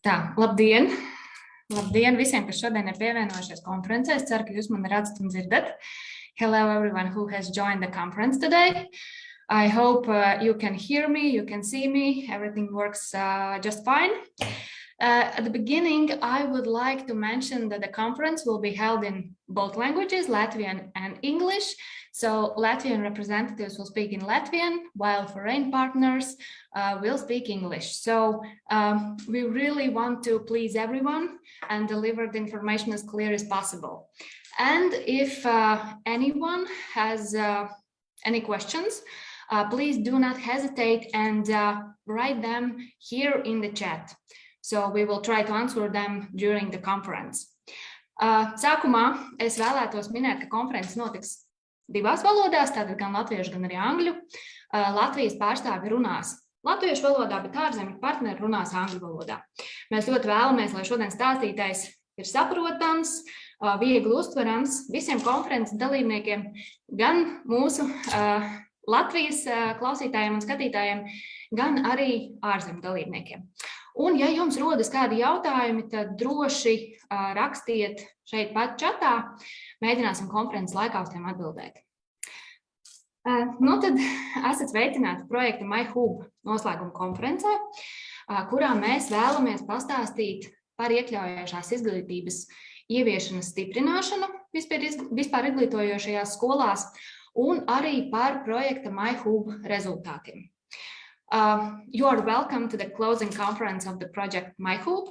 Tā, labdien! Labdien visiem, kas šodien ir pievienojušies konferencē. Es ceru, ka jūs mani redzat un dzirdat. Hello everyone who has joined the conference today. I hope you can hear me, you can see me, everything works just fine. At the beginning, I would like to mention that the conference will be held in both languages, Latvian and English. So Latvian representatives will speak in Latvian, while foreign partners will speak English. So we really want to please everyone and deliver the information as clear as possible. And if anyone has any questions, please do not hesitate and write them here in the chat. So we will try to answer them during the conference. Sākumā es vēlētos minēt, ka konferences notiks divās valodās, tātad gan latviešu, gan arī angļu. Latvijas pārstāvi runās latviešu valodā, bet ārzemju partneri runās angļu valodā. Mēs ļoti vēlamies, lai šodien stāstītais ir saprotams, viegli uztverams visiem konferences dalībniekiem, gan mūsu Latvijas klausītājiem un skatītājiem, gan arī ārzemju dalībniekiem. Un, ja jums rodas kādi jautājumi, tad droši rakstiet šeit pat čatā. Mēģināsim konferences laikā uz tiem atbildēt. Nu, tad esat sveicināti projekta MyHUB noslēguma konferencē, kurā mēs vēlamies pastāstīt par iekļaujošās izglītības ieviešanas stiprināšanu vispār izglītojošajās skolās un arī par projekta MyHUB rezultātiem. You are welcome to the closing conference of the project MyHUB,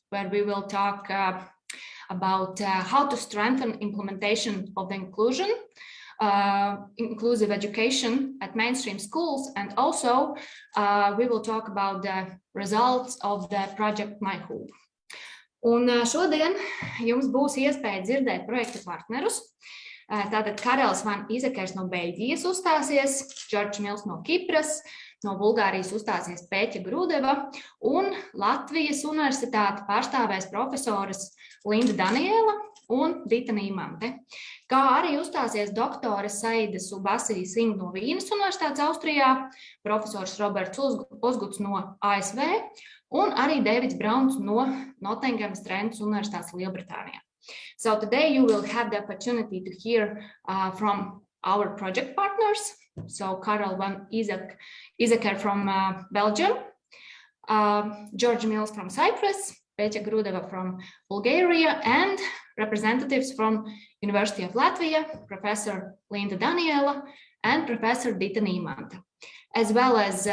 where we will talk about how to strengthen implementation of the inclusive education at mainstream schools, and also we will talk about the results of the project MyHUB. Un šodien jums būs iespēja dzirdēt projekta partnerus. Tātad Karels Van Izekers no Beļģijas uzstāsies, Džordžs Mils no Kipras, no Bulgārijas uzstāsies Pēķa Grudeva un Latvijas universitāti pārstāvēs profesoras Linda Daniela un Dita Nīmante, kā arī uzstāsies doktore Saida Subasī Singh no Vīnes universitātes Austrijā, profesors Roberts Ozguts no ASV un arī Davids Brauns no Nottingham Trents universitātes Lielbritānijā. So today you will have the opportunity to hear from our project partners. So Karel Van Izeker from Belgium, George Mills from Cyprus, Pēķa Grudeva from Bulgaria, and representatives from University of Latvia, Professor Linda Daniela and Professor Dita Nīmante, as well as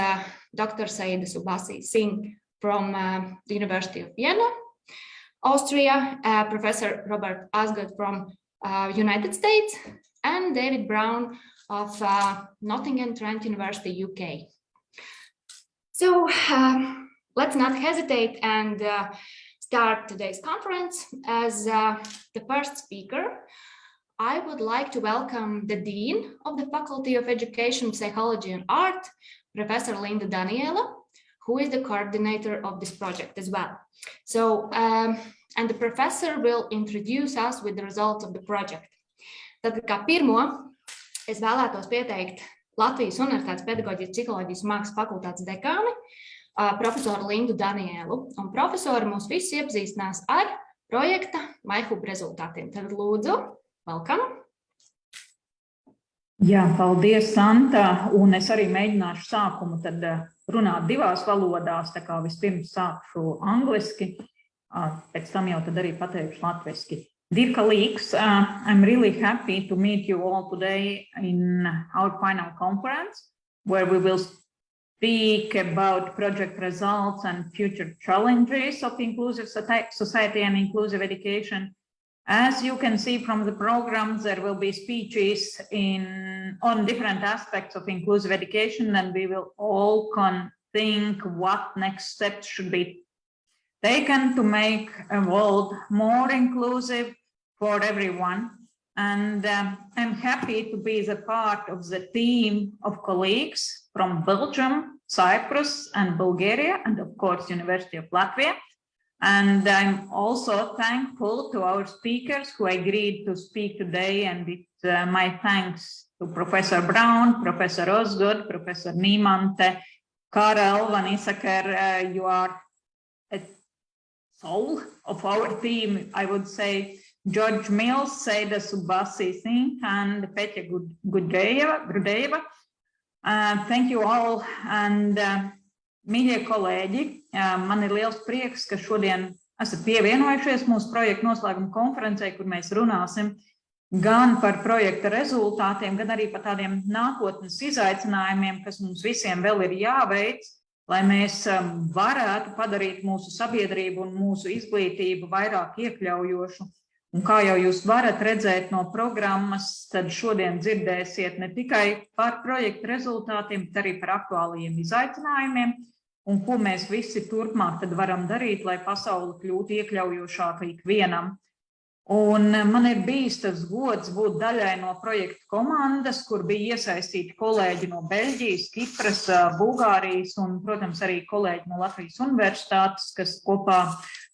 Dr. Saida Subasī Singh from the University of Vienna, Austria, Professor Robert Asgard from United States, and David Brown of Nottingham Trent University, UK. So let's not hesitate and start today's conference. As the first speaker, I would like to welcome the Dean of the Faculty of Education, Psychology and Art, Professor Linda Daniela, who is the coordinator of this project as well. So, and the professor will introduce us with the results of the project. Tad kā pirmo, es vēlētos pieteikt Latvijas Universitātes Pedagoģijas psiholoģijas mākslas fakultātes dekāni, profesoru Lindu Danielu. Un profesori mūs visus iepazīstinās ar projekta MyHUB rezultātiem. Tad lūdzu, welcome. Jā, paldies, Santa. Un es arī mēģināšu sākumu tad runāt divās valodās, tā kā vispirms sākšu angliski, pēc tam jau tad arī pateikšu latviski. Dear colleagues, I'm really happy to meet you all today in our final conference, where we will speak about project results and future challenges of inclusive society and inclusive education. As you can see from the programs, there will be speeches on different aspects of inclusive education, and we will all think what next steps should be taken to make a world more inclusive for everyone. And I'm happy to be the part of the team of colleagues from Belgium, Cyprus, and Bulgaria, and of course, University of Latvia. And I'm also thankful to our speakers who agreed to speak today, and it's my thanks to Professor Brown, Professor Osgood, Professor Niemante, Karel Van Issaker. You are a soul of our team, I would say. George Mills, Seda Subasi Singh, and Petya Grudeva. Thank you all. And mīļie kolēģi, man ir liels prieks, ka šodien esat pievienojušies mūsu projekta noslēguma konferencē, kur mēs runāsim gan par projekta rezultātiem, gan arī par tādiem nākotnes izaicinājumiem, kas mums visiem vēl ir jāveic, lai mēs varētu padarīt mūsu sabiedrību un mūsu izglītību vairāk iekļaujošu. Un kā jau jūs varat redzēt no programmas, tad šodien dzirdēsiet ne tikai par projekta rezultātiem, bet arī par aktuālajiem izaicinājumiem un ko mēs visi turpmāk tad varam darīt, lai pasaule kļūtu iekļaujošāka ikvienam. Un man ir bijis tas gods būt daļai no projekta komandas, kur bija iesaistīti kolēģi no Beļģijas, Kipras, Bulgārijas un, protams, arī kolēģi no Latvijas Universitātes, kas kopā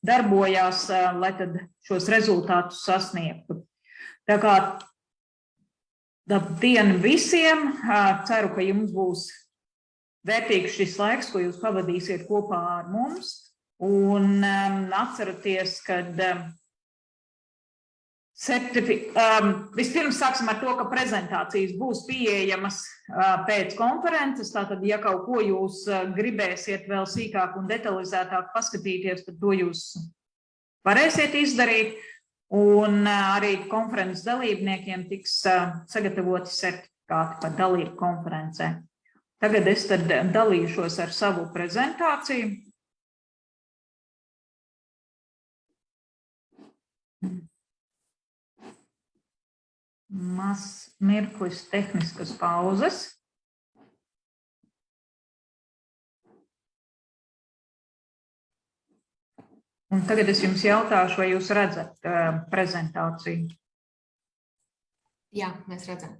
darbojās, lai tad šos rezultātus sasniegtu. Tā kā labdien visiem, ceru, ka jums būs vērtīgs šis laiks, ko jūs pavadīsiet kopā ar mums, un atceraties, kad vispirms sāksim ar to, ka prezentācijas būs pieejamas pēc konferences, tātad, ja kaut ko jūs gribēsiet vēl sīkāk un detalizētāk paskatīties, tad to jūs varēsiet izdarīt, un arī konferences dalībniekiem tiks sagatavoti certifikāti par dalību konferencē. Tagad es tad dalīšos ar savu prezentāciju. Mazs mirklis tehniskas pauzes. Un tagad es jums jautāšu, vai jūs redzat prezentāciju? Jā, mēs redzam.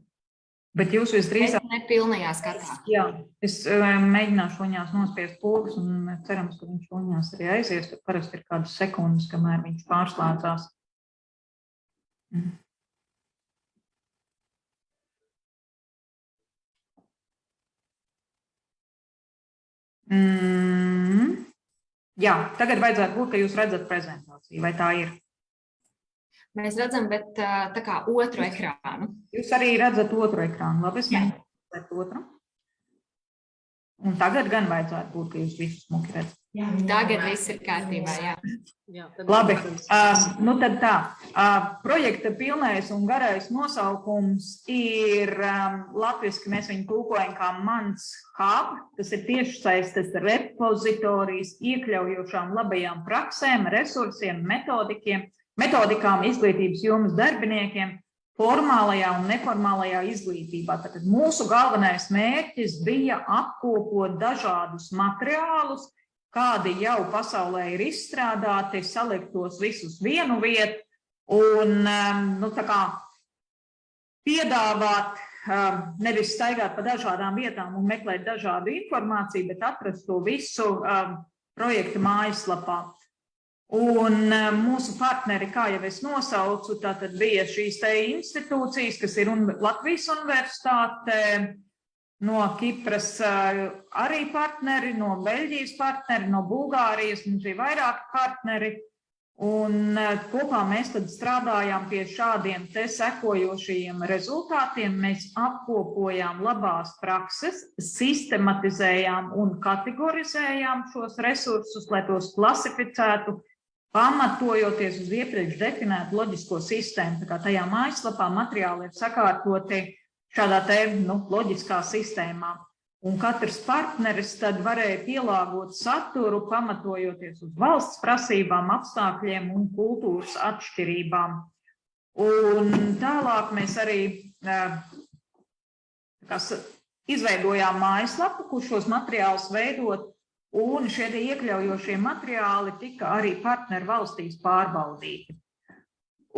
Bet jūs visdrīzāk... Ne pilnajā skatā. Jā, es mēģināšu viņās nospiest pogas un cerams, ka viņš viņās arī aizies, tad parasti ir kādas sekundes, kamēr viņš pārslēdzās. Jā, tagad vajadzētu būt, ka jūs redzat prezentāciju, vai tā ir? Mēs redzam, bet tā kā otru ekrānu. Jūs arī redzat otru ekrānu, labi, es mēģināšu redzēt otru. Un tagad gan vajadzētu būt, ka jūs visus smuki redzat. Tagad viss ir kārtībā, jā. Labi, nu tad tā, projekta pilnais un garais nosaukums ir latviski, mēs viņu tulkojam kā MyHUB, tas ir tiešsaistes repozitorijas iekļaujošām labajām praksēm, resursiem, metodikām, izglītības jomas darbiniekiem, formālajā un neformālajā izglītībā. Tātad mūsu galvenais mērķis bija apkopot dažādus materiālus, kādi jau pasaulē ir izstrādāti, salikt tos visus vienu vietu un tā kā piedāvāt, nevis staigāt pa dažādām vietām un meklēt dažādu informāciju, bet atrast to visu projekta mājaslapā. Un mūsu partneri, kā jau es nosaucu, tātad bija šīs te institūcijas, kas ir Latvijas universitāte, no Kipras arī partneri, no Beļģijas partneri, no Bulgārijas, mums bija vairāki partneri. Un kopā mēs tad strādājām pie šādiem te sekojošajiem rezultātiem. Mēs apkopojām labās prakses, sistematizējām un kategorizējām šos resursus, lai tos klasificētu, pamatojoties uz iepriekš definētu loģisko sistēmu. Tā kā tajā mājaslapā materiāli ir sakārtoti šādā te loģiskā sistēmā. Un katrs partneris tad varēja pielāgot saturu, pamatojoties uz valsts prasībām, apstākļiem un kultūras atšķirībām. Un tālāk mēs arī izveidojām mājaslapu, kur šos materiālus veidot, un šie iekļaujošie materiāli tika arī partneru valstīs pārbaudīti.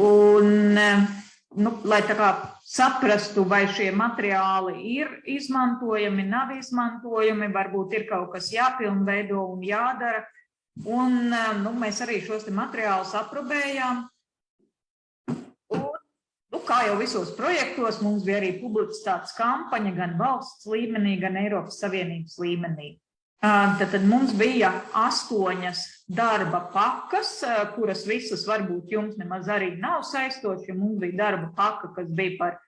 Un, lai tā kā saprastu, vai šie materiāli ir izmantojami, nav izmantojami, varbūt ir kaut kas jāpilnveido un jādara. Un mēs arī šos materiālus aprobējām. Un, kā jau visos projektos, mums bija arī publicitātes kampaņa gan valsts līmenī, gan Eiropas Savienības līmenī. Tad mums bija 8 darba pakas, kuras visas varbūt jums nemaz arī nav saistošas, jo mums bija darba paka, kas bija par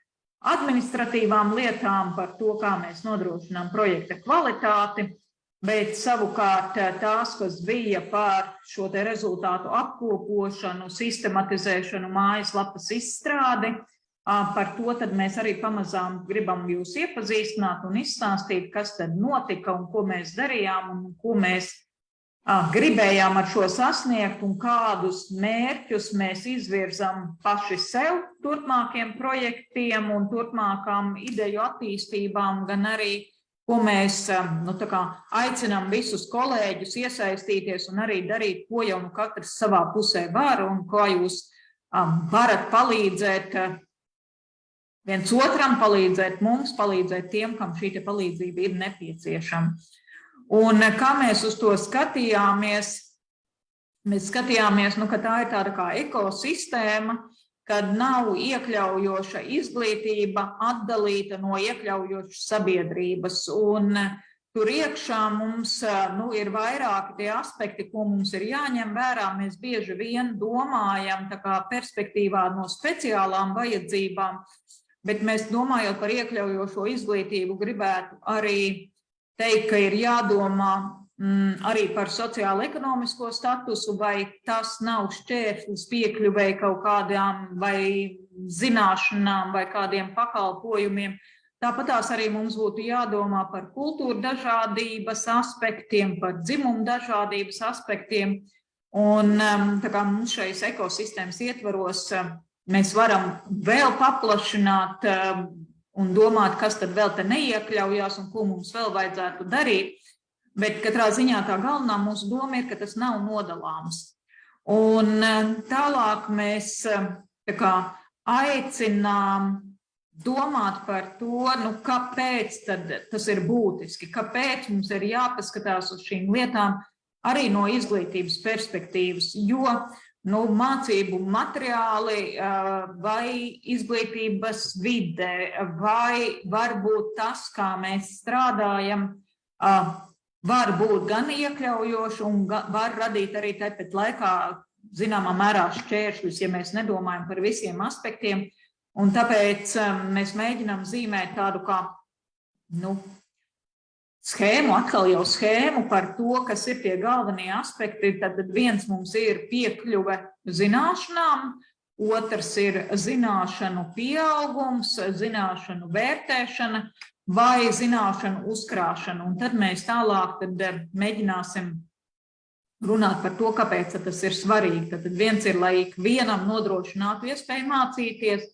administratīvām lietām, par to, kā mēs nodrošinām projekta kvalitāti, bet savukārt tās, kas bija par šo te rezultātu apkopošanu, sistematizēšanu, mājaslapas izstrādi, par to tad mēs arī pamazām gribam jūs iepazīstināt un izstāstīt, kas tad notika un ko mēs darījām un ko mēs gribējām ar šo sasniegt un kādus mērķus mēs izvirzam paši sev turpmākiem projektiem un turpmākām ideju attīstībām, gan arī, ko mēs aicinām visus kolēģus iesaistīties un arī darīt, ko jau katrs savā pusē var un ko jūs varat palīdzēt viens otram, palīdzēt mums, palīdzēt tiem, kam šī palīdzība ir nepieciešama. Un kā mēs uz to skatījāmies? Mēs skatījāmies, ka tā ir tāda kā ekosistēma, kad nav iekļaujoša izglītība atdalīta no iekļaujošas sabiedrības. Un tur iekšā mums ir vairāki tie aspekti, ko mums ir jāņem vērā. Mēs bieži vien domājam tā kā perspektīvā no speciālām vajadzībām, bet mēs domājot par iekļaujošo izglītību gribētu arī teikt, ka ir jādomā arī par sociālo-ekonomisko statusu, vai tas nav šķērslis piekļuvēji kaut kādām vai zināšanām vai kādiem pakalpojumiem. Tāpatās arī mums būtu jādomā par kultūra dažādības aspektiem, par dzimumu dažādības aspektiem. Un tā kā mums šais ekosistēmas ietvaros mēs varam vēl paplašināt un domāt, kas tad vēl te neiekļaujās un ko mums vēl vajadzētu darīt. Bet katrā ziņā tā galvenā mūsu doma ir, ka tas nav nodalāms. Un tālāk mēs aicinām domāt par to, kāpēc tad tas ir būtiski, kāpēc mums ir jāpaskatās uz šīm lietām arī no izglītības perspektīvas, jo mācību materiāli vai izglītības vide, vai varbūt tas, kā mēs strādājam, var būt gan iekļaujoši un var radīt arī tāpat laikā zināmā mērā šķēršļus, ja mēs nedomājam par visiem aspektiem. Un tāpēc mēs mēģinām zīmēt tādu kā schēmu, atkal jau schēmu par to, kas ir tie galvenie aspekti. Tad viens mums ir piekļuve zināšanām, otrs ir zināšanu pieaugums, zināšanu vērtēšana vai zināšanu uzkrāšana. Un tad mēs tālāk mēģināsim runāt par to, kāpēc tas ir svarīgi. Tad viens ir, lai ikvienam nodrošinātu iespēju mācīties,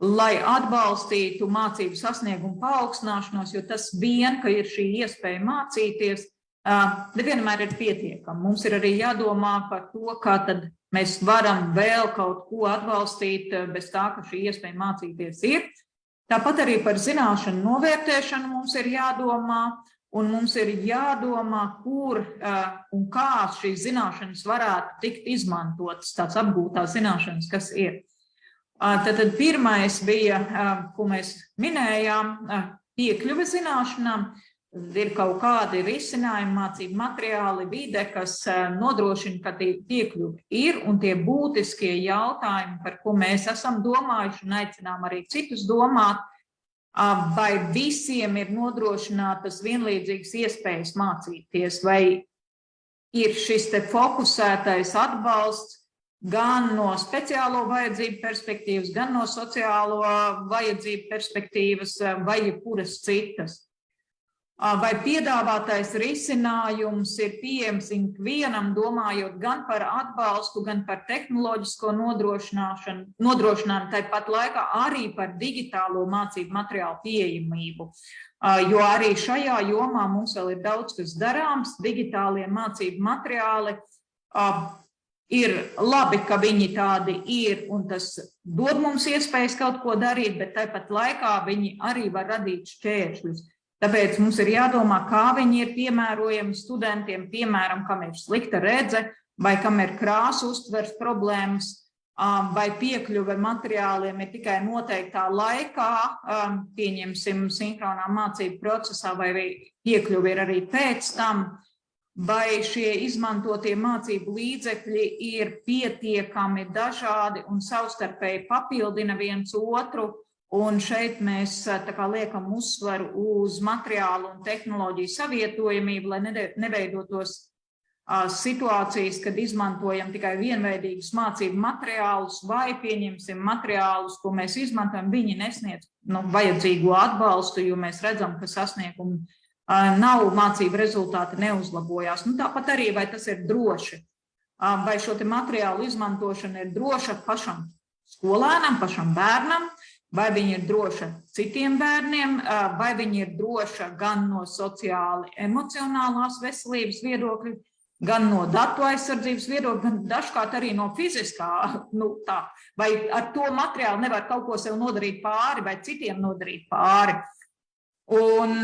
lai atbalstītu mācību sasniegumu paaugstināšanos, jo tas vien, ka ir šī iespēja mācīties, nevienmēr ir pietiekami. Mums ir arī jādomā par to, kā tad mēs varam vēl kaut ko atbalstīt bez tā, ka šī iespēja mācīties ir. Tāpat arī par zināšanu novērtēšanu mums ir jādomā, un mums ir jādomā, kur un kā šīs zināšanas varētu tikt izmantotas, tās apgūtās zināšanas, kas ir. Tad pirmais bija, ko mēs minējām, piekļuve zināšanām. Ir kaut kādi risinājumi, mācību materiāli, vide, kas nodrošina, ka tie piekļuvi ir, un tie būtiskie jautājumi, par ko mēs esam domājuši un aicinām arī citus domāt, vai visiem ir nodrošinātas vienlīdzīgas iespējas mācīties, vai ir šis te fokusētais atbalsts gan no speciālo vajadzību perspektīvas, gan no sociālo vajadzību perspektīvas, vai jebkuras citas. Vai piedāvātais risinājums ir pieejams ikvienam, domājot gan par atbalstu, gan par tehnoloģisko nodrošinājumu, tāpat laikā arī par digitālo mācību materiālu pieejamību. Jo arī šajā jomā mums vēl ir daudz kas darāms, digitālie mācību materiāli. Ir labi, ka viņi tādi ir, un tas dod mums iespējas kaut ko darīt, bet tāpat laikā viņi arī var radīt šķēršļus. Tāpēc mums ir jādomā, kā viņi ir piemērojami studentiem, piemēram, kam ir slikta redze, vai kam ir krāsu uztveres problēmas, vai piekļuve materiāliem ir tikai noteiktā laikā, pieņemsim sinhronā mācību procesā, vai piekļuve ir arī pēc tam, vai šie izmantotie mācību līdzekļi ir pietiekami dažādi un savstarpēji papildina viens otru. Un šeit mēs liekam uzsvaru uz materiālu un tehnoloģiju savietojamību, lai neveidotos situācijas, kad izmantojam tikai vienveidīgus mācību materiālus vai pieņemsim materiālus, ko mēs izmantojam, viņi nesniedz vajadzīgo atbalstu, jo mēs redzam, ka sasniegumi nav, mācību rezultāti neuzlabojās. Tāpat arī, vai tas ir droši, vai šo te materiālu izmantošana ir droša pašam skolēnam, pašam bērnam, vai viņi ir droša citiem bērniem, vai viņi ir droša gan no sociāli emocionālās veselības viedokļa, gan no datu aizsardzības viedokļa, gan dažkārt arī no fiziskā, vai ar to materiālu nevar kaut ko sev nodarīt pāri vai citiem nodarīt pāri. Un,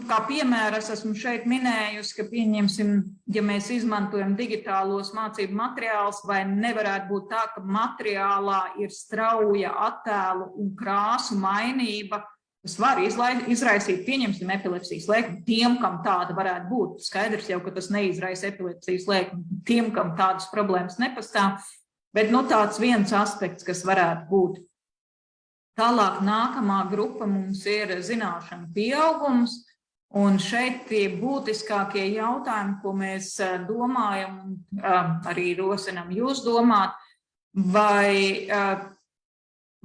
kā piemēra, es esmu šeit minējusi, ka pieņemsim, ja mēs izmantojam digitālos mācību materiālus, vai nevarētu būt tā, ka materiālā ir strauja attēlu un krāsu mainība, kas var izraisīt, pieņemsim, epilepsijas lēkmi tiem, kam tāda varētu būt. Skaidrs jau, ka tas neizraisa epilepsijas lēkmi tiem, kam tādas problēmas nepastāv, bet tāds viens aspekts, kas varētu būt. Tālāk nākamā grupa mums ir zināšanu pieaugums, un šeit tie būtiskākie jautājumi, ko mēs domājam un arī rosinam jūs domāt, vai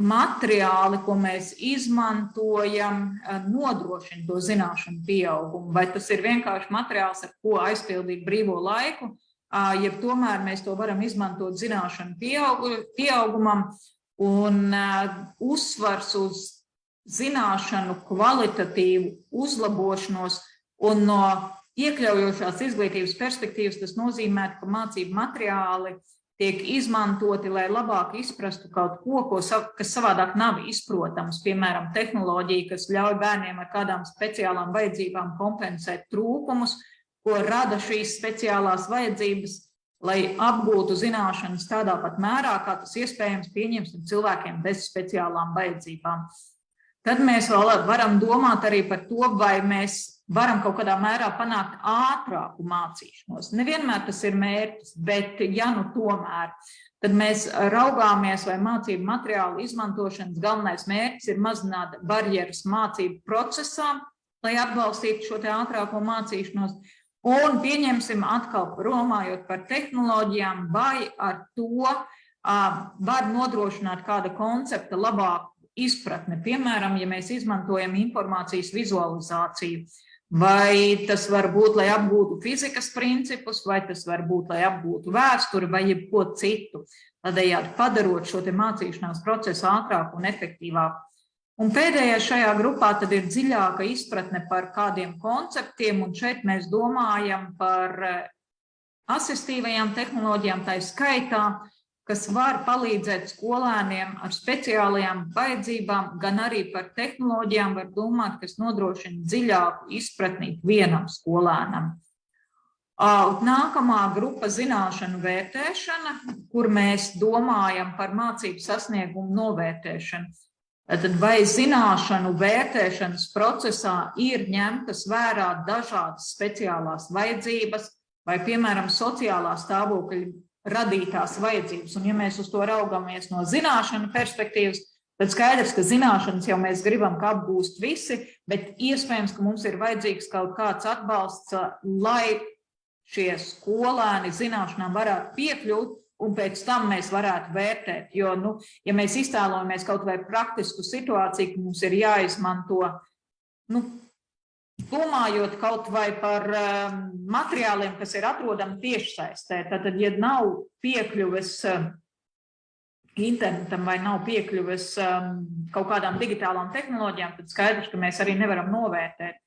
materiāli, ko mēs izmantojam, nodrošina to zināšanu pieaugumu, vai tas ir vienkārši materiāls, ar ko aizpildīt brīvo laiku, ja tomēr mēs to varam izmantot zināšanu pieaugumam, un uzsvars uz zināšanu kvalitatīvu uzlabošanos un no iekļaujošās izglītības perspektīvas tas nozīmē, ka mācību materiāli tiek izmantoti, lai labāk izprastu kaut ko, kas savādāk nav izprotams, piemēram, tehnoloģija, kas ļauj bērniem ar kādām speciālām vajadzībām kompensēt trūkumus, ko rada šīs speciālās vajadzības, lai apgūtu zināšanas tādā pat mērā, kā tas iespējams pieņemsim cilvēkiem bez speciālām vajadzībām. Tad mēs vēl varam domāt arī par to, vai mēs varam kaut kādā mērā panākt ātrāku mācīšanos. Nevienmēr tas ir mērķis, bet ja tomēr, tad mēs raugāmies, vai mācību materiālu izmantošanas galvenais mērķis ir mazināt barjeras mācību procesā, lai atbalstītu šo te ātrāko mācīšanos. Un pieņemsim atkal, runājot par tehnoloģijām, vai ar to var nodrošināt kāda koncepta labāku izpratni. Piemēram, ja mēs izmantojam informācijas vizualizāciju, vai tas var būt, lai apgūtu fizikas principus, vai tas var būt, lai apgūtu vēsturi vai jebko citu, tādējādi padarot šo te mācīšanās procesu ātrāku un efektīvāku. Un pēdējais šajā grupā tad ir dziļāka izpratne par kādiem konceptiem, un šeit mēs domājam par asistīvajām tehnoloģijām, tā skaitā, kas var palīdzēt skolēniem ar speciālajām vajadzībām, gan arī par tehnoloģijām var domāt, kas nodrošina dziļāku izpratni vienam skolēnam. Nākamā grupa zināšanu vērtēšana, kur mēs domājam par mācību sasniegumu novērtēšanu. Tad vai zināšanu vērtēšanas procesā ir ņemtas vērā dažādas speciālās vajadzības vai, piemēram, sociālā stāvokļa radītās vajadzības. Un ja mēs uz to raugamies no zināšanu perspektīvas, tad skaidrs, ka zināšanas jau mēs gribam, ka apgūst visi, bet iespējams, ka mums ir vajadzīgs kaut kāds atbalsts, lai šie skolēni zināšanām varētu piekļūt, un pēc tam mēs varētu vērtēt. Jo, ja mēs iztēlojamies kaut vai praktisku situāciju, ka mums ir jāizmanto, domājot kaut vai par materiāliem, kas ir atrodami tiešsaistē, tad, ja nav piekļuves internetam vai nav piekļuves kaut kādām digitālām tehnoloģijām, tad skaidrs, ka mēs arī nevaram novērtēt.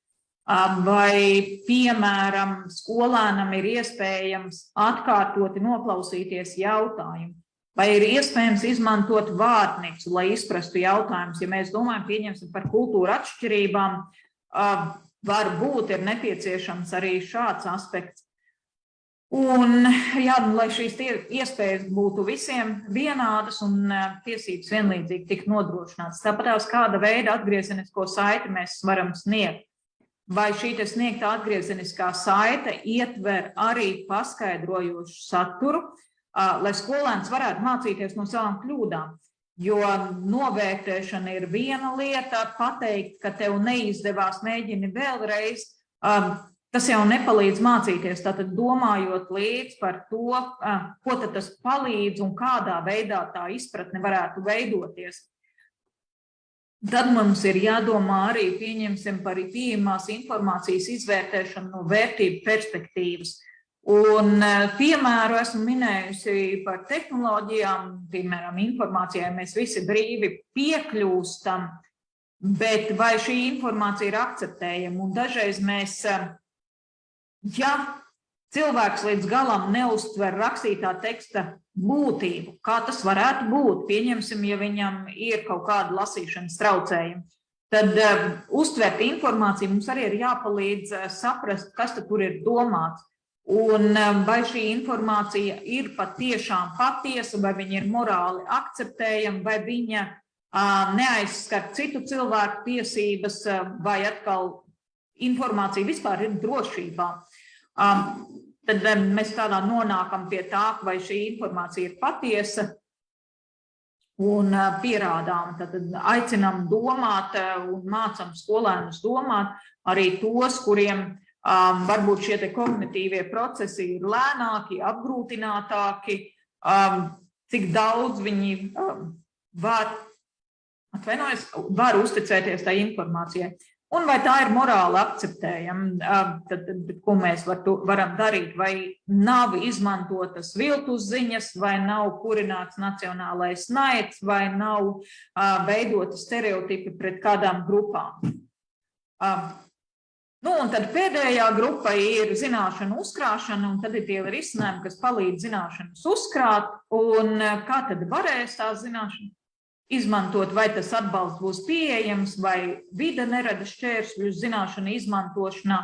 Vai, piemēram, skolēnam ir iespējams atkārtoti noklausīties jautājumu, vai ir iespējams izmantot vārtnicu, lai izprastu jautājumus. Ja mēs domājam, pieņemsim par kultūru atšķirībām, varbūt ir nepieciešams arī šāds aspekts. Un, lai šīs iespējas būtu visiem vienādas un tiesības vienlīdzīgi tik nodrošinātas. Tāpatās kāda veida atgriezenisko saiti mēs varam sniegt. Vai šī sniegta atgriezeniskā saite ietver arī paskaidrojošu saturu, lai skolēns varētu mācīties no savām kļūdām. Jo novērtēšana ir viena lieta, pateikt, ka tev neizdevās, mēģini vēlreiz, tas jau nepalīdz mācīties. Tātad domājot līdz par to, ko tad tas palīdz un kādā veidā tā izpratne varētu veidoties. Tad mums ir jādomā arī, pieņemsim, par pieejamās informācijas izvērtēšanu no vērtību perspektīvas. Un piemēru esmu minējusi par tehnoloģijām, piemēram, informācijai mēs visi brīvi piekļūstam, bet vai šī informācija ir akceptējama? Un dažreiz mēs, ja cilvēks līdz galam neuztver rakstītā teksta būtību, kā tas varētu būt, pieņemsim, ja viņam ir kaut kāda lasīšanas traucējuma, tad uztvert informāciju mums arī ir jāpalīdz saprast, kas tur ir domāts. Un vai šī informācija ir patiešām patiesa, vai viņa ir morāli akceptējama, vai viņa neaizskar citu cilvēku tiesības, vai atkal informācija vispār ir drošībā. Tad mēs tādā nonākam pie tā, vai šī informācija ir patiesa un pierādām. Tad aicinām domāt un mācam skolēnus domāt arī tos, kuriem varbūt šie kognitīvie procesi ir lēnāki, apgrūtinātāki, cik daudz viņi var uzticēties tai informācijai. Un vai tā ir morāli akceptējama, tad ko mēs varam darīt, vai nav izmantotas viltus ziņas, vai nav kurināts nacionālais naids, vai nav veidoti stereotipi pret kādām grupām. Un tad pēdējā grupa ir zināšanu uzkrāšana, un tad ir tie risinājumi, kas palīdz zināšanas uzkrāt, un kā tad varēs tās zināšanas izmantot, vai tas atbalsts būs pieejams, vai vide nerada šķēršļus zināšanu izmantošanā.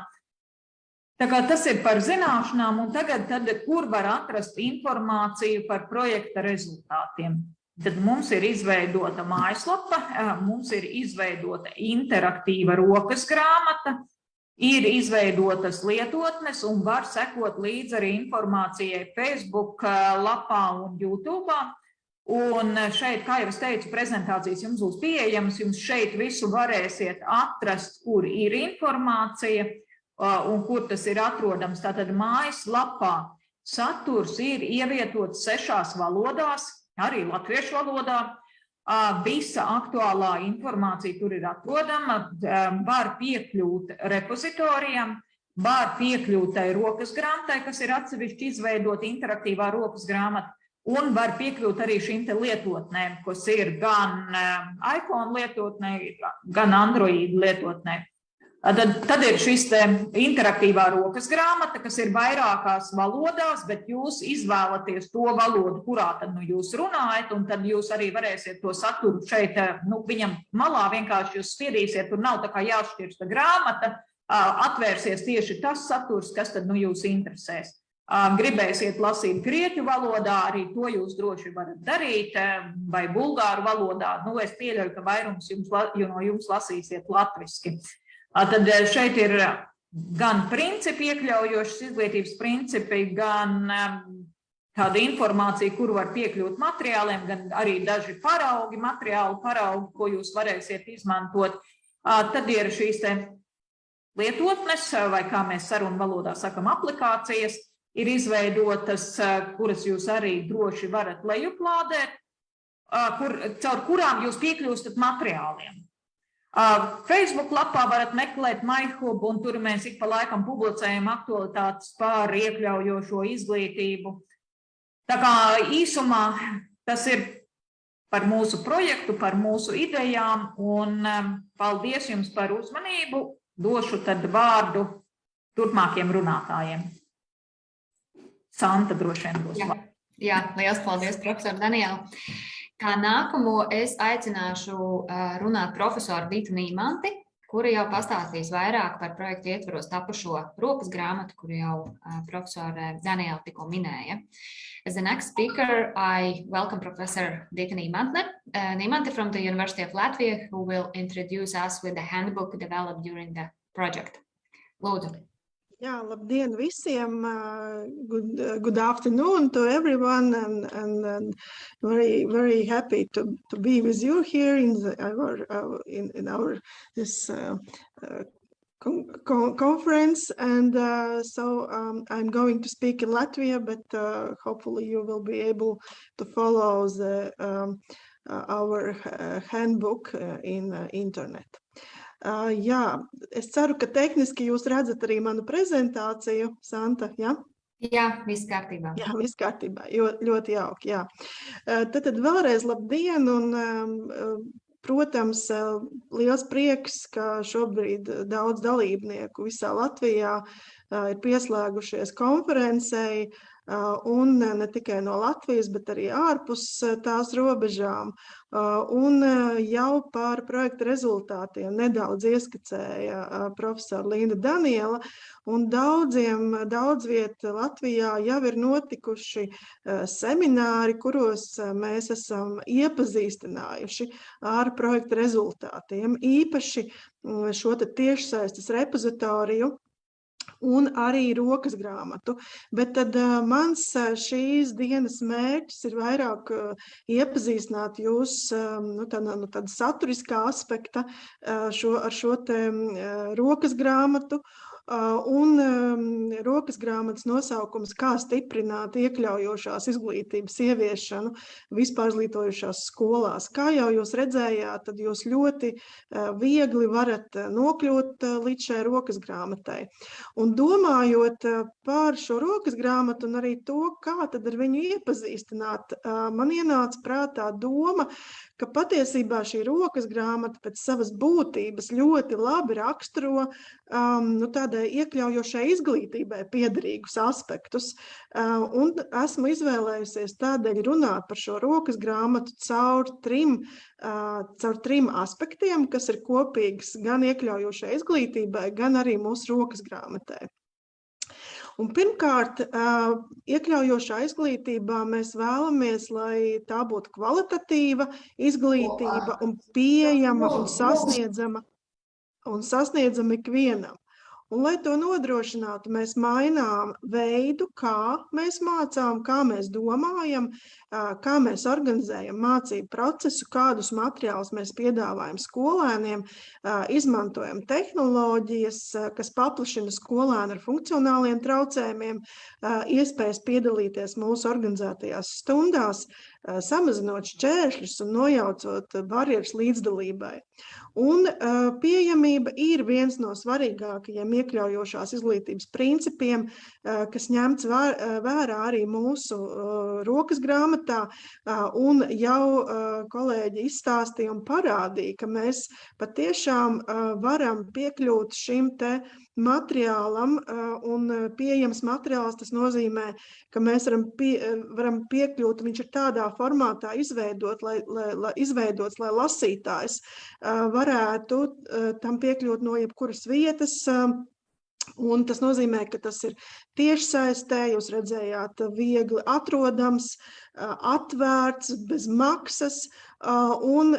Tā kā tas ir par zināšanām, un tagad, kur var atrast informāciju par projekta rezultātiem. Tad mums ir izveidota mājaslapa, mums ir izveidota interaktīva rokas grāmata, ir izveidotas lietotnes un var sekot līdzi arī informācijai Facebook lapā un YouTube. Un šeit, kā jau es teicu, prezentācijas jums būs pieejamas, jums šeit visu varēsiet atrast, kur ir informācija un kur tas ir atrodams. Tātad mājaslapā saturs ir ievietots 6 valodās, arī latviešu valodā, Visa aktuālā informācija tur ir atrodama, var piekļūt repozitorijam, var piekļūt tai rokas grāmatai, kas ir atsevišķi izveidota interaktīvā rokas grāmata, un var piekļūt arī šīm te lietotnēm, kas ir gan iPhone lietotnē, gan Android lietotnē. Tad ir šis te interaktīvā rokas grāmata, kas ir vairākās valodās, bet jūs izvēlaties to valodu, kurā tad jūs runājat, un tad jūs arī varēsiet to saturu šeit, viņam malā vienkārši jūs spiedīsiet, tur nav tā kā jāšķirsta grāmata, atvērsies tieši tas saturs, kas tad jūs interesēs. Gribēsiet lasīt grieķu valodā, arī to jūs droši varat darīt, vai bulgāru valodā. Es pieļauju, ka vairums no jums lasīsiet latviski. Tad šeit ir gan principi iekļaujošas izglītības principi, gan tāda informācija, kuru var piekļūt materiāliem, gan arī daži materiālu paraugi, ko jūs varēsiet izmantot. Tad ir šīs te lietotnes, vai kā mēs sarunu valodā sakam, aplikācijas, ir izveidotas, kuras jūs arī droši varat lejuplādēt, caur kurām jūs piekļūstat materiāliem. Facebook lapā varat meklēt MyHUB, un tur mēs ik pa laikam publicējam aktualitātes par iekļaujošo izglītību. Tā kā īsumā tas ir par mūsu projektu, par mūsu idejām, un paldies jums par uzmanību. Došu tad vārdu turpmākiem runātājiem. Santa droši vien būs vārdu. Jā, liels paldies, profesor Daniela. Kā nākamo es aicināšu runāt profesoru Ditu Nīmanti, kura jau pastāstīs vairāk par projektu ietvaros tapušo rokas grāmatu, kuru jau profesore Daniela tikko minēja. As the next speaker, I welcome Professor Dita Nīmanti from the University of Latvia, who will introduce us with the handbook developed during the project. Lūdzu. Jā, labdien visiem, good afternoon to everyone, and very, very happy to be with you here in our this conference. And so I'm going to speak in Latvia, but hopefully you will be able to follow our handbook in internet. Jā, es ceru, ka tehniski jūs redzat arī manu prezentāciju, Santa, jā? Jā, viss kārtībā. Jā, viss kārtībā, ļoti jauki, jā. Tad vēlreiz labdien, un, protams, liels prieks, ka šobrīd daudz dalībnieku visā Latvijā ir pieslēgušies konferencei, un ne tikai no Latvijas, bet arī ārpus tās robežām. Un jau par projekta rezultātiem nedaudz ieskicēja profesora Linda Daniela, un daudz viet Latvijā jau ir notikuši semināri, kuros mēs esam iepazīstinājuši ar projekta rezultātiem, īpaši šo tiešsaistes repozitoriju, un arī rokas grāmatu. Bet tad mans šīs dienas mērķis ir vairāk iepazīstināt jūs tāda saturiskā aspekta ar šo te rokas grāmatu. Un rokas grāmatas nosaukums kā stiprināt iekļaujošās izglītības ieviešanu vispārizglītojošās skolās. Kā jau jūs redzējāt, tad jūs ļoti viegli varat nokļūt līdz šai rokas grāmatai. Un domājot par šo rokas grāmatu un arī to, kā tad ar viņu iepazīstināt, man ienāca prātā doma, ka patiesībā šī rokas grāmata pēc savas būtības ļoti labi raksturo tādai iekļaujošai izglītībai piederīgus aspektus. Un esmu izvēlējusies tādēļ runāt par šo rokas grāmatu caur trim aspektiem, kas ir kopīgs gan iekļaujošai izglītībai, gan arī mūsu rokas grāmatai. Un pirmkārt, iekļaujošā izglītībā mēs vēlamies, lai tā būtu kvalitatīva izglītība un pieejama un sasniedzama ikvienam. Un, lai to nodrošinātu, mēs mainām veidu, kā mēs mācām, kā mēs domājam, kā mēs organizējam mācību procesu, kādus materiālus mēs piedāvājam skolēniem, izmantojam tehnoloģijas, kas paplašina skolēnu ar funkcionāliem traucējumiem, iespējas piedalīties mūsu organizētajās stundās, samazinot šķēršļus un nojaucot barjeras līdzdalībai. Un pieejamība ir viens no svarīgākajiem iekļaujošās izglītības principiem, kas ņemts vērā arī mūsu rokas grāmatā, un jau kolēģi izstāstīja un parādīja, ka mēs patiešām varam piekļūt šim te materiālam, un pieejams materiāls, tas nozīmē, ka mēs varam piekļūt, viņš ir tādā formātā izveidots, lai lasītājs varētu tam piekļūt no jebkuras vietas, un tas nozīmē, ka tas ir tiešsaistē, jūs redzējāt, viegli atrodams, atvērts, bez maksas, un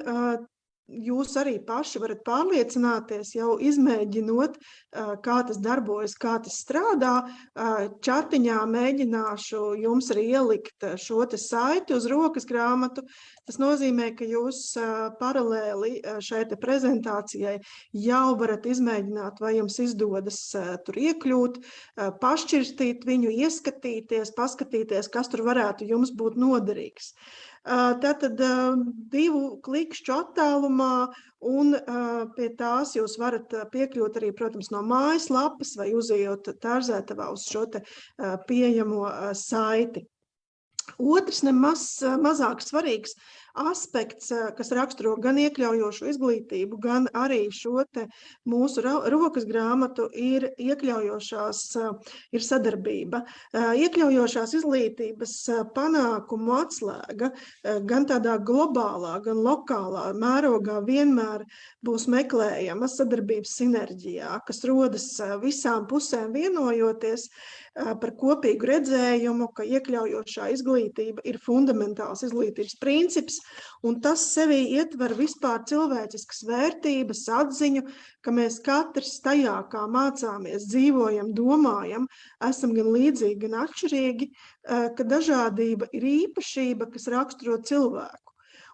jūs arī paši varat pārliecināties, jau izmēģinot, kā tas darbojas, kā tas strādā. Čatiņā mēģināšu jums arī ielikt šo te saiti uz rokas grāmatu. Tas nozīmē, ka jūs paralēli šai te prezentācijai jau varat izmēģināt, vai jums izdodas tur iekļūt, pašķirstīt viņu, ieskatīties, paskatīties, kas tur varētu jums būt noderīgs. Tātad 2 klikšķu attālumā, un pie tās jūs varat piekļūt arī, protams, no mājaslapas vai uzejot tārzētavā uz šo te pieejamo saiti. Otrs mazāk svarīgs aspekts, kas raksturo gan iekļaujošu izglītību, gan arī šo te mūsu rokas grāmatu, ir sadarbība. Iekļaujošās izglītības panākumu atslēga gan tādā globālā, gan lokālā mērogā vienmēr būs meklējama sadarbības sinerģijā, kas rodas visām pusēm vienojoties par kopīgu redzējumu, ka iekļaujošā izglītība ir fundamentāls izglītības princips, un tas sevī ietver vispār cilvēciskas vērtības, atziņu, ka mēs katrs tajā, kā mācāmies, dzīvojam, domājam, esam gan līdzīgi, gan atšķirīgi, ka dažādība ir īpašība, kas raksturo cilvēku.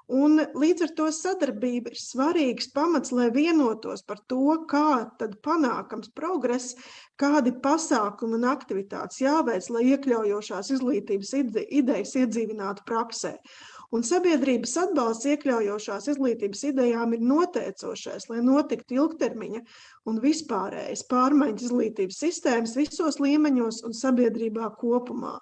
Un līdz ar to sadarbība ir svarīgs pamats, lai vienotos par to, kā tad panākams progress, kādi pasākumi un aktivitātes jāveic, lai iekļaujošās izglītības idejas iedzīvinātu praksē. Un sabiedrības atbalsts iekļaujošās izglītības idejām ir noteicošais, lai notiktu ilgtermiņa un vispārējas pārmaiņas izglītības sistēmas visos līmeņos un sabiedrībā kopumā.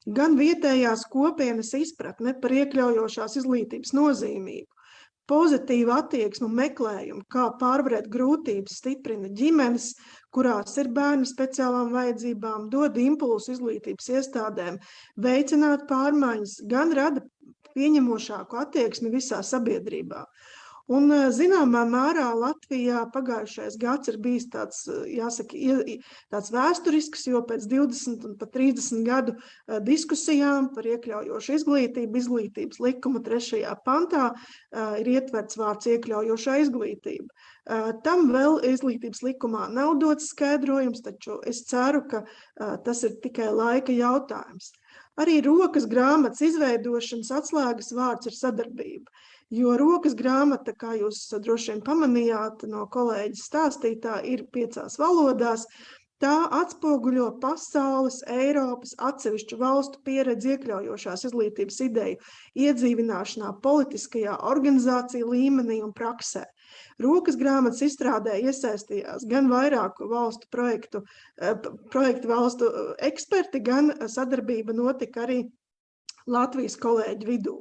Gan vietējās kopienas izpratne par iekļaujošās izglītības nozīmību, pozitīva attieksme un meklējumi, kā pārvarēt grūtības, stiprina ģimenes, kurās ir bērni speciālām vajadzībām, dod impulsu izglītības iestādēm, veicināt pārmaiņas, gan rada pieņemošāku attieksmi visā sabiedrībā. Un zināmā mērā Latvijā pagājušais gads ir bijis tāds, jāsaka, tāds vēsturisks, jo pēc 20 un pat 30 gadu diskusijām par iekļaujošu izglītību, izglītības likuma 3. pantā ir ietverts vārds iekļaujošā izglītība. Tam vēl izglītības likumā nav dots skaidrojums, taču es ceru, ka tas ir tikai laika jautājums. Arī rokas grāmatas izveidošanas atslēgas vārds ir sadarbība, jo rokas grāmata, kā jūs droši vien pamanījāt no kolēģis stāstītā, ir 5 valodās. Tā atspoguļo pasaules, Eiropas, atsevišķu valstu pieredzi iekļaujošās izglītības ideju iedzīvināšanā politiskajā organizācija līmenī un praksē. Rokas grāmatas izstrādē iesaistījās gan vairāku valstu projektu valstu eksperti, gan sadarbība notika arī Latvijas kolēģu vidū.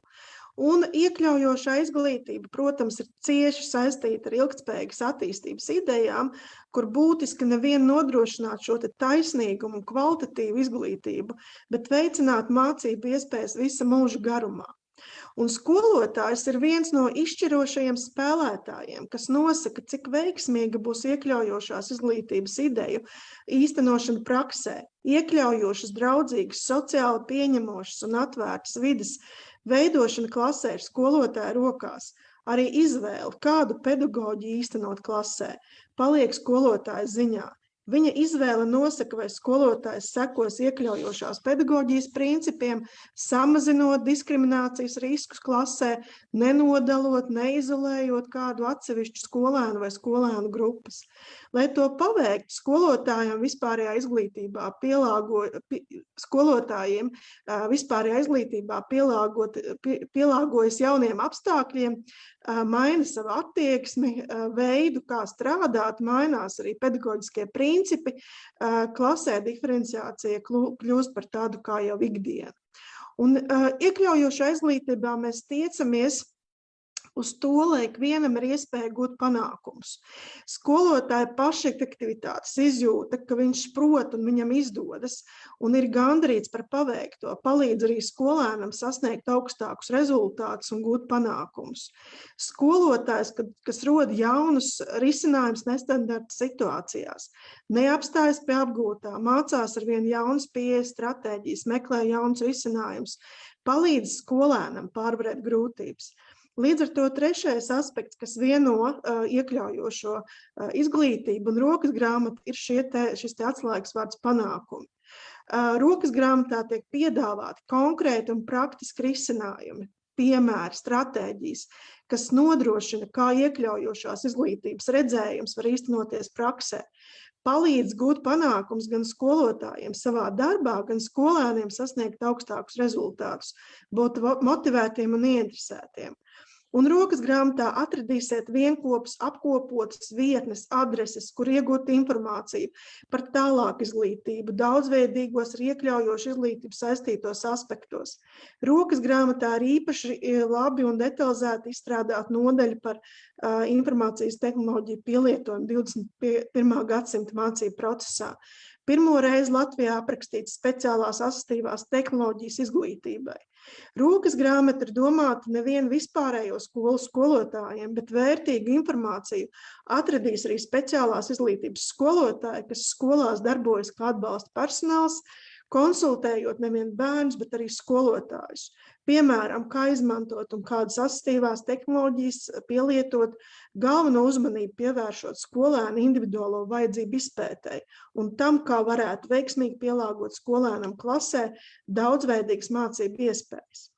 Un iekļaujošā izglītība, protams, ir cieši saistīta ar ilgtspējīgas attīstības idejām, kur būtiski nevien nodrošināt šo te taisnīgumu un kvalitatīvu izglītību, bet veicināt mācību iespējas visa mūža garumā. Un skolotājs ir viens no izšķirošajiem spēlētājiem, kas nosaka, cik veiksmīga būs iekļaujošās izglītības ideju īstenošana praksē, iekļaujošas, draudzīgas, sociāli pieņemošas un atvērtas vides veidošana klasē ir skolotāja rokās. Arī izvēle, kādu pedagoģiju īstenot klasē, paliek skolotāja ziņā. Viņa izvēle nosaka, vai skolotājs sekos iekļaujošās pedagoģijas principiem, samazinot diskriminācijas riskus klasē, nenodalot, neizolējot kādu atsevišķu skolēnu vai skolēnu grupas. Lai to paveiktu, skolotājiem vispārējā izglītībā pielāgojas jauniem apstākļiem, maina savu attieksmi, veidu, kā strādāt, mainās arī pedagoģiskie principi, klasē diferenciācija kļūst par tādu kā jau ikdienu. Un iekļaujošā izglītībā mēs tiecamies uz to, lai ikvienam ir iespēja gūt panākumus. Skolotāja pašefektivitātes izjūta, ka viņš prot un viņam izdodas un ir gandarīts par paveikto, palīdz arī skolēnam sasniegt augstākus rezultātus un gūt panākumus. Skolotājs, kas rod jaunus risinājumus nestandarta situācijās, neapstājas pie apgūtā, mācās ar vien jaunas pieejas stratēģijas, meklē jaunus risinājumus, palīdz skolēnam pārvarēt grūtības. Līdz ar to trešais aspekts, kas vieno iekļaujošo izglītību un rokas grāmatu, ir šis atslēgas vārds panākumi. Rokas grāmatā tiek piedāvāti konkrēti un praktiski risinājumi, piemēri, stratēģijas, kas nodrošina, kā iekļaujošās izglītības redzējums var īstenoties praksē. Palīdz gūt panākums gan skolotājiem savā darbā, gan skolēniem sasniegt augstākus rezultātus, būt motivētiem un ieinteresētiem. Un rokas grāmatā atradīsiet vienkopus, apkopotas vietnes, adreses, kur iegūt informāciju par tālāku izglītību, daudzveidīgos ar iekļaujošu izglītību saistītos aspektos. Rokas grāmatā ir īpaši labi un detalizēti izstrādāt nodaļu par informācijas tehnoloģiju pielietojumu 21. gadsimta mācību procesā. Pirmo reizi Latvijā aprakstītas speciālās asistīvās tehnoloģijas izglītībai. Rokas grāmata ir domāta nevien vispārējo skolu skolotājiem, bet vērtīgu informāciju atradīs arī speciālās izglītības skolotāji, kas skolās darbojas kā atbalsta personāls, konsultējot nevien bērnus, bet arī skolotājus. Piemēram, kā izmantot un kādas asistīvās tehnoloģijas pielietot, galveno uzmanību pievēršot skolēnu individuālo vajadzību izpētei un tam, kā varētu veiksmīgi pielāgot skolēnam klasē daudzveidīgas mācību iespējas.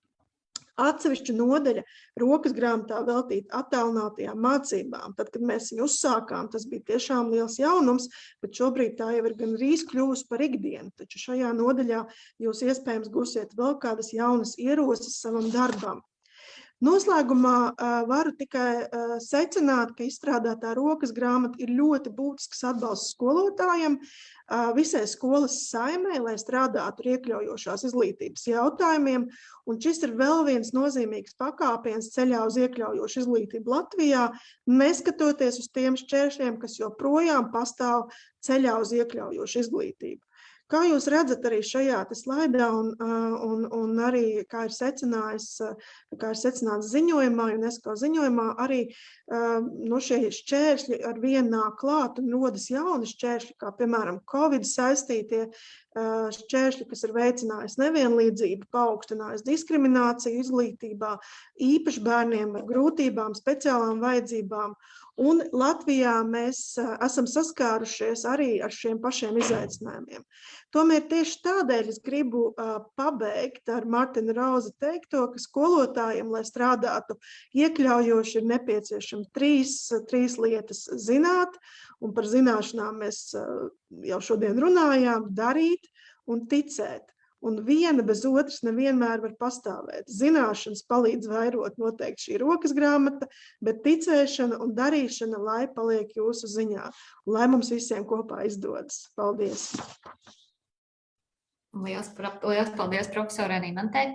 Atsevišķa nodaļa rokas grāmatā veltīta attālinātajām mācībām. Tad, kad mēs viņu uzsākām, tas bija tiešām liels jaunums, bet šobrīd tā jau ir gandrīz kļuvusi par ikdienu. Taču šajā nodaļā jūs iespējams gūsiet vēl kādas jaunas ierosmes savam darbam. Noslēgumā varu tikai secināt, ka izstrādātā rokas grāmata ir ļoti būtisks atbalsts skolotājiem, visai skolas saimei, lai strādātu ar iekļaujošās izglītības jautājumiem, un šis ir vēl viens nozīmīgs pakāpiens ceļā uz iekļaujošu izglītību Latvijā, neskatoties uz tiem šķēršļiem, kas joprojām pastāv ceļā uz iekļaujošu izglītību. Kā jūs redzat arī šajā slaidā un arī, kā ir secināts ziņojumā, UNESCO ziņojumā, arī šie šķēršļi ar vienu nāk klāt un rodas jauni šķēršļi, kā piemēram Covid saistītie šķēršļi, kas ir veicinājis nevienlīdzību, paaugstinājis diskrimināciju izglītībā, īpaši bērniem ar grūtībām, speciālām vajadzībām. Un Latvijā mēs esam saskārušies arī ar šiem pašiem izaicinājumiem. Tomēr tieši tādēļ es gribu pabeigt ar Martina Rauza teikto, ka skolotājiem, lai strādātu iekļaujoši, ir nepieciešami trīs lietas – zināt, un par zināšanām mēs jau šodien runājām, darīt un ticēt. Un viena bez otras nevienmēr var pastāvēt. Zināšanas palīdz vairot noteikti šī rokas grāmata, bet ticēšana un darīšana, lai paliek jūsu ziņā. Lai mums visiem kopā izdodas. Paldies! Liels paldies profesorai Rimantei.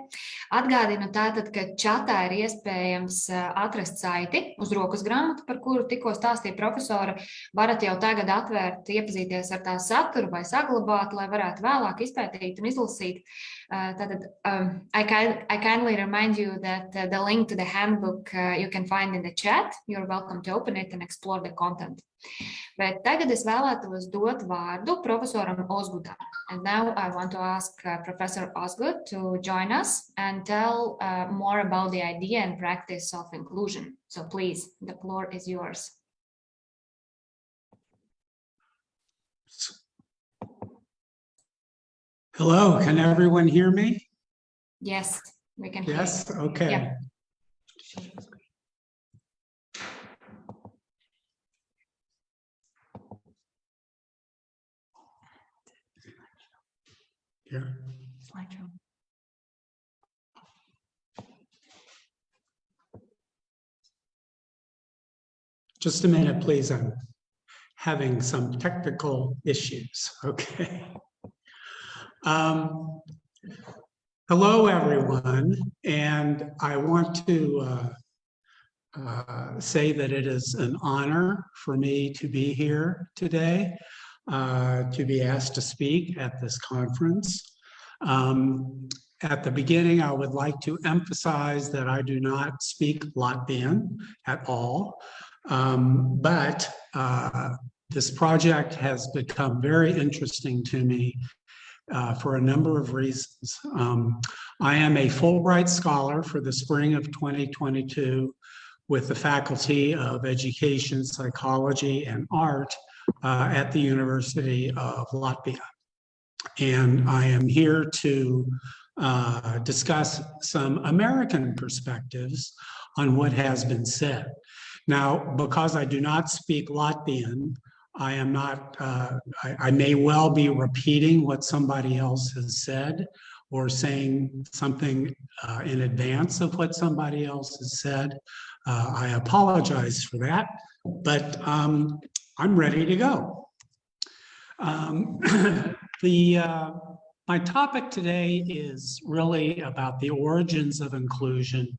Atgādinu tātad, ka čatā ir iespējams atrast saiti uz rokas grāmatu, par kuru tikko stāstīja profesora. Varat jau tagad atvērt, iepazīties ar tā saturu vai saglabāt, lai varētu vēlāk izpētīt un izlasīt. Tātad, I kindly remind you that the link to the handbook you can find in the chat. You're welcome to open it and explore the content. Bet tagad es vēlētos dot vārdu profesoram Ozgudam. And now I want to ask Professor Ozgud to join us and tell more about the idea and practice of inclusion. So please, the floor is yours. Hello, can everyone hear me? Yes, we can hear Yes, you. okay. Yeah. Here. Slideshow. Just a minute, please. I'm having some technical issues. Okay. Hello, everyone. And I want to say that it is an honor for me to be here today, to be asked to speak at this conference. At the beginning, I would like to emphasize that I do not speak Latvian at all, but this project has become very interesting to me for a number of reasons. I am a Fulbright Scholar for the spring of 2022 with the Faculty of Education, Psychology, and Art at the University of Latvia. And I am here to discuss some American perspectives on what has been said. Now, because I do not speak Latvian, I am not, I may well be repeating what somebody else has said or saying something in advance of what somebody else has said. I apologize for that, but I'm ready to go. My topic today is really about the origins of inclusion,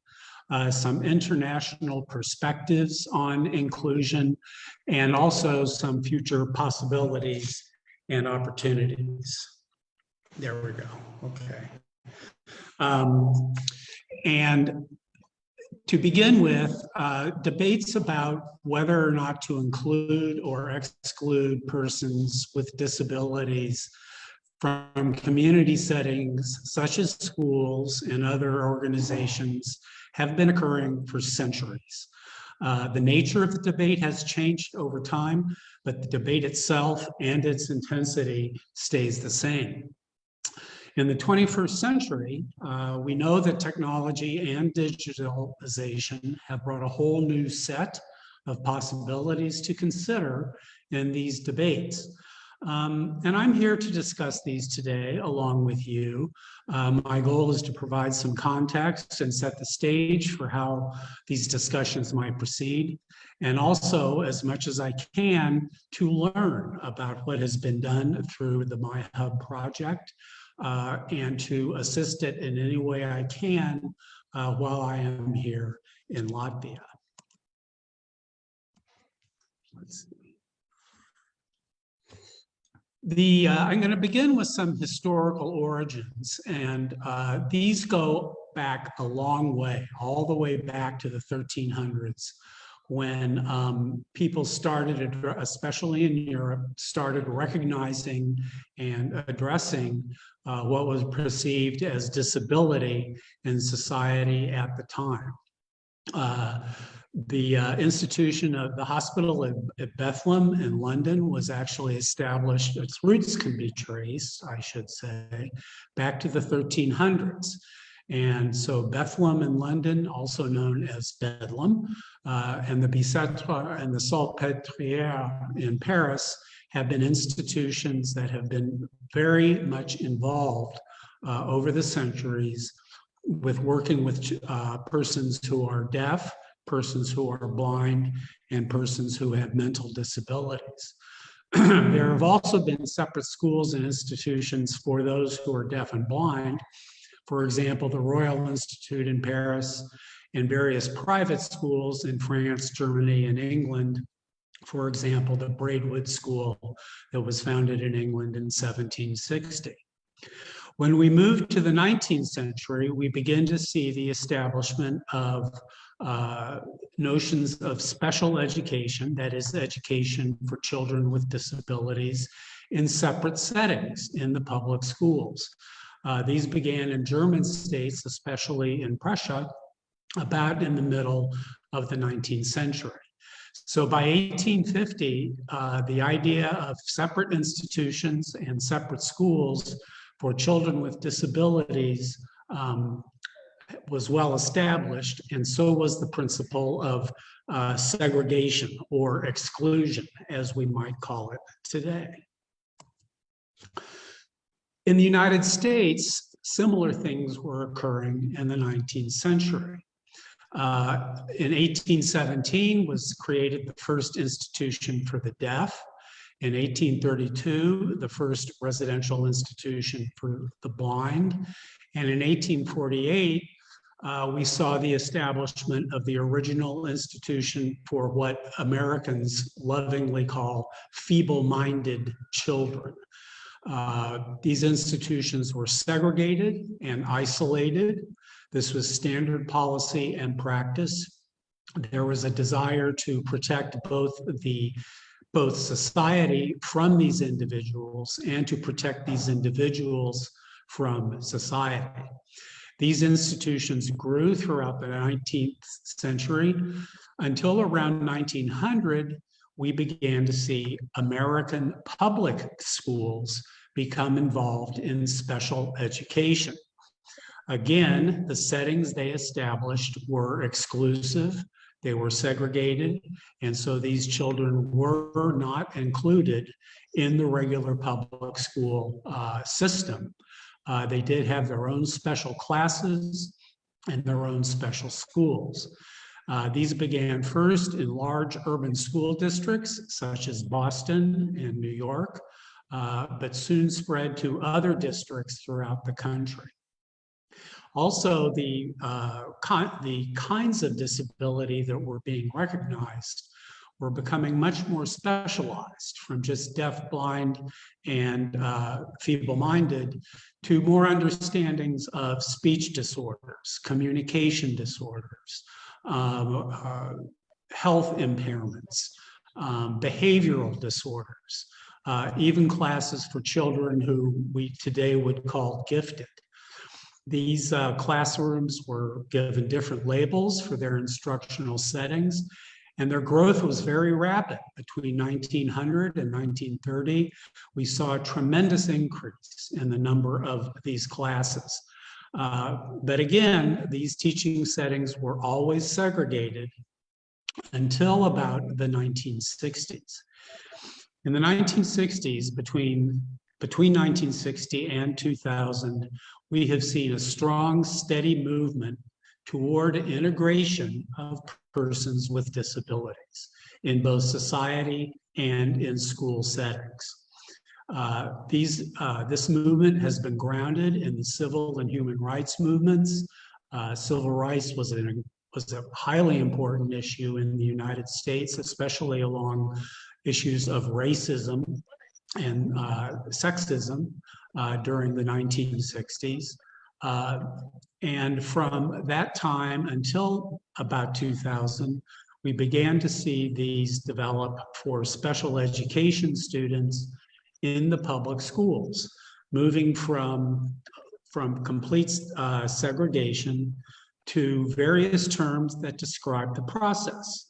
some international perspectives on inclusion, and also some future possibilities and opportunities. There we go. Okay. And to begin with, debates about whether or not to include or exclude persons with disabilities from community settings such as schools and other organizations have been occurring for centuries. The nature of the debate has changed over time, but the debate itself and its intensity stays the same. In the 21st century, we know that technology and digitalization have brought a whole new set of possibilities to consider in these debates. And I'm here to discuss these today along with you. My goal is to provide some context and set the stage for how these discussions might proceed, and also, as much as I can, to learn about what has been done through the MyHUB project, and to assist it in any way I can while I am here in Latvia. Let's see. I'm going to begin with some historical origins, and these go back a long way, all the way back to the 1300s, when people started, especially in Europe, started recognizing and addressing what was perceived as disability in society at the time. The institution of the hospital at Bethlehem in London was actually established, its roots can be traced, I should say, back to the 1300s. And so Bethlehem in London, also known as Bedlam, and the Bicêtre and the Salpêtrière in Paris have been institutions that have been very much involved over the centuries with working with persons who are deaf, persons who are blind, and persons who have mental disabilities. There have also been separate schools and institutions for those who are deaf and blind. For example, the Royal Institute in Paris and various private schools in France, Germany, and England. For example, the Braidwood School that was founded in England in 1760. When we move to the 19th century, we begin to see the establishment of notions of special education, that is, education for children with disabilities in separate settings in the public schools. These began in German states, especially in Prussia, about in the middle of the 19th century. So by 1850, the idea of separate institutions and separate schools for children with disabilities was well established, and so was the principle of segregation or exclusion, as we might call it today. In the United States, similar things were occurring in the 19th century. In 1817 was created the first institution for the deaf. In 1832, the first residential institution for the blind. And in 1848, we saw the establishment of the original institution for what Americans lovingly call feeble-minded children. These institutions were segregated and isolated. This was standard policy and practice. There was a desire to protect both society from these individuals and to protect these individuals from society. These institutions grew throughout the 19th century until around 1900. We began to see American public schools become involved in special education. Again, the settings they established were exclusive, they were segregated, and so these children were not included in the regular public school system. They did have their own special classes and their own special schools. These began first in large urban school districts such as Boston and New York, but soon spread to other districts throughout the country. Also, the kinds of disability that were being recognized were becoming much more specialized, from just deaf, blind, and feeble-minded to more understandings of speech disorders, communication disorders, health impairments, behavioral disorders, even classes for children who we today would call gifted. These classrooms were given different labels for their instructional settings, and their growth was very rapid. Between 1900 and 1930, we saw a tremendous increase in the number of these classes. But again, these teaching settings were always segregated until about the 1960s. In the 1960s, between 1960 and 2000, we have seen a strong, steady movement toward integration of persons with disabilities in both society and in school settings. This movement has been grounded in the civil and human rights movements. Civil rights was a highly important issue in the United States, especially along issues of racism and sexism during the 1960s. And from that time until about 2000, we began to see these develop for special education students in the public schools, moving from complete segregation to various terms that describe the process.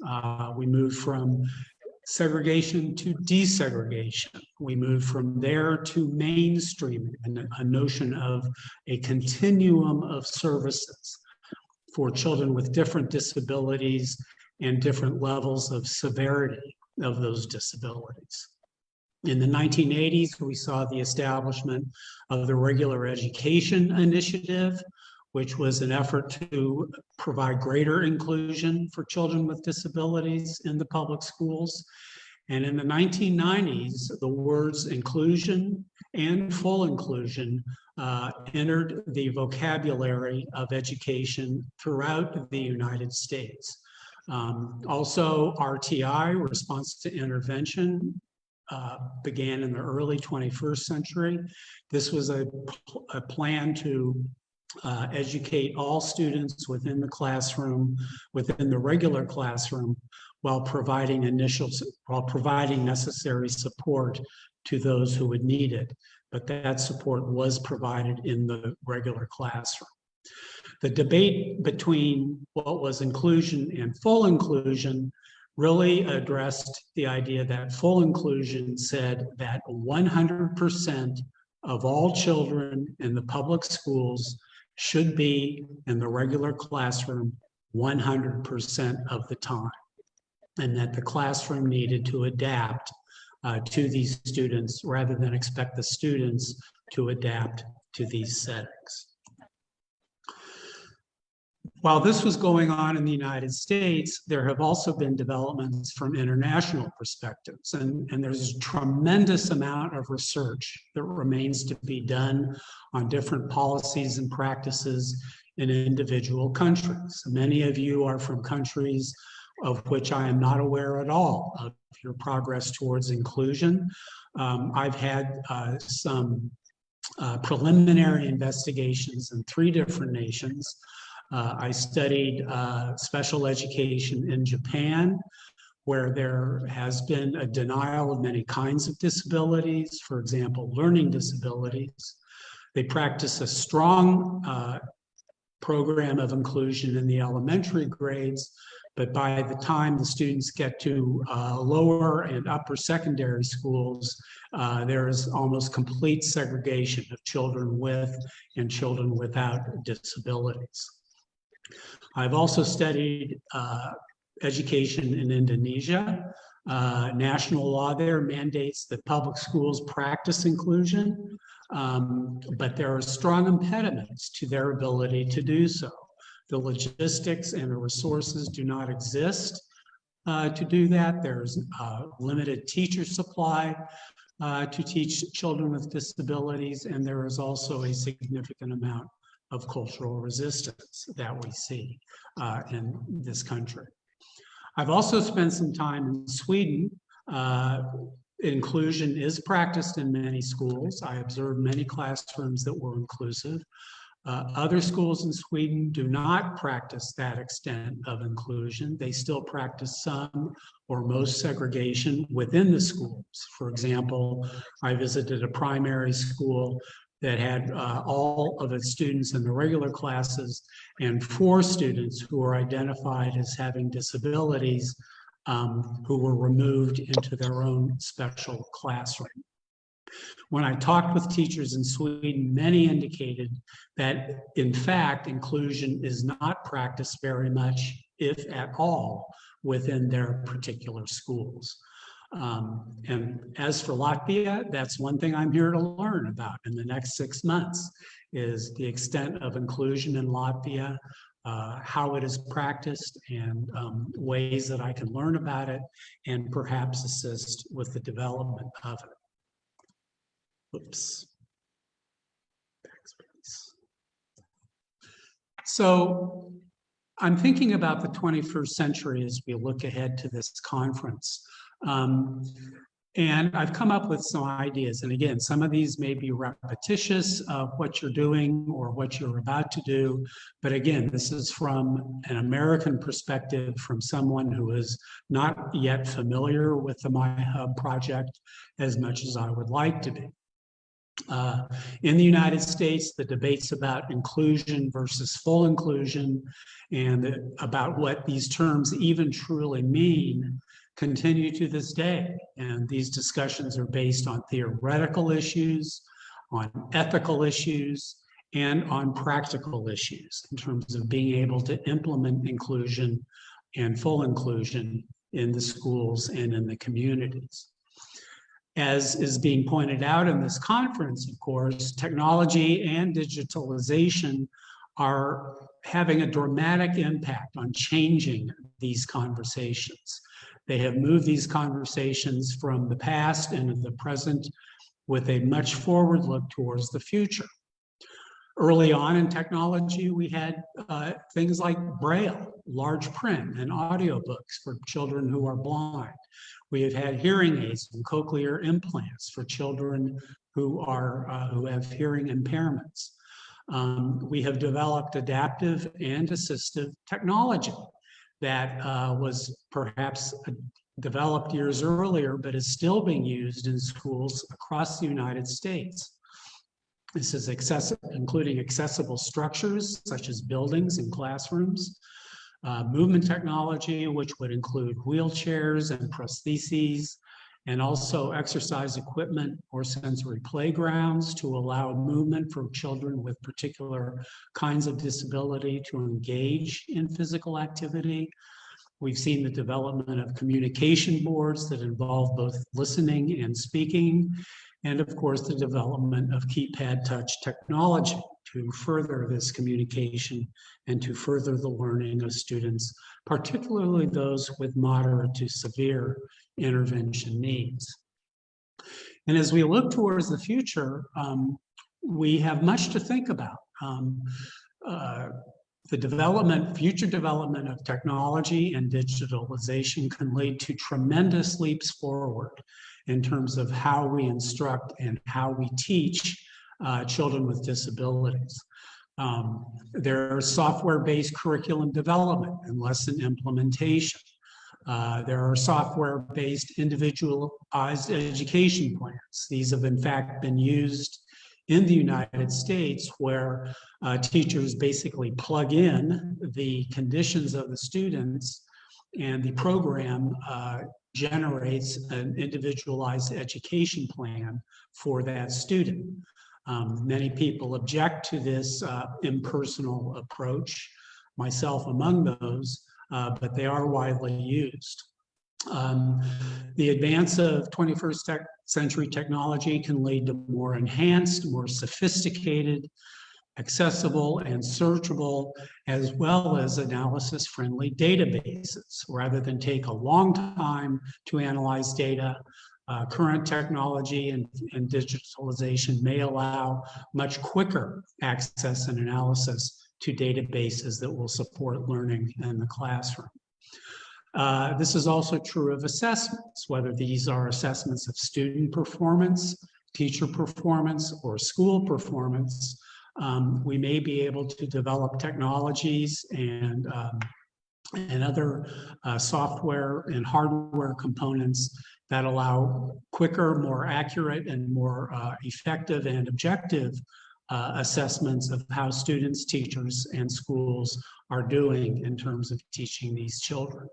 We moved from segregation to desegregation. We moved from there to mainstreaming, and a notion of a continuum of services for children with different disabilities and different levels of severity of those disabilities. In the 1980s, we saw the establishment of the Regular Education Initiative, which was an effort to provide greater inclusion for children with disabilities in the public schools. And in the 1990s, the words inclusion and full inclusion entered the vocabulary of education throughout the United States. Also, RTI, response to intervention, began in the early 21st century. This was a plan to educate all students within the classroom, within the regular classroom, while providing necessary support to those who would need it. But that support was provided in the regular classroom. The debate between what was inclusion and full inclusion really addressed the idea that full inclusion said that 100% of all children in the public schools should be in the regular classroom 100% of the time, and that the classroom needed to adapt to these students rather than expect the students to adapt to these settings. While this was going on in the United States, there have also been developments from international perspectives, and there's a tremendous amount of research that remains to be done on different policies and practices in individual countries. Many of you are from countries of which I am not aware at all of your progress towards inclusion. I've had some preliminary investigations in 3 different nations. I studied special education in Japan, where there has been a denial of many kinds of disabilities, for example, learning disabilities. They practice a strong program of inclusion in the elementary grades, but by the time the students get to lower and upper secondary schools, there is almost complete segregation of children with and children without disabilities. I've also studied education in Indonesia. National law there mandates that public schools practice inclusion, but there are strong impediments to their ability to do so. The logistics and the resources do not exist to do that. There's limited teacher supply to teach children with disabilities, and there is also a significant amount of cultural resistance that we see in this country. I've also spent some time in Sweden. Inclusion is practiced in many schools. I observed many classrooms that were inclusive. Other schools in Sweden do not practice that extent of inclusion. They still practice some or most segregation within the schools. For example, I visited a primary school that had all of its students in the regular classes and 4 students who were identified as having disabilities who were removed into their own special classroom. When I talked with teachers in Sweden, many indicated that, in fact, inclusion is not practiced very much, if at all, within their particular schools. And as for Latvia, that's one thing I'm here to learn about in the next 6 months, is the extent of inclusion in Latvia, how it is practiced, and ways that I can learn about it and perhaps assist with the development of it. Oops. So I'm thinking about the 21st century as we look ahead to this conference. And I've come up with some ideas. And again, some of these may be repetitious of what you're doing or what you're about to do. But again, this is from an American perspective, from someone who is not yet familiar with the MyHUB project as much as I would like to be. In the United States, the debates about inclusion versus full inclusion and about what these terms even truly mean continue to this day. And these discussions are based on theoretical issues, on ethical issues, and on practical issues in terms of being able to implement inclusion and full inclusion in the schools and in the communities. As is being pointed out in this conference, of course, technology and digitalization are having a dramatic impact on changing these conversations. They have moved these conversations from the past into the present with a much forward look towards the future. Early on in technology, we had things like Braille, large print, and audiobooks for children who are blind. We have had hearing aids and cochlear implants for children who have hearing impairments. We have developed adaptive and assistive technology that was perhaps developed years earlier, but is still being used in schools across the United States. This is including accessible structures such as buildings and classrooms, movement technology, which would include wheelchairs and prostheses, and also exercise equipment or sensory playgrounds to allow movement for children with particular kinds of disability to engage in physical activity. We've seen the development of communication boards that involve both listening and speaking, and of course, the development of keypad touch technology to further this communication and to further the learning of students, particularly those with moderate to severe intervention needs. And as we look towards the future, we have much to think about. The future development of technology and digitalization can lead to tremendous leaps forward in terms of how we instruct and how we teach children with disabilities. There are software-based curriculum development and lesson implementation. There are software-based individualized education plans. These have in fact been used in the United States, where teachers basically plug in the conditions of the students, and the program generates an individualized education plan for that student. Many people object to this impersonal approach, myself among those, but they are widely used. The advance of 21st century technology can lead to more enhanced, more sophisticated, accessible, and searchable, as well as analysis-friendly databases. Rather than take a long time to analyze data, current technology and digitalization may allow much quicker access and analysis to databases that will support learning in the classroom. This is also true of assessments, whether these are assessments of student performance, teacher performance, or school performance. We may be able to develop technologies and other software and hardware components that allow quicker, more accurate, and more effective and objective assessments of how students, teachers, and schools are doing in terms of teaching these children.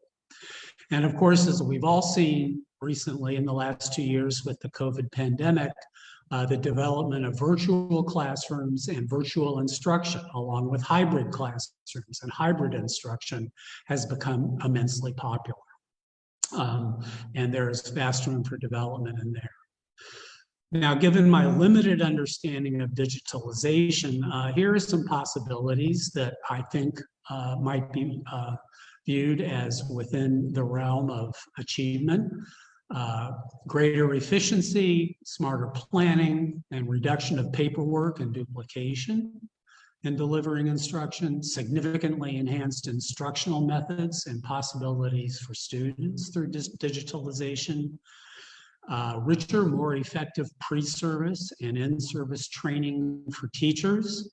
And of course, as we've all seen recently in the last 2 years with the COVID pandemic, the development of virtual classrooms and virtual instruction, along with hybrid classrooms and hybrid instruction, has become immensely popular. And there's vast room for development in there. Now, given my limited understanding of digitalization, here are some possibilities that I think might be viewed as within the realm of achievement. Greater efficiency, smarter planning, and reduction of paperwork and duplication in delivering instruction, significantly enhanced instructional methods and possibilities for students through digitalization, richer, more effective pre-service and in-service training for teachers,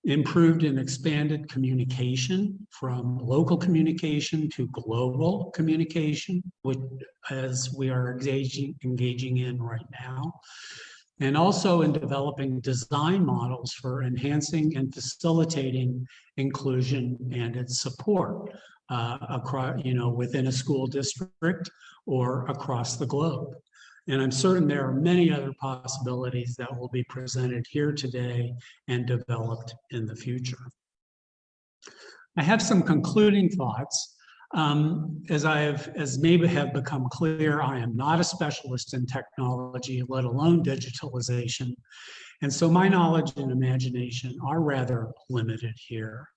improved and expanded communication from local communication to global communication, which as we are engaging in right now, and also in developing design models for enhancing and facilitating inclusion and its support across, within a school district or across the globe. And I'm certain there are many other possibilities that will be presented here today and developed in the future. I have some concluding thoughts. As maybe have become clear, I am not a specialist in technology, let alone digitalization. And so my knowledge and imagination are rather limited here.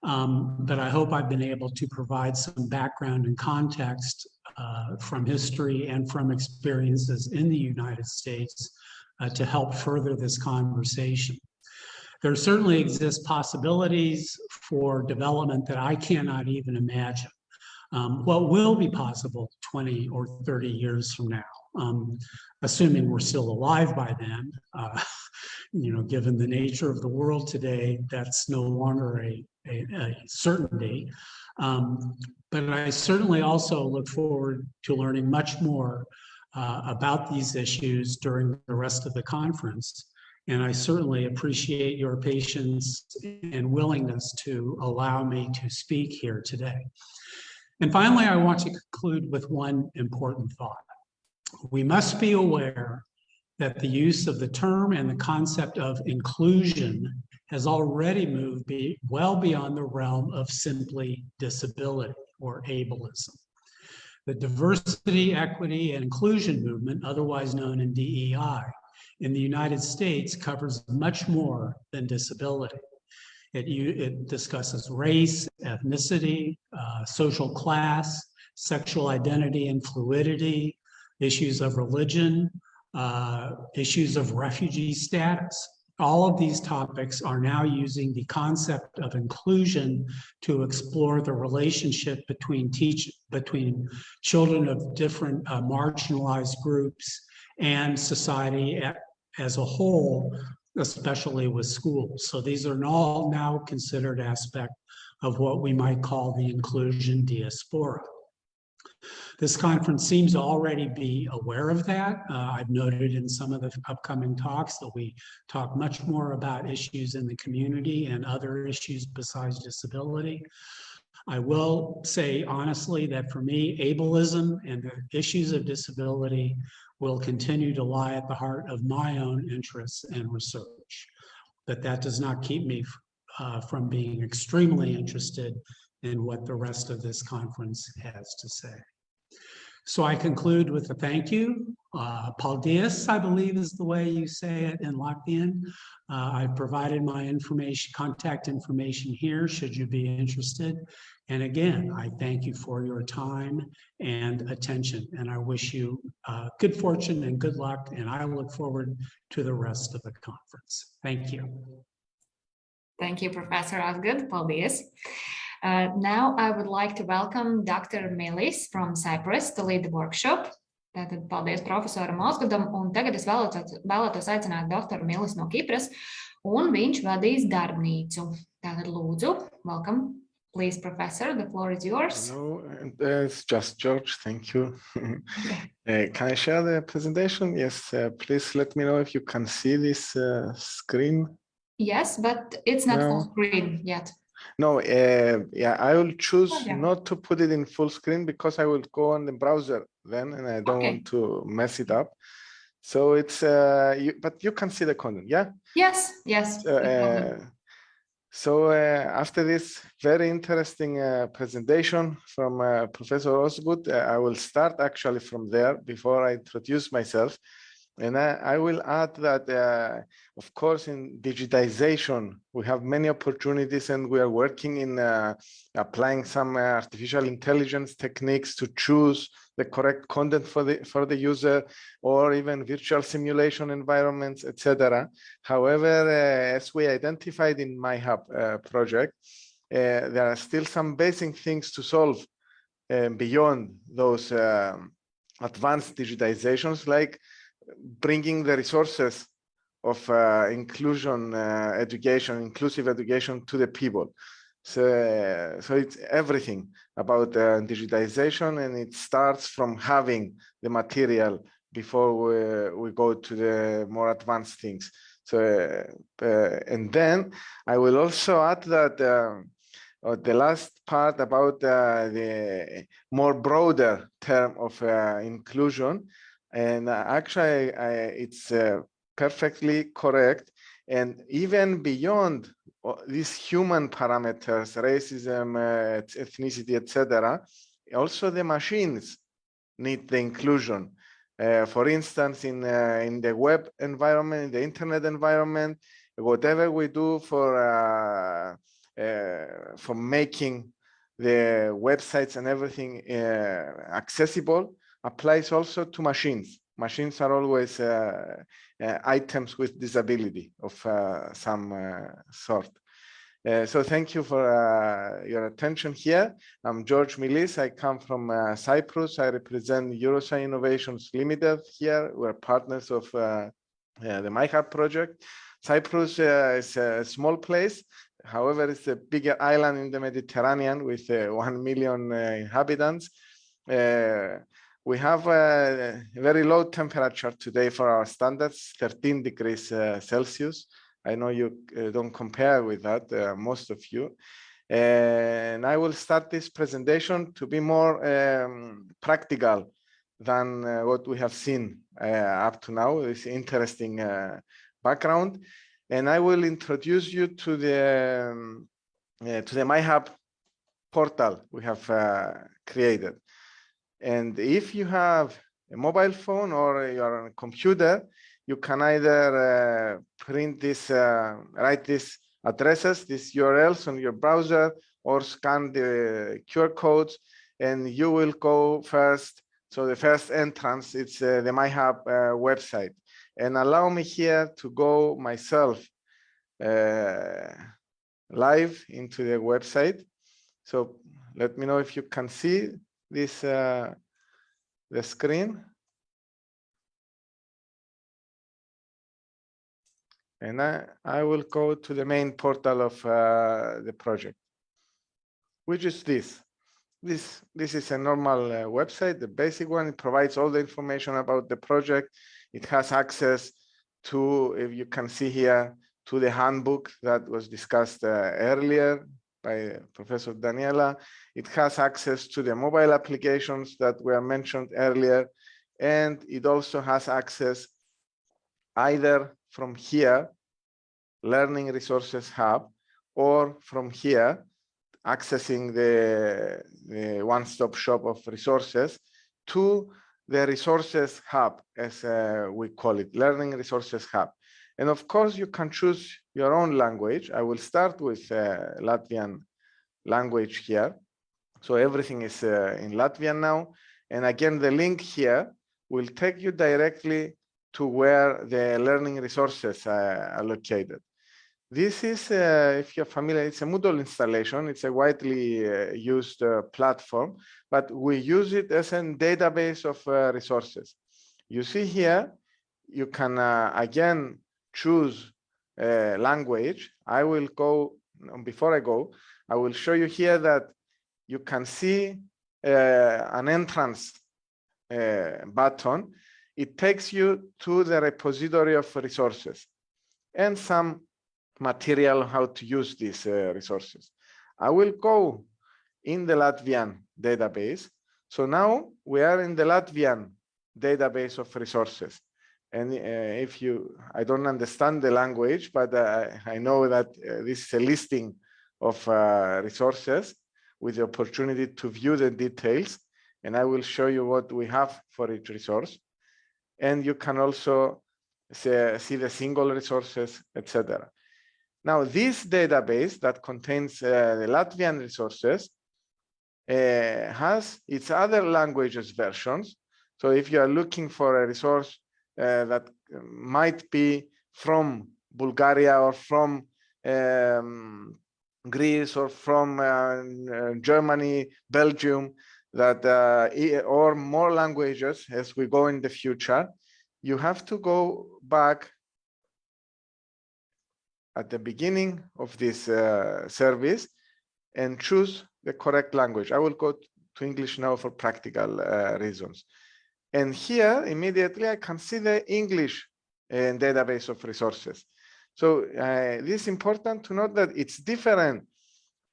But I hope I've been able to provide some background and context from history and from experiences in the United States to help further this conversation. There certainly exist possibilities for development that I cannot even imagine. What will be possible 20 or 30 years from now, assuming we're still alive by then, given the nature of the world today, that's no longer a certainty. But I certainly also look forward to learning much more about these issues during the rest of the conference. And I certainly appreciate your patience and willingness to allow me to speak here today. And finally, I want to conclude with one important thought. We must be aware that the use of the term and the concept of inclusion has already moved well beyond the realm of simply disability or ableism. The diversity, equity, and inclusion movement, otherwise known in DEI, in the United States covers much more than disability. It discusses race, ethnicity, social class, sexual identity and fluidity, issues of religion, issues of refugee status. All of these topics are now using the concept of inclusion to explore the relationship between children of different marginalized groups and society as a whole, especially with schools. So these are all now considered aspect of what we might call the inclusion diaspora. This conference seems to already be aware of that. I've noted in some of the upcoming talks that we talk much more about issues in the community and other issues besides disability. I will say honestly that for me, ableism and the issues of disability will continue to lie at the heart of my own interests and research. But that does not keep me from being extremely interested in what the rest of this conference has to say. So I conclude with a thank you. Paldies, I believe is the way you say it in Latvian. I've provided my information, contact information here, should you be interested. And again, I thank you for your time and attention. And I wish you good fortune and good luck. And I look forward to the rest of the conference. Thank you. Thank you, Professor Osgood. Paldies. Now I would like to welcome Dr. Milis from Cyprus to lead the workshop. Tātad paldies profesoram Osgoodam, un tagad es vēlētos aicināt doktoru Milis no Kipras, un viņš vadīs darbnīcu. Tātad lūdzu, welcome. Please, Professor, the floor is yours. Hello, it's just George, thank you. Can I share the presentation? Yes, please let me know if you can see this screen. Yes, but it's not full screen yet. No, yeah, I will choose not to put it in full screen because I will go on the browser then, and I don't want to mess it up. So it's, but you can see the content, yeah? Yes, yes. So after this very interesting presentation from Professor Osgood, I will start actually from there before I introduce myself. And I will add that, of course, in digitization, we have many opportunities, and we are working in applying some artificial intelligence techniques to choose the correct content for the user, or even virtual simulation environments, etc. However, as we identified in MyHUB project, there are still some basic things to solve beyond those advanced digitizations, like bringing the resources of inclusion education, inclusive education to the people. So it's everything about digitization, and it starts from having the material before we go to the more advanced things. So and then I will also add that the last part about the more broader term of inclusion. And actually, it's perfectly correct. And even beyond these human parameters, racism, ethnicity, etc., also the machines need the inclusion. For instance, in the web environment, in the internet environment, whatever we do for making the websites and everything accessible, applies also to machines. Machines are always items with disability of some sort. So thank you for your attention here. I'm George Milis. I come from Cyprus. I represent Eurosci Innovations Limited here. We're partners of the MyHUB project. Cyprus is a small place. However, it's a bigger island in the Mediterranean with 1 million inhabitants. We have a very low temperature today for our standards, 13 degrees Celsius. I know you don't compare with that, most of you. And I will start this presentation to be more practical than what we have seen up to now. This interesting background, and I will introduce you to the MyHUB portal we have created. And if you have a mobile phone or you're on a computer, you can either print this, write these addresses, these URLs on your browser, or scan the QR codes, and you will go first. So the first entrance, it's the MyHUB website. And allow me here to go myself live into the website. So let me know if you can see this, the screen. And I will go to the main portal of the project, which is this. This is a normal website, the basic one. It provides all the information about the project. It has access to, if you can see here, to the handbook that was discussed earlier by Professor Daniela. It has access to the mobile applications that were mentioned earlier. And it also has access either from here, Learning Resources Hub, or from here, accessing the one-stop shop of resources, to the Resources Hub, as we call it, Learning Resources Hub. And of course, you can choose your own language. I will start with Latvian language here. So everything is in Latvian now. And again, the link here will take you directly to where the learning resources are located. This is, if you're familiar, it's a Moodle installation. It's a widely used platform, but we use it as a database of resources. You see here, you can again choose language. I will go, before I go, I will show you here that you can see an entrance button. It takes you to the repository of resources and some material how to use these resources. I will go in the Latvian database. So now we are in the Latvian database of resources. And if you, I don't understand the language, but I know that this is a listing of resources with the opportunity to view the details. And I will show you what we have for each resource. And you can also see the single resources, etc. Now, this database that contains the Latvian resources has its other languages versions. So if you are looking for a resource that might be from Bulgaria or from Greece or from Germany, Belgium, that or more languages as we go in the future, you have to go back at the beginning of this service and choose the correct language. I will go to English now for practical reasons. And here, immediately, I can see the English database of resources. So this is important to note that it's different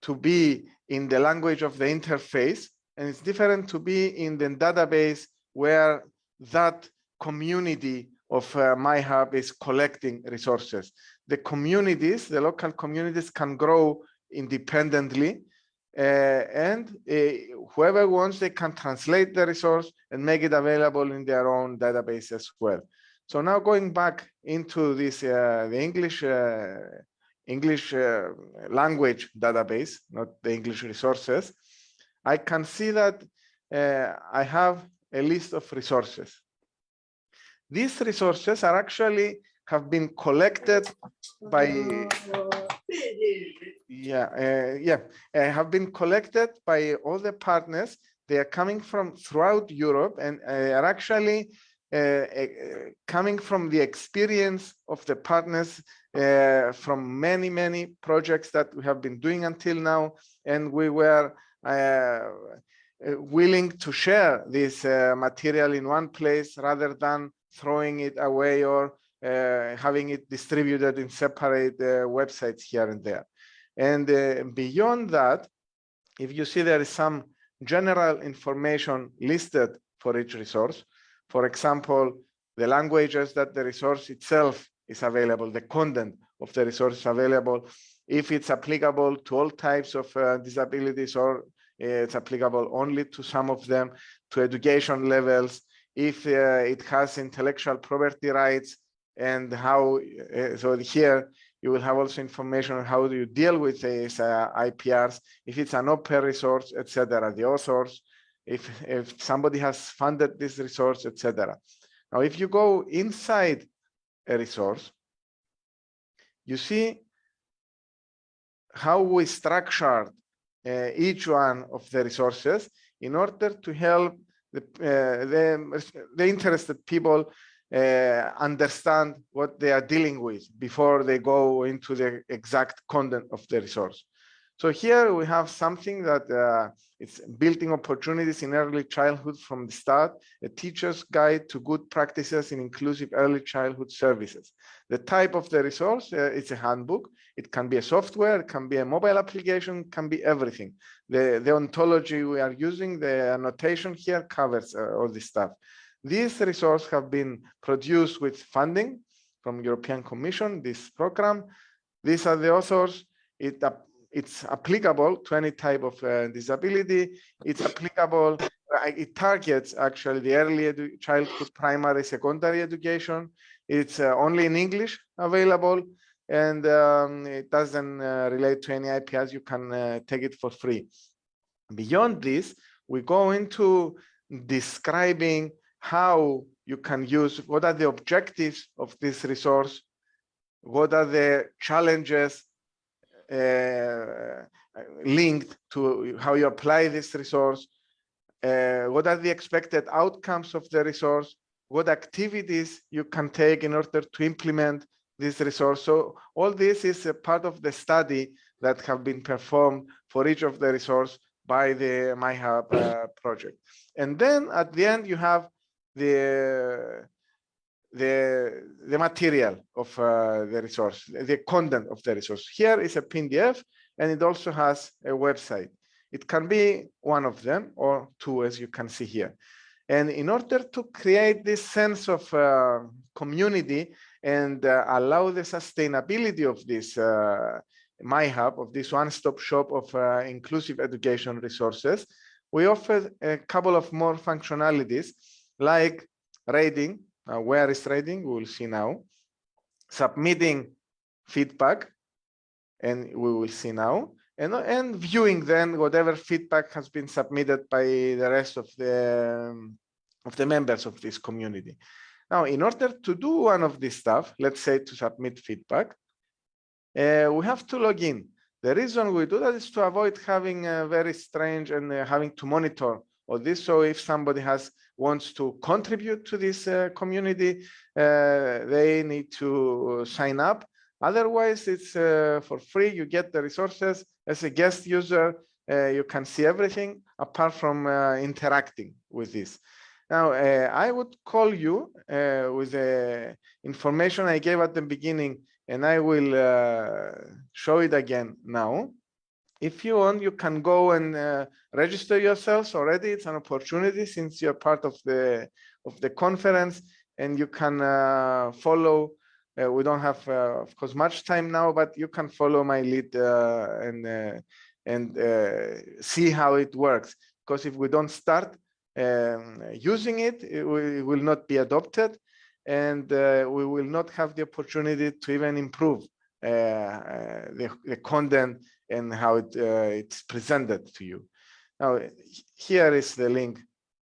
to be in the language of the interface, and it's different to be in the database where that community of MyHUB is collecting resources. The communities, the local communities, can grow independently, and whoever wants, they can translate the resource and make it available in their own database as well. So now going back into this, the English language database, not the English resources, I can see that I have a list of resources. These resources are actually have been collected by have been collected by all the partners. They are coming from throughout Europe and are actually coming from the experience of the partners from many projects that we have been doing until now, and we were willing to share this material in one place rather than throwing it away or having it distributed in separate websites here and there. And beyond that, if you see there is some general information listed for each resource. For example, the languages that the resource itself is available, the content of the resource is available, if it's applicable to all types of disabilities or it's applicable only to some of them, to education levels, if it has intellectual property rights, and how, so here you will have also information on how do you deal with these IPRs, if it's an open resource, etc., the authors, if somebody has funded this resource, etc. Now, if you go inside a resource, you see how we structured each one of the resources in order to help the interested people understand what they are dealing with before they go into the exact content of the resource. So here we have something that it's building opportunities in early childhood from the start, a teacher's guide to good practices in inclusive early childhood services. The type of the resource, it's a handbook. It can be a software, it can be a mobile application, it can be everything. The ontology we are using, the annotation here covers all this stuff. These resources have been produced with funding from European Commission, this program. These are the authors. It's applicable to any type of disability. It's applicable, it targets actually the early childhood, primary, secondary education. It's only in English available, and it doesn't relate to any IPRs. You can take it for free. Beyond this, we go into describing how you can use, what are the objectives of this resource, what are the challenges linked to how you apply this resource, what are the expected outcomes of the resource, what activities you can take in order to implement this resource. So all this is a part of the study that have been performed for each of the resource by the MyHUB project. And then at the end, you have the material of the resource, the content of the resource. Here is a PDF, and it also has a website. It can be one of them or two, as you can see here. And in order to create this sense of community and allow the sustainability of this MyHUB, of this one-stop shop of inclusive education resources, we offer a couple of more functionalities like rating. Where is rating? We will see now. Submitting feedback, and we will see now. And viewing then whatever feedback has been submitted by the rest of the members of this community. Now, in order to do one of this stuff, let's say to submit feedback, we have to log in. The reason we do that is to avoid having very strange and having to monitor all this. So if somebody wants to contribute to this community, they need to sign up. Otherwise, it's for free. You get the resources. As a guest user, you can see everything apart from interacting with this. Now, I would call you with the information I gave at the beginning, and I will show it again now. If you want, you can go and register yourselves already. It's an opportunity since you're part of the conference, and you can follow. We don't have, of course, much time now, but you can follow my lead and see how it works. Because if we don't start using it, it will not be adopted, and we will not have the opportunity to even improve the content and how it's presented to you. Now, here is the link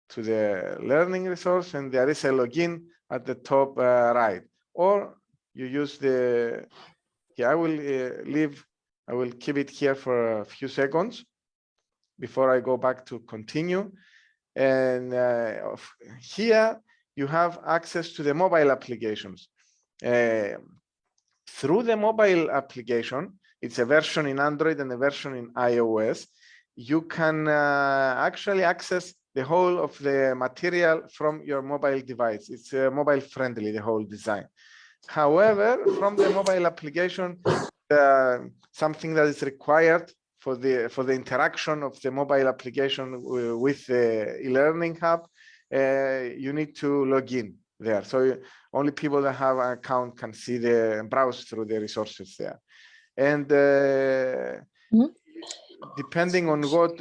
to the learning resource, and there is a login at the top right. Or you use the, I will keep it here for a few seconds before I go back to continue. And here you have access to the mobile applications. Through the mobile application, it's a version in Android and a version in iOS, you can actually access the whole of the material from your mobile device. It's mobile friendly, the whole design. However, from the mobile application, something that is required for the interaction of the mobile application with the e-learning hub you need to log in there. So only people that have an account can see the browse through the resources there. And depending on what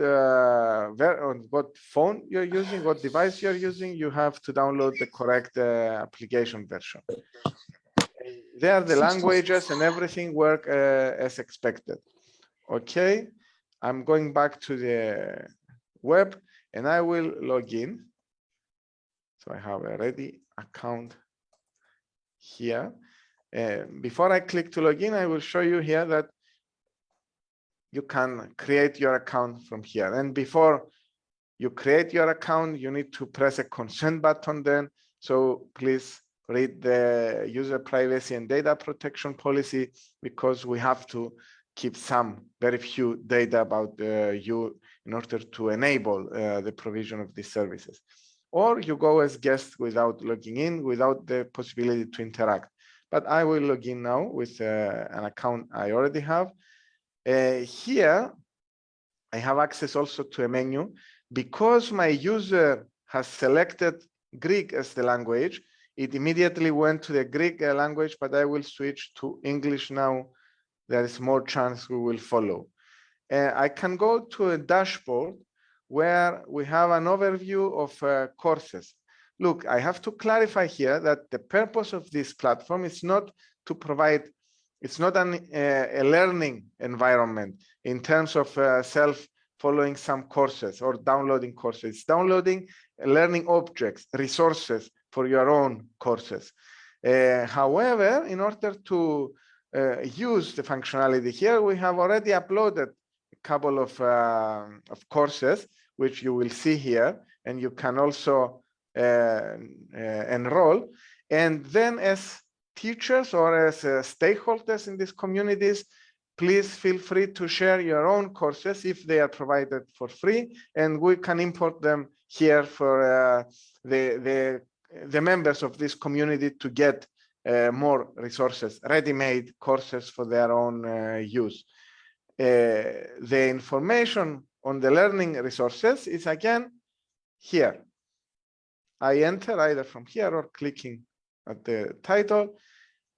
phone you're using, what device you're using, you have to download the correct application version. There, the languages and everything work as expected. Okay, I'm going back to the web and I will log in. So I have a ready account here. Before I click to log in, I will show you here that you can create your account from here. And before you create your account, you need to press a consent button then. So please read the user privacy and data protection policy, because we have to keep some very few data about you in order to enable the provision of these services. Or you go as guest without logging in, without the possibility to interact. But I will log in now with an account I already have. Here, I have access also to a menu. Because my user has selected Greek as the language, it immediately went to the Greek language, but I will switch to English now. There is more chance we will follow. I can go to a dashboard where we have an overview of courses. Look, I have to clarify here that the purpose of this platform is not to provide, it's not a learning environment in terms of self-following some courses or downloading courses. It's downloading learning objects, resources for your own courses. However, in order to use the functionality here, we have already uploaded a couple of courses, which you will see here, and you can also enroll. And then as teachers or as stakeholders in these communities, please feel free to share your own courses if they are provided for free, and we can import them here for the members of this community to get more resources, ready-made courses for their own use. The information on the learning resources is again here. I enter either from here or clicking at the title,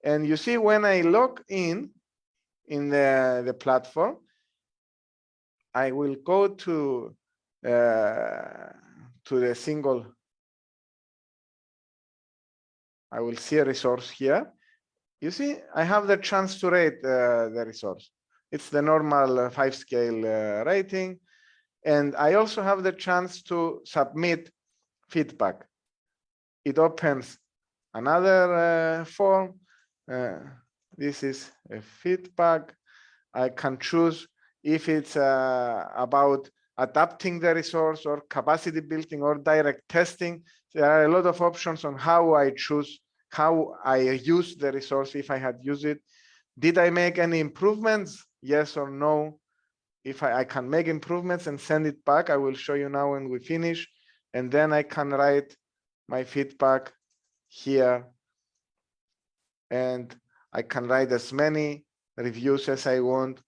and you see when I log in the platform, I will go to the single. I will see a resource here. You see, I have the chance to rate the resource. It's the normal 5-scale rating. And I also have the chance to submit feedback. It opens another form. This is a feedback. I can choose if it's about adapting the resource or capacity building or direct testing. There are a lot of options on how I choose, how I use the resource if I had used it. Did I make any improvements? Yes or no. If I can make improvements and send it back, I will show you now when we finish. And then I can write my feedback here. And I can write as many reviews as I want.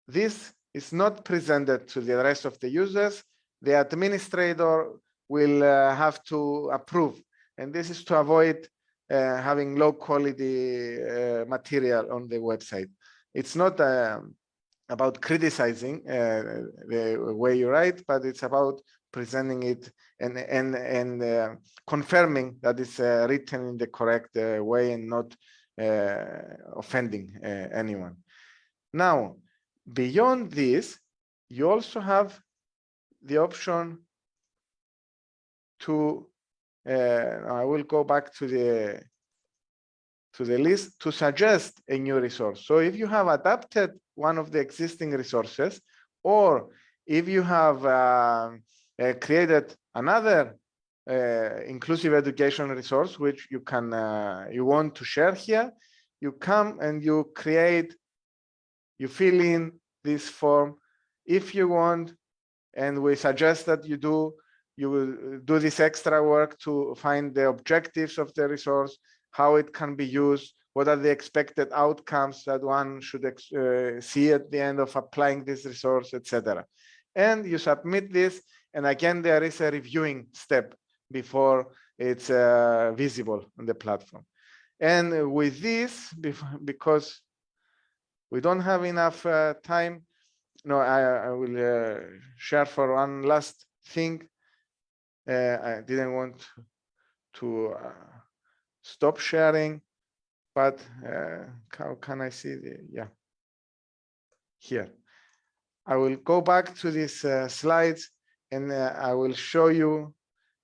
This is not presented to the rest of the users. The administrator will have to approve. And this is to avoid having low quality material on the website. It's not about criticizing the way you write, but it's about presenting it and confirming that it's written in the correct way and not offending anyone. Now, beyond this, you also have the option to, I will go back to the list to suggest a new resource. So if you have adapted one of the existing resources, or if you have created another inclusive education resource, which you can you want to share here, you come and you create, you fill in this form if you want, and we suggest that you will do this extra work to find the objectives of the resource, how it can be used, what are the expected outcomes that one should see at the end of applying this resource, etc. And you submit this, and again, there is a reviewing step before it's visible on the platform. And with this, because we don't have enough time, no, I will share for one last thing. I didn't want to stop sharing, but how can I see the, yeah, here. I will go back to these slides and I will show you,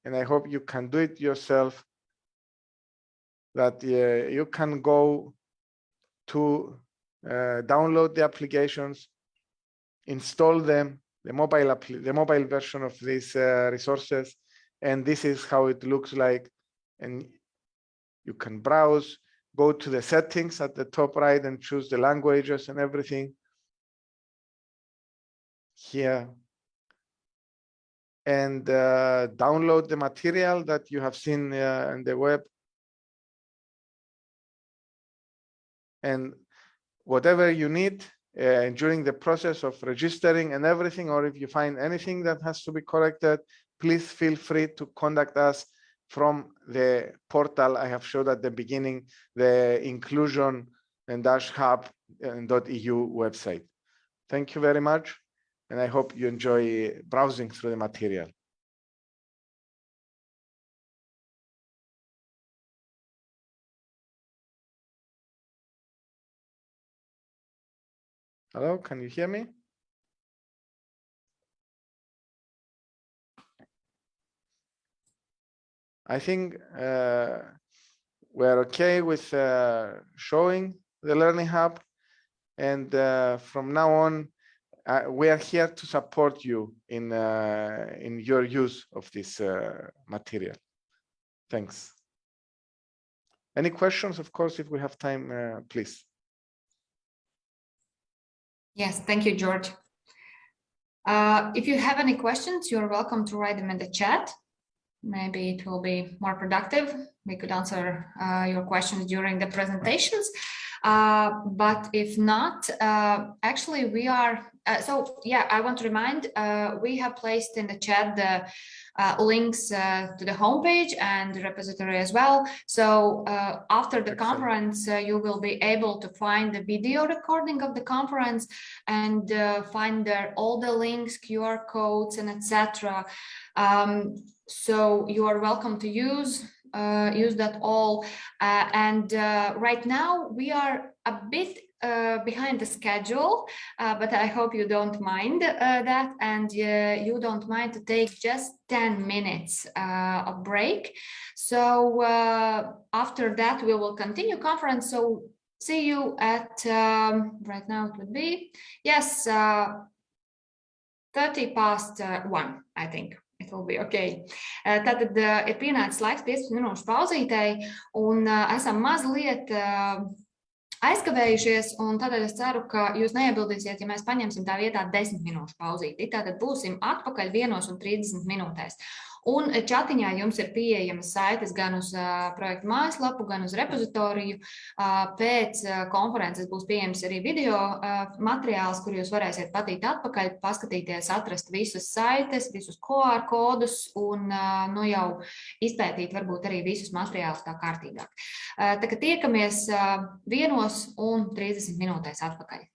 and I hope you can do it yourself, that you can go to download the applications, install them, the mobile version of these resources, and this is how it looks like. And you can browse, go to the settings at the top right and choose the languages and everything here, and download the material that you have seen on the web. And whatever you need during the process of registering and everything, or if you find anything that has to be corrected, please feel free to contact us from the portal I have showed at the beginning, the inclusion and -hub.eu website. Thank you very much, and I hope you enjoy browsing through the material. Hello, can you hear me? I think we're okay with showing the Learning Hub, and from now on, we are here to support you in your use of this material. Thanks. Any questions? Of course, if we have time, please. Yes, thank you, George. If you have any questions, you're welcome to write them in the chat. Maybe it will be more productive. We could answer your questions during the presentations. But if not, actually we are, so yeah, I want to remind, we have placed in the chat the links to the homepage and the repository as well. So after the conference, you will be able to find the video recording of the conference and find there all the links, QR codes, and etc. So you are welcome to use that all. And right now we are a bit behind the schedule, but I hope you don't mind that, and you don't mind to take just 10 minutes of break. So after that we will continue conference. So see you at right now it would be, yes, 1:30, I think. It will be okay. Tātad ir pienācis laiks 15 minūšu pauzītei, un esam mazliet aizkavējušies, un tādēļ es ceru, ka jūs neiebildīsiet, ja mēs paņemsim tā vietā 10 minūšu pauzīti. Tātad būsim atpakaļ 1:30. Un čatiņā jums ir pieejamas saites gan uz projektu mājaslapu, gan uz repozitoriju. Pēc konferences būs pieejams arī video materiāls, kur jūs varēsiet patīt atpakaļ, paskatīties, atrast visas saites, visus QR kodus un nu jau izpētīt varbūt arī visus materiālus tā kārtīgāk. Tā kā tiekamies 1:30 atpakaļ.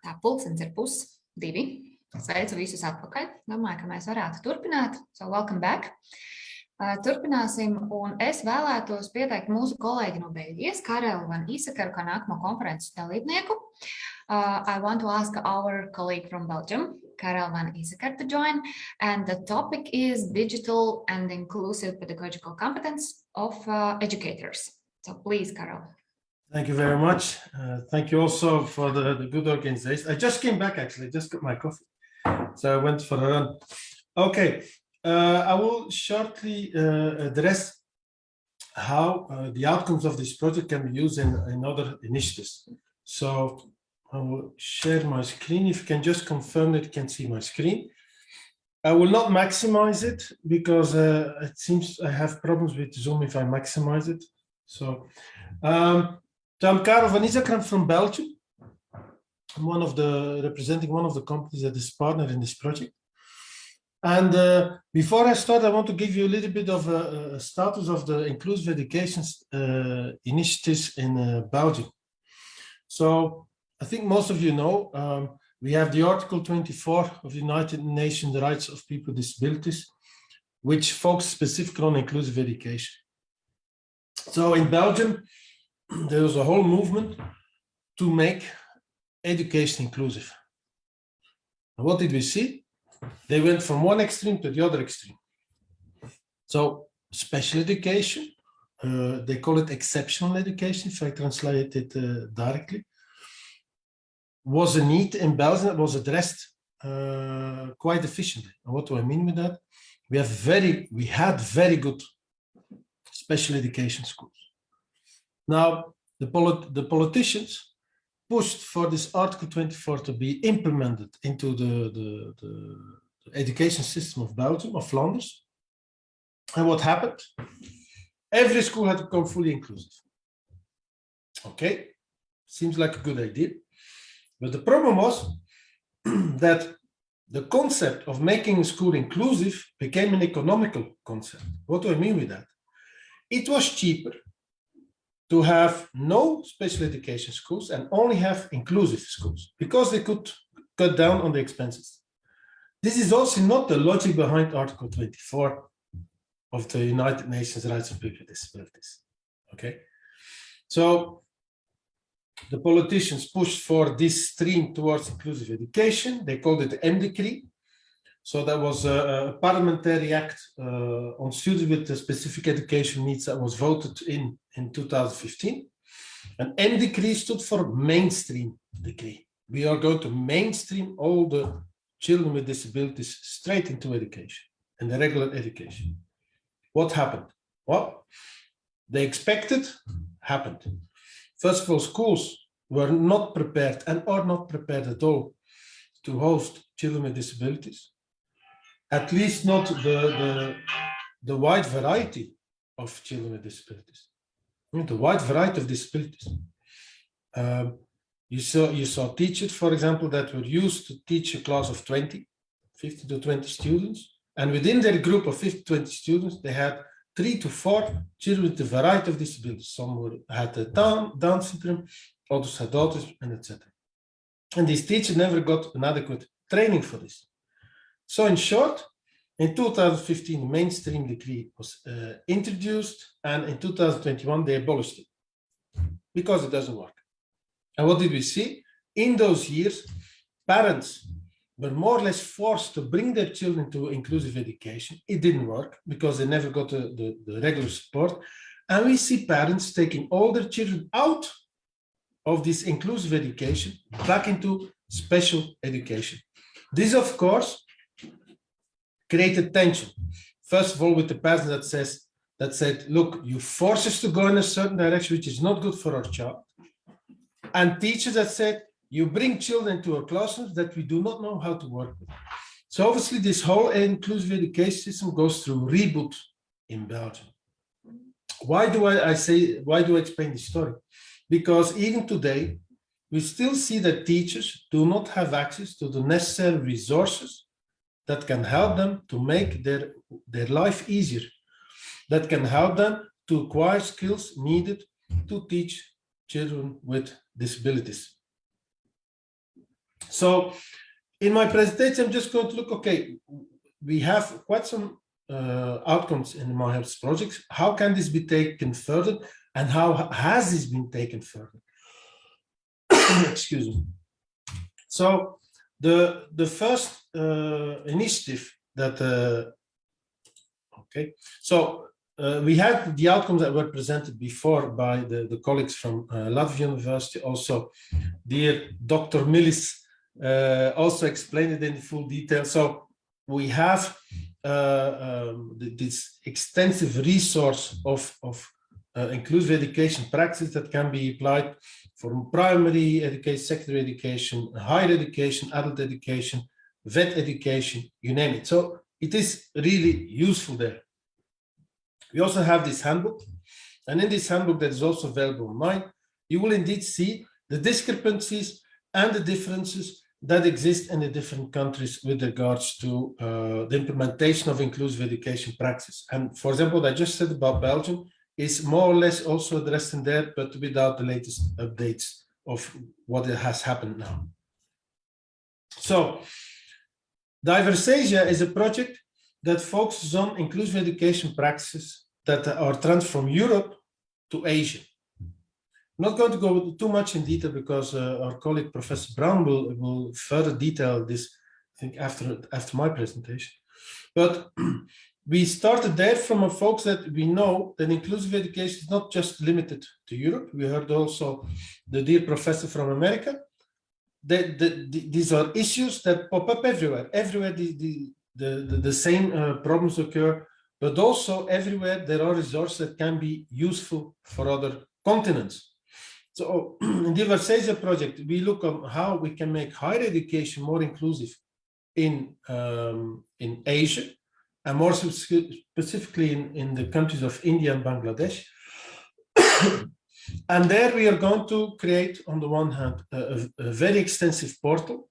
Tā pulkstenis ir 1:02. Sveicu visus atpakaļ. Domāju, ka mēs varētu turpināt. So welcome back. Turpināsim, un es vēlētos pieteikt mūsu kolēģi no Beļģijas, Karelu van Īsakaru, kā nākamo konferences dalībnieku. I want to ask our colleague from Belgium, Karel van Īsakar, to join, and the topic is digital and inclusive pedagogical competence of educators. So please, Karel. Thank you very much. Thank you also for the good organization. I just came back, actually, just got my coffee. So I went for a run. Okay, I will shortly address how the outcomes of this project can be used in other initiatives. So I will share my screen. If you can just confirm that you can see my screen. I will not maximize it because it seems I have problems with Zoom if I maximize it. So I'm Karel van Īsakar from Belgium. I'm representing one of the companies that is partner in this project. And before I start, I want to give you a little bit of a status of the inclusive education initiatives in Belgium. So I think most of you know we have the Article 24 of the United Nations, the Rights of People with Disabilities, which focuses specifically on inclusive education. So in Belgium, there was a whole movement to make education inclusive. And what did we see? They went from one extreme to the other extreme. So special education, they call it exceptional education, if I translate it directly, was a need in Belgium that was addressed quite efficiently. And what do I mean with that? We had very good special education schools. Now, the politicians pushed for this Article 24 to be implemented into the education system of Belgium, of Flanders. And what happened? Every school had to become fully inclusive. Okay, seems like a good idea. But the problem was that the concept of making a school inclusive became an economical concept. What do I mean with that? It was cheaper to have no special education schools and only have inclusive schools because they could cut down on the expenses. This is also not the logic behind Article 24 of the United Nations Rights of People with Disabilities. Okay, so the politicians pushed for this stream towards inclusive education. They called it the M Decree. So that was a parliamentary act on students with specific education needs that was voted in 2015. And M Decree stood for mainstream decree. We are going to mainstream all the children with disabilities straight into education and the regular education. What happened? Well, they expected happened. First of all, schools were not prepared and are not prepared at all to host children with disabilities. At least not the wide variety of children with disabilities. The wide variety of disabilities. You saw teachers, for example, that were used to teach a class of 15 to 20 students. And within their group of 50 to 20 students, they had 3 to 4 children with a variety of disabilities. Some had the Down syndrome, others had autism, and etc. And these teachers never got an adequate training for this. So in short, in 2015, the mainstream decree was introduced, and in 2021, they abolished it because it doesn't work. And what did we see? In those years, parents were more or less forced to bring their children to inclusive education. It didn't work because they never got the regular support. And we see parents taking all their children out of this inclusive education back into special education. This, of course, created tension. First of all, with the parents that said, look, you force us to go in a certain direction, which is not good for our child. And teachers that said, you bring children to a classroom that we do not know how to work with. So obviously this whole inclusive education system goes through reboot in Belgium. Why do I explain this story? Because even today, we still see that teachers do not have access to the necessary resources that can help them to make their life easier, that can help them to acquire skills needed to teach children with disabilities. So in my presentation, I'm just going to look, okay, we have quite some outcomes in the MyHUB projects. How can this be taken further? And how has this been taken further? Excuse me. So the first initiative that, okay, so we had the outcomes that were presented before by the colleagues from Latvian University. Also, dear Dr. Millis also explained it in full detail. So we have this extensive resource of inclusive education practice that can be applied for primary education, secondary education, higher education, adult education, vet education, you name it. So it is really useful there. We also have this handbook, and in this handbook that is also available online, you will indeed see the discrepancies and the differences that exist in the different countries with regards to the implementation of inclusive education practice. And for example, what I just said about Belgium is more or less also addressed in there, but without the latest updates of what has happened now. So Diverse Asia is a project that focuses on inclusive education practices that are transferred from Europe to Asia. I'm not going to go too much in detail because our colleague Professor Brown will further detail this, I think, after my presentation. But we started there from a focus that we know that inclusive education is not just limited to Europe. We heard also the dear professor from America. These are issues that pop up everywhere. Everywhere the same problems occur, but also everywhere there are resources that can be useful for other continents. So in the Diverse Asia project, we look on how we can make higher education more inclusive in Asia, and more specifically in the countries of India and Bangladesh. And there we are going to create, on the one hand, a very extensive portal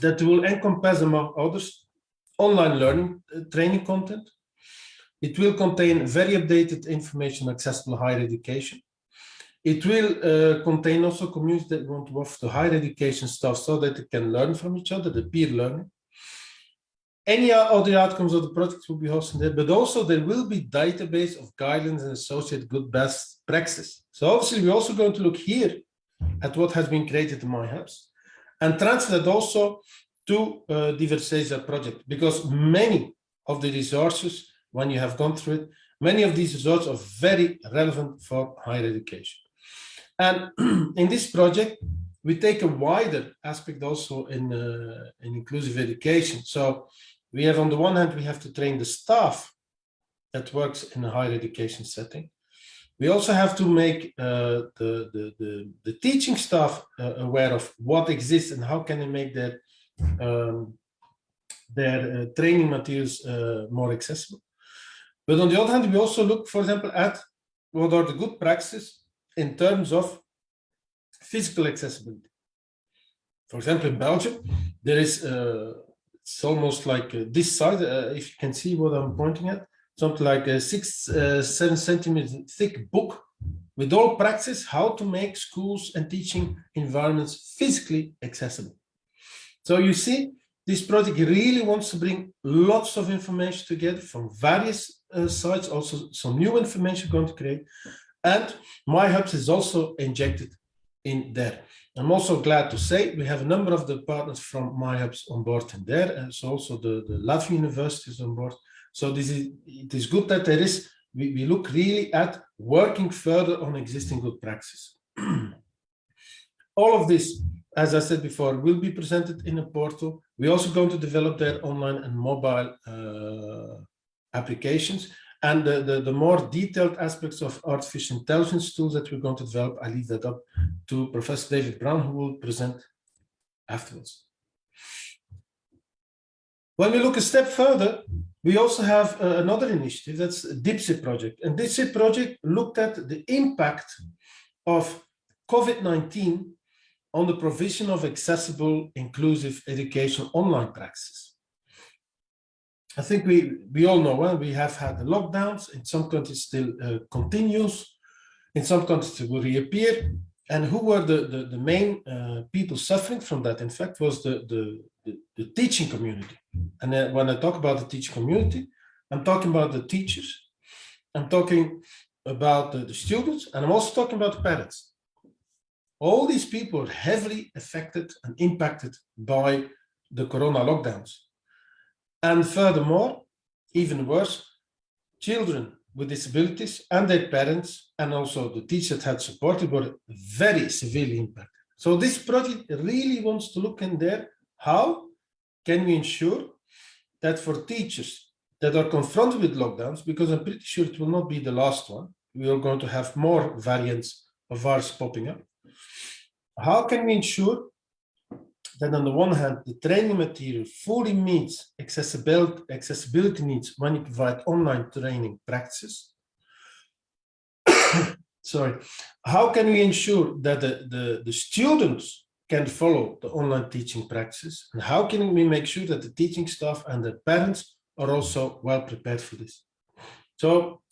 that will encompass, among others, online learning training content. It will contain very updated information accessible to higher education. It will contain also communities that want to offer the higher education stuff so that they can learn from each other, the peer learning. Any other outcomes of the project will be hosted there, but also there will be database of guidelines and associated good best practices. So obviously we're also going to look here at what has been created in MyHUBs and transfer that also to Diverse Asia project, because many of the resources, when you have gone through it, many of these resources are very relevant for higher education. And in this project, we take a wider aspect also in inclusive education. So we have, on the one hand, we have to train the staff that works in a higher education setting. We also have to make the teaching staff aware of what exists and how can they make their training materials more accessible. But on the other hand, we also look, for example, at what are the good practices in terms of physical accessibility. For example, in Belgium, there is, it's almost like this size, if you can see what I'm pointing at, something like a 6-7 centimeter thick book with all practices how to make schools and teaching environments physically accessible. So you see, this project really wants to bring lots of information together from various sites, also some new information going to create, and MyHUBs is also injected in there. I'm also glad to say we have a number of the partners from MyHUBs on board in there, and so also the Latvian universities on board. So it is good that there is, we look really at working further on existing good practices. All of this, as I said before, will be presented in a portal. We're also going to develop their online and mobile applications. And the more detailed aspects of artificial intelligence tools that we're going to develop, I leave that up to Professor David Brown, who will present afterwards. When we look a step further, we also have another initiative, that's a DIPSI project. And DIPSI project looked at the impact of COVID-19 on the provision of accessible, inclusive educational online practices. I think we all know, well, we have had the lockdowns. In some countries still continues. In some countries it will reappear. And who were the main people suffering from that? In fact, was the teaching community. And when I talk about the teaching community, I'm talking about the teachers. I'm talking about the students, and I'm also talking about the parents. All these people are heavily affected and impacted by the corona lockdowns. And furthermore, even worse, children with disabilities and their parents, and also the teachers that had supported, were very severely impacted. So this project really wants to look in there, how can we ensure that for teachers that are confronted with lockdowns, because I'm pretty sure it will not be the last one, we are going to have more variants of virus popping up. How can we ensure that on the one hand, the training material fully meets accessibility needs when you provide online training practices? Sorry. How can we ensure that the students can follow the online teaching practices? And how can we make sure that the teaching staff and the parents are also well prepared for this? So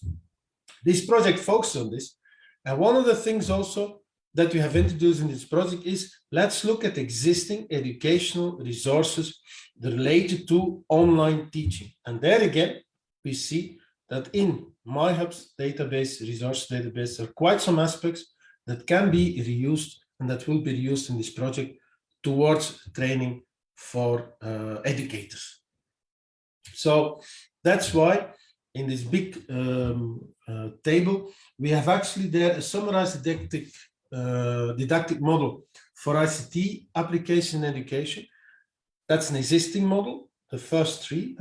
this project focuses on this. And one of the things also that we have introduced in this project is, let's look at existing educational resources related to online teaching. And there again, we see that in MyHUB's database, resource database, there are quite some aspects that can be reused and that will be reused in this project towards training for educators. So that's why in this big table, we have actually there a summarized didactic model for ICT application education. That's an existing model. The first three,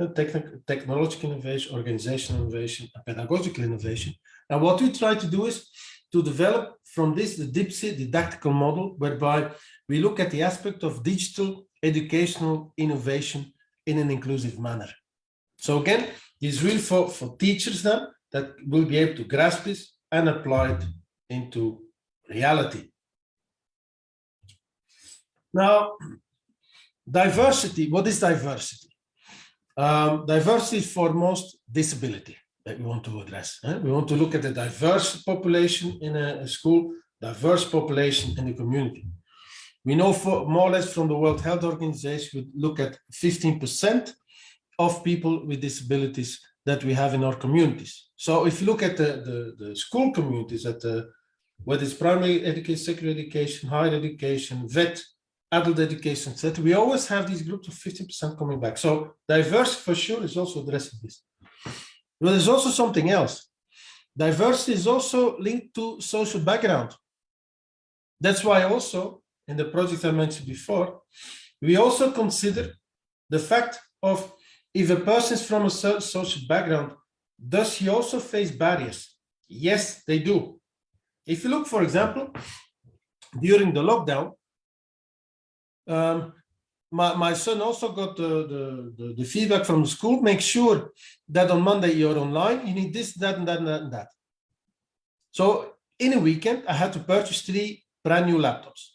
technological innovation, organizational innovation, and pedagogical innovation. And what we try to do is to develop from this the DIPSI didactical model, whereby we look at the aspect of digital educational innovation in an inclusive manner. So again, it's really for teachers then that will be able to grasp this and apply it into reality. Now, diversity, what is diversity? Diversity is foremost disability that we want to address. We want to look at the diverse population in a school, diverse population in the community. We know more or less from the World Health Organization, we look at 15% of people with disabilities that we have in our communities. So if you look at the school communities, whether it's primary education, secondary education, higher education, vet, adult education, etc., we always have these groups of 50% coming back. So diversity for sure is also addressing this. But there's also something else. Diversity is also linked to social background. That's why also in the project I mentioned before, we also consider the fact of if a person is from a social background, does he also face barriers? Yes, they do. If you look, for example, during the lockdown, my son also got the feedback from the school, make sure that on Monday you're online, you need this, that, and that, and that. So in a weekend, I had to purchase 3 brand new laptops.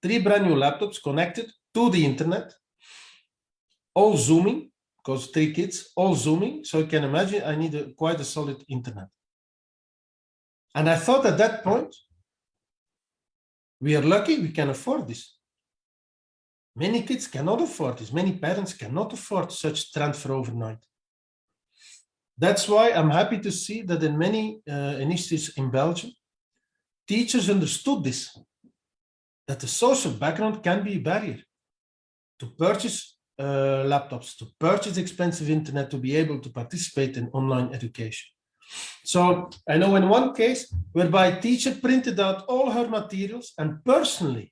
3 brand new laptops connected to the internet, all Zooming, because 3 kids, all Zooming. So you can imagine I need quite a solid internet. And I thought at that point, we are lucky we can afford this. Many kids cannot afford this. Many parents cannot afford such transfer overnight. That's why I'm happy to see that in many initiatives in Belgium, teachers understood this, that the social background can be a barrier to purchase laptops, to purchase expensive internet, to be able to participate in online education. So I know in one case whereby a teacher printed out all her materials and personally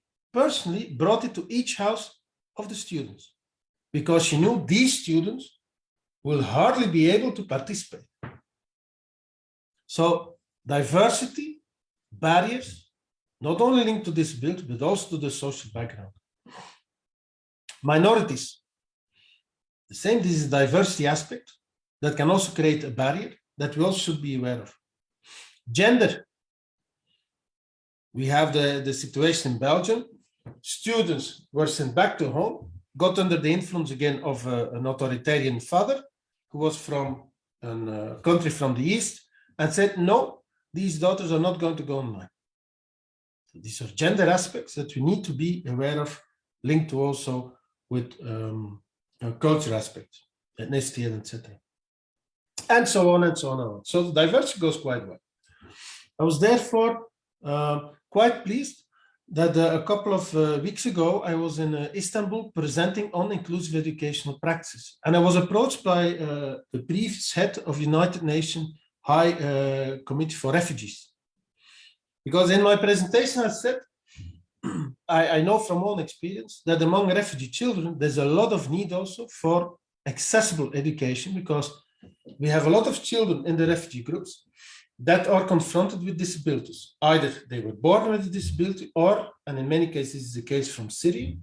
brought it to each house of the students, because she knew these students will hardly be able to participate. So diversity, barriers, not only linked to disability, but also to the social background. Minorities, the same, this is a diversity aspect that can also create a barrier that we also should be aware of. Gender, we have the situation in Belgium. Students were sent back to home, got under the influence again of an authoritarian father who was from a country from the East and said, no, these daughters are not going to go online. So these are gender aspects that we need to be aware of, linked to also with culture aspects, ethnicity, etc. And so on and so on and on. So the diversity goes quite well. I was therefore quite pleased that a couple of weeks ago, I was in Istanbul presenting on inclusive educational practice. And I was approached by the previous head of United Nations High Committee for Refugees. Because in my presentation, I said, I know from own experience that among refugee children, there's a lot of need also for accessible education, because we have a lot of children in the refugee groups that are confronted with disabilities. Either they were born with a disability, or, and in many cases this is the case from Syria,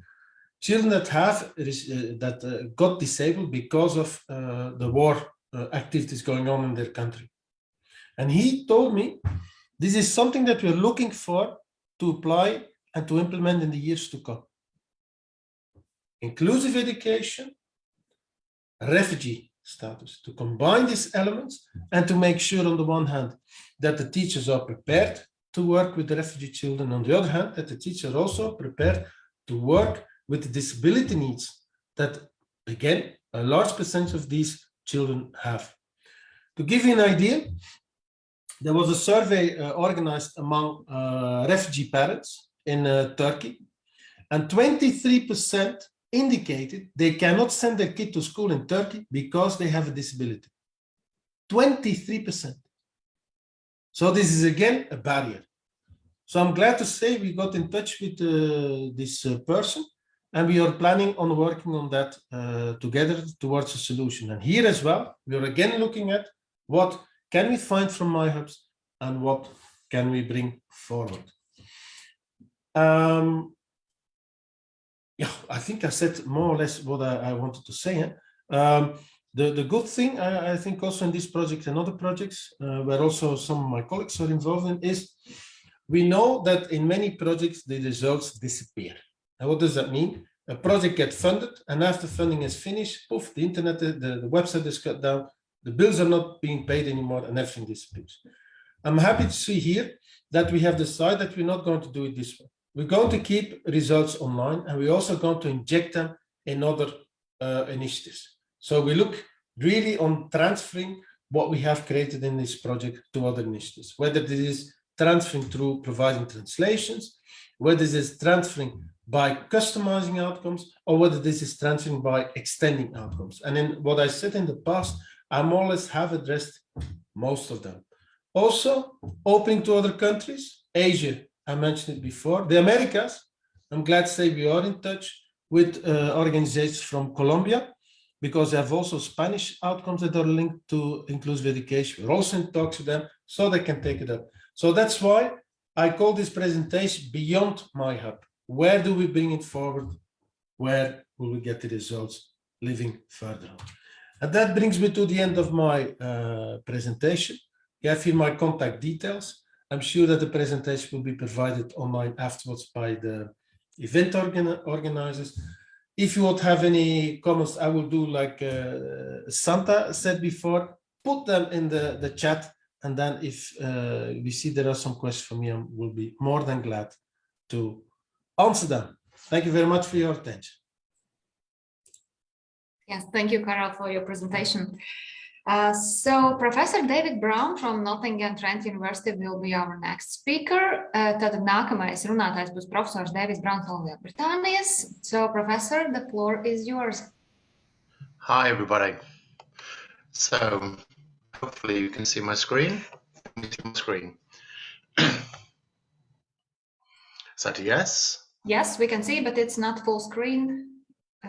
children that have got disabled because of the war activities going on in their country. And he told me, this is something that we're looking for to apply and to implement in the years to come. Inclusive education, refugee status, to combine these elements and to make sure on the one hand that the teachers are prepared to work with the refugee children. On the other hand, that the teachers are also prepared to work with the disability needs that, again, a large percentage of these children have. To give you an idea, there was a survey organized among refugee parents in Turkey, and 23% indicated they cannot send their kid to school in Turkey because they have a disability. 23%. So this is again a barrier. So I'm glad to say we got in touch with this person, and we are planning on working on that together towards a solution. And here as well, we are again looking at what can we find from MyHUBs and what can we bring forward. Yeah, I think I said more or less what I wanted to say. The good thing, I think also in this project and other projects, where also some of my colleagues are involved in, is we know that in many projects, the results disappear. And what does that mean? A project gets funded, and after funding is finished, poof, the internet, the website is cut down, the bills are not being paid anymore, and everything disappears. I'm happy to see here that we have decided that we're not going to do it this way. We're going to keep results online, and we're also going to inject them in other initiatives. So we look really on transferring what we have created in this project to other initiatives, whether this is transferring through providing translations, whether this is transferring by customizing outcomes, or whether this is transferring by extending outcomes. And in what I said in the past, I more or less have addressed most of them. Also, opening to other countries, Asia, I mentioned it before, the Americas, I'm glad to say we are in touch with organizations from Colombia, because they have also Spanish outcomes that are linked to inclusive education. We're also in talks with them so they can take it up. So that's why I call this presentation Beyond MyHUB. Where do we bring it forward? Where will we get the results living further on? And that brings me to the end of my presentation. You have here my contact details. I'm sure that the presentation will be provided online afterwards by the event organizers. If you would have any comments, I will do like Santa said before, put them in the chat. And then if we see there are some questions from me, I will be more than glad to answer them. Thank you very much for your attention. Yes, thank you, Karel, for your presentation. So Professor David Brown from Nottingham Trent University will be our next speaker. Tad nākamais runātājs būs profesors Davids Browns no Lielbritānijas. So Professor, the floor is yours. Hi, everybody. So hopefully you can see my screen. Is that a yes? Yes, we can see, but it's not full screen.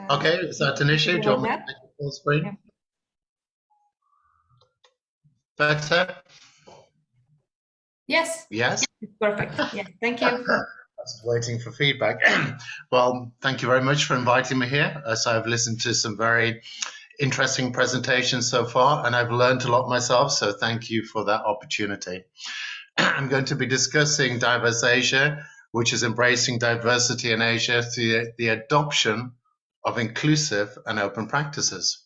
Okay, is that an issue? Do you want me to make it full screen? Yeah. Better? Yes. Yes? Perfect. Yeah, thank you. Just waiting for feedback. Well, thank you very much for inviting me here. So I've listened to some very interesting presentations so far, and I've learned a lot myself, so thank you for that opportunity. I'm going to be discussing Diverse Asia, which is embracing diversity in Asia through the adoption of inclusive and open practices,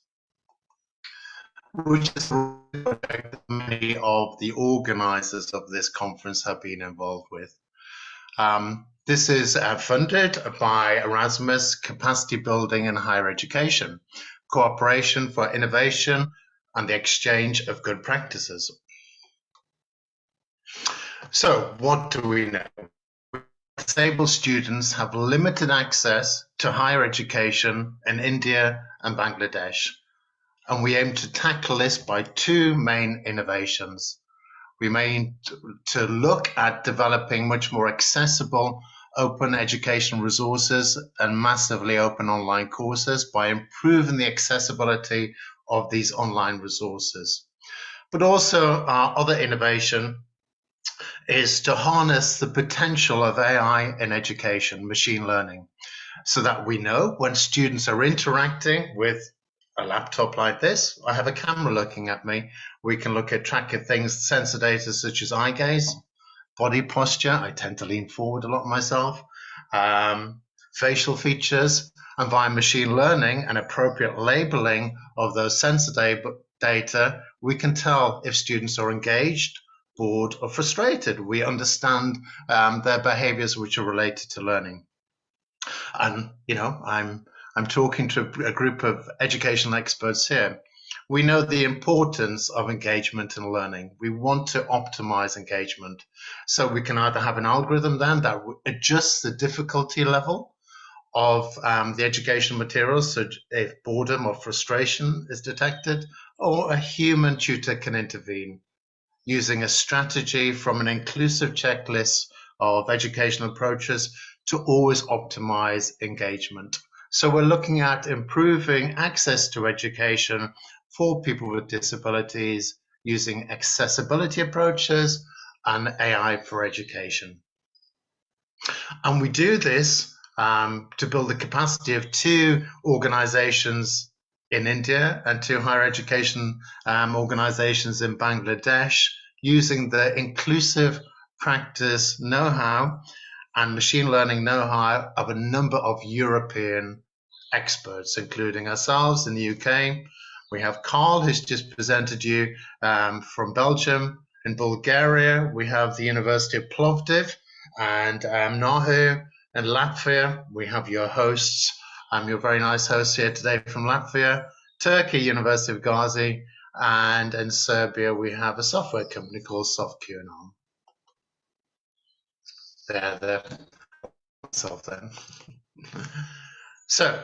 which is what many of the organizers of this conference have been involved with. This is funded by Erasmus Capacity Building in Higher Education, Cooperation for Innovation and the Exchange of Good Practices. So what do we know? Disabled students have limited access to higher education in India and Bangladesh, and we aim to tackle this by two main innovations. We aim to look at developing much more accessible open education resources and massively open online courses by improving the accessibility of these online resources. But also our other innovation is to harness the potential of AI in education, machine learning, so that we know when students are interacting with a laptop like this, I have a camera looking at me, we can look at tracking things, sensor data such as eye gaze, body posture, I tend to lean forward a lot myself, facial features, and via machine learning and appropriate labeling of those sensor data, we can tell if students are engaged bored or frustrated. We understand their behaviors which are related to learning. And, you know, I'm talking to a group of educational experts here. We know the importance of engagement and learning. We want to optimize engagement. So we can either have an algorithm then that adjusts the difficulty level of the educational materials, so if boredom or frustration is detected, or a human tutor can intervene using a strategy from an inclusive checklist of educational approaches to always optimize engagement. So we're looking at improving access to education for people with disabilities using accessibility approaches and AI for education. And we do this to build the capacity of 2 organizations in India and 2 higher education organizations in Bangladesh, using the inclusive practice know-how and machine learning know-how of a number of European experts, including ourselves in the UK. We have Carl, who's just presented you from Belgium. In Bulgaria, we have the University of Plovdiv and Nahu. In Latvia, we have your hosts. Your very nice hosts here today from Latvia. Turkey, University of Gazi. And in Serbia, we have a software company called SoftQAnon. There. Then. So,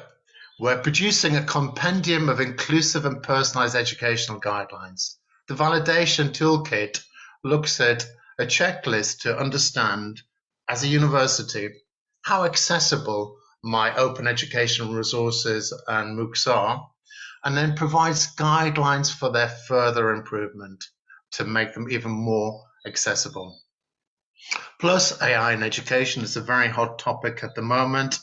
we're producing a compendium of inclusive and personalized educational guidelines. The validation toolkit looks at a checklist to understand, as a university, how accessible my open educational resources and MOOCs are, and then provides guidelines for their further improvement to make them even more accessible. Plus, AI in education is a very hot topic at the moment.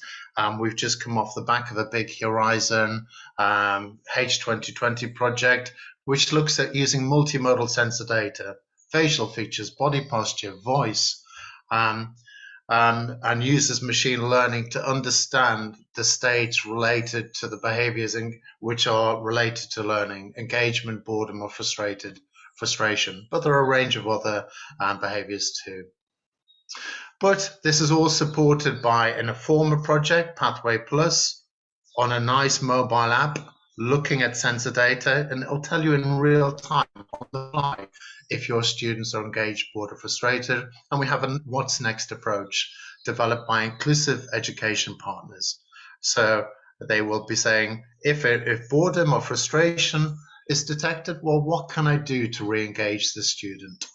We've just come off the back of a big Horizon H2020 project, which looks at using multimodal sensor data, facial features, body posture, voice, and uses machine learning to understand the states related to the behaviors which are related to learning, engagement, boredom, or frustration. But there are a range of other behaviors too. But this is all supported by an Informa project, Pathway Plus, on a nice mobile app, looking at sensor data, and it will tell you in real time on the fly if your students are engaged, bored, or frustrated. And we have a what's next approach developed by inclusive education partners. So they will be saying, if boredom or frustration is detected, well, what can I do to re-engage the student?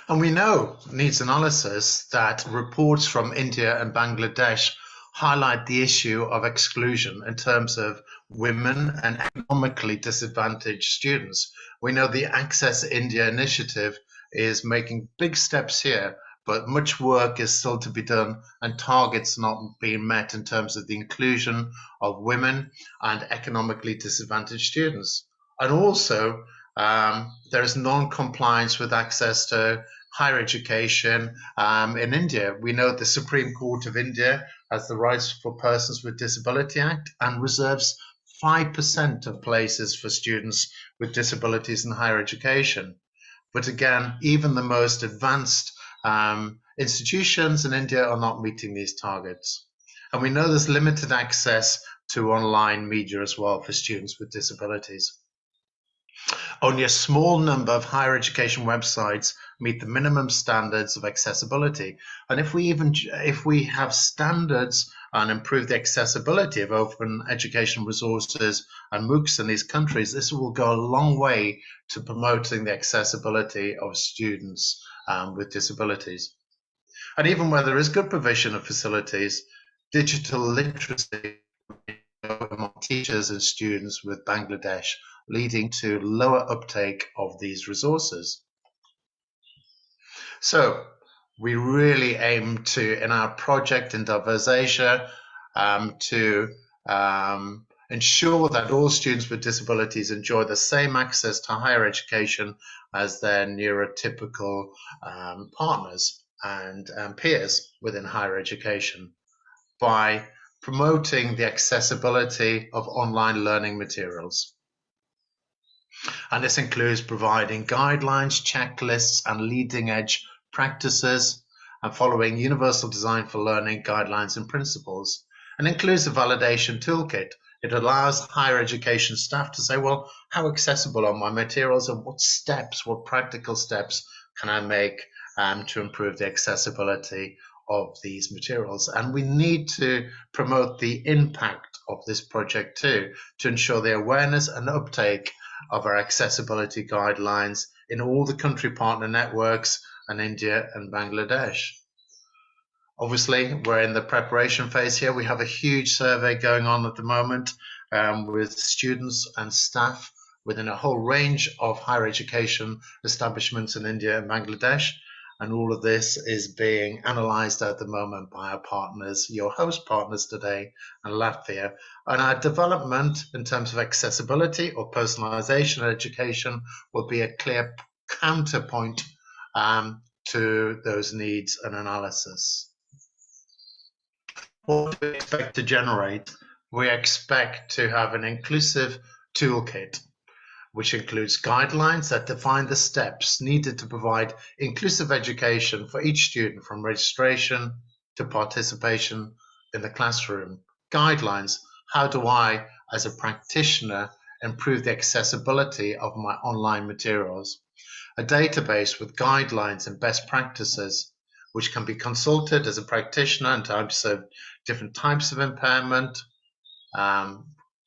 And we know, needs analysis, that reports from India and Bangladesh highlight the issue of exclusion in terms of women and economically disadvantaged students. We know the Access India initiative is making big steps here, but much work is still to be done and targets not being met in terms of the inclusion of women and economically disadvantaged students. And also, there is non-compliance with access to higher education in India. We know the Supreme Court of India has the Rights for Persons with Disability Act and reserves 5% of places for students with disabilities in higher education. But again, even the most advanced institutions in India are not meeting these targets. And we know there's limited access to online media as well for students with disabilities. Only a small number of higher education websites meet the minimum standards of accessibility. And if we have standards and improve the accessibility of open educational resources and MOOCs in these countries, this will go a long way to promoting the accessibility of students with disabilities. And even where there is good provision of facilities, digital literacy among teachers and students with Bangladesh, leading to lower uptake of these resources. So we really aim to, in our project in Diverse Asia, to ensure that all students with disabilities enjoy the same access to higher education as their neurotypical partners and peers within higher education by promoting the accessibility of online learning materials. And this includes providing guidelines, checklists, and leading edge practices, and following universal design for learning guidelines and principles, and includes a validation toolkit. It allows higher education staff to say, well, how accessible are my materials, and what steps, what practical steps can I make to improve the accessibility of these materials. And we need to promote the impact of this project too, to ensure the awareness and uptake of our accessibility guidelines in all the country partner networks and India and Bangladesh. Obviously, we're in the preparation phase here. We have a huge survey going on at the moment with students and staff within a whole range of higher education establishments in India and Bangladesh. And all of this is being analysed at the moment by our partners, your host partners today, and Latvia. And our development in terms of accessibility or personalisation of education will be a clear counterpoint to those needs and analysis. What do we expect to generate? We expect to have an inclusive toolkit, which includes guidelines that define the steps needed to provide inclusive education for each student, from registration to participation in the classroom. Guidelines, how do I, as a practitioner, improve the accessibility of my online materials? A database with guidelines and best practices, which can be consulted as a practitioner in terms of different types of impairment,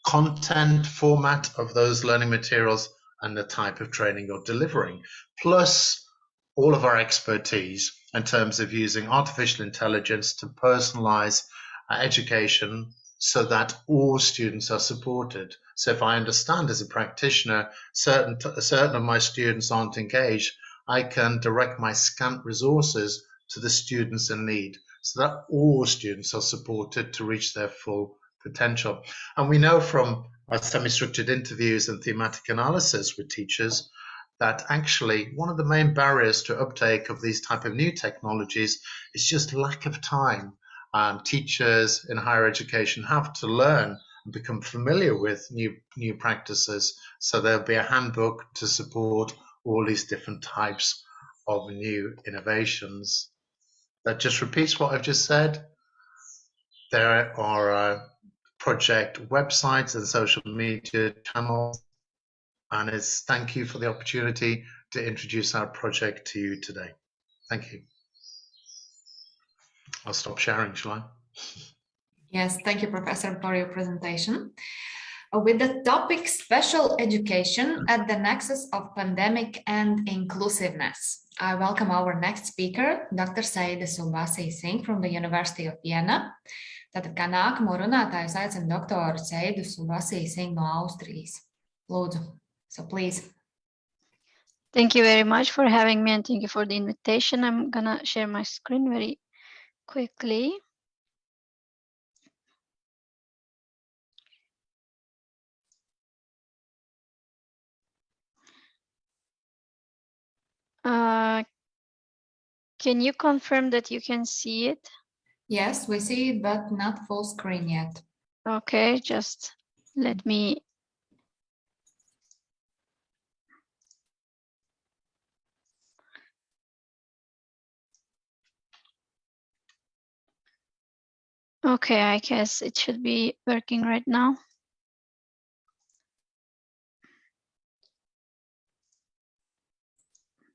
content format of those learning materials, and the type of training you're delivering, plus all of our expertise in terms of using artificial intelligence to personalize education so that all students are supported. So if I understand as a practitioner certain of my students aren't engaged, I can direct my scant resources to the students in need so that all students are supported to reach their full potential. And we know from our semi-structured interviews and thematic analysis with teachers that actually one of the main barriers to uptake of these type of new technologies is just lack of time. Teachers in higher education have to learn and become familiar with new practices, so there'll be a handbook to support all these different types of new innovations. That just repeats what I've just said. There are project websites and social media channels, and it's thank you for the opportunity to introduce our project to you today. Thank you. I'll stop sharing, shall I? Yes, thank you, Professor, for your presentation. With the topic Special Education at the Nexus of Pandemic and Inclusiveness, I welcome our next speaker, Dr. Saida Subasī Singh from the University of Vienna. Tātad, kā nākamo runātāju aicinu doktoru Saidu Subasī Singh no Austrijas. Lūdzu, so please. Thank you very much for having me, and thank you for the invitation. I'm gonna share my screen very quickly. Can you confirm that you can see it? Yes, we see it, but not full screen yet. Okay, just let me. Okay, I guess it should be working right now.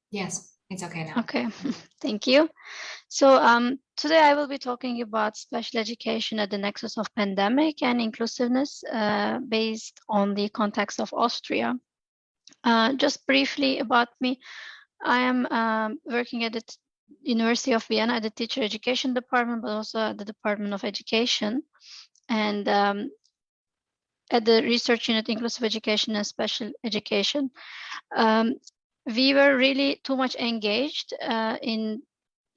Yes, it's okay now. Okay, thank you. So today I will be talking about special education at the nexus of pandemic and inclusiveness based on the context of Austria. Just briefly about me, I am working at the University of Vienna at the teacher education department, but also at the Department of Education, and at the research unit Inclusive Education and Special Education. We were really too much engaged in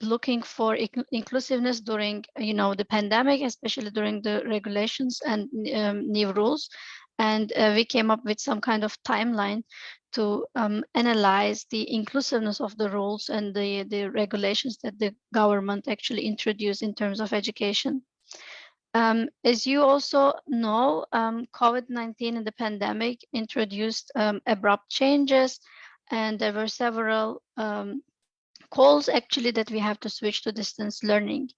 looking for inclusiveness during, the pandemic, especially during the regulations and new rules. And we came up with some kind of timeline to analyze the inclusiveness of the rules and the regulations that the government actually introduced in terms of education. As you also know, COVID-19 and the pandemic introduced abrupt changes, and there were several calls actually that we have to switch to distance learning.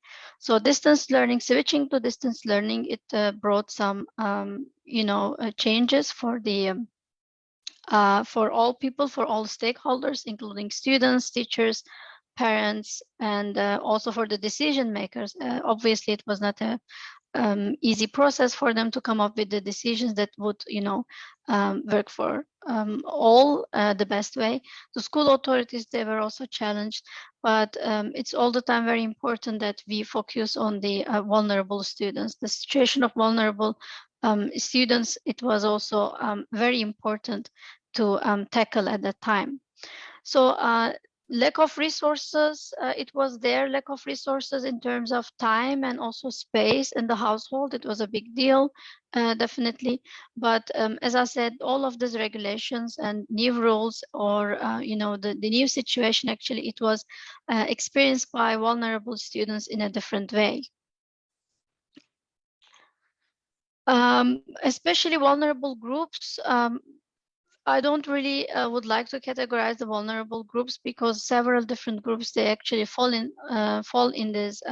So distance learning, switching to distance learning, it brought some, changes for the for all people, for all stakeholders, including students, teachers, parents, and also for the decision makers. Obviously, it was not a easy process for them to come up with the decisions that would, work for all the best way. The school authorities, they were also challenged, but it's all the time very important that we focus on the vulnerable students. The situation of vulnerable students, it was also very important to tackle at that time. So lack of resources, it was there, lack of resources in terms of time and also space in the household. It was a big deal, definitely. But as I said, all of these regulations and new rules, or the new situation, actually, it was experienced by vulnerable students in a different way. Especially vulnerable groups, I don't really would like to categorize the vulnerable groups, because several different groups, they actually fall in this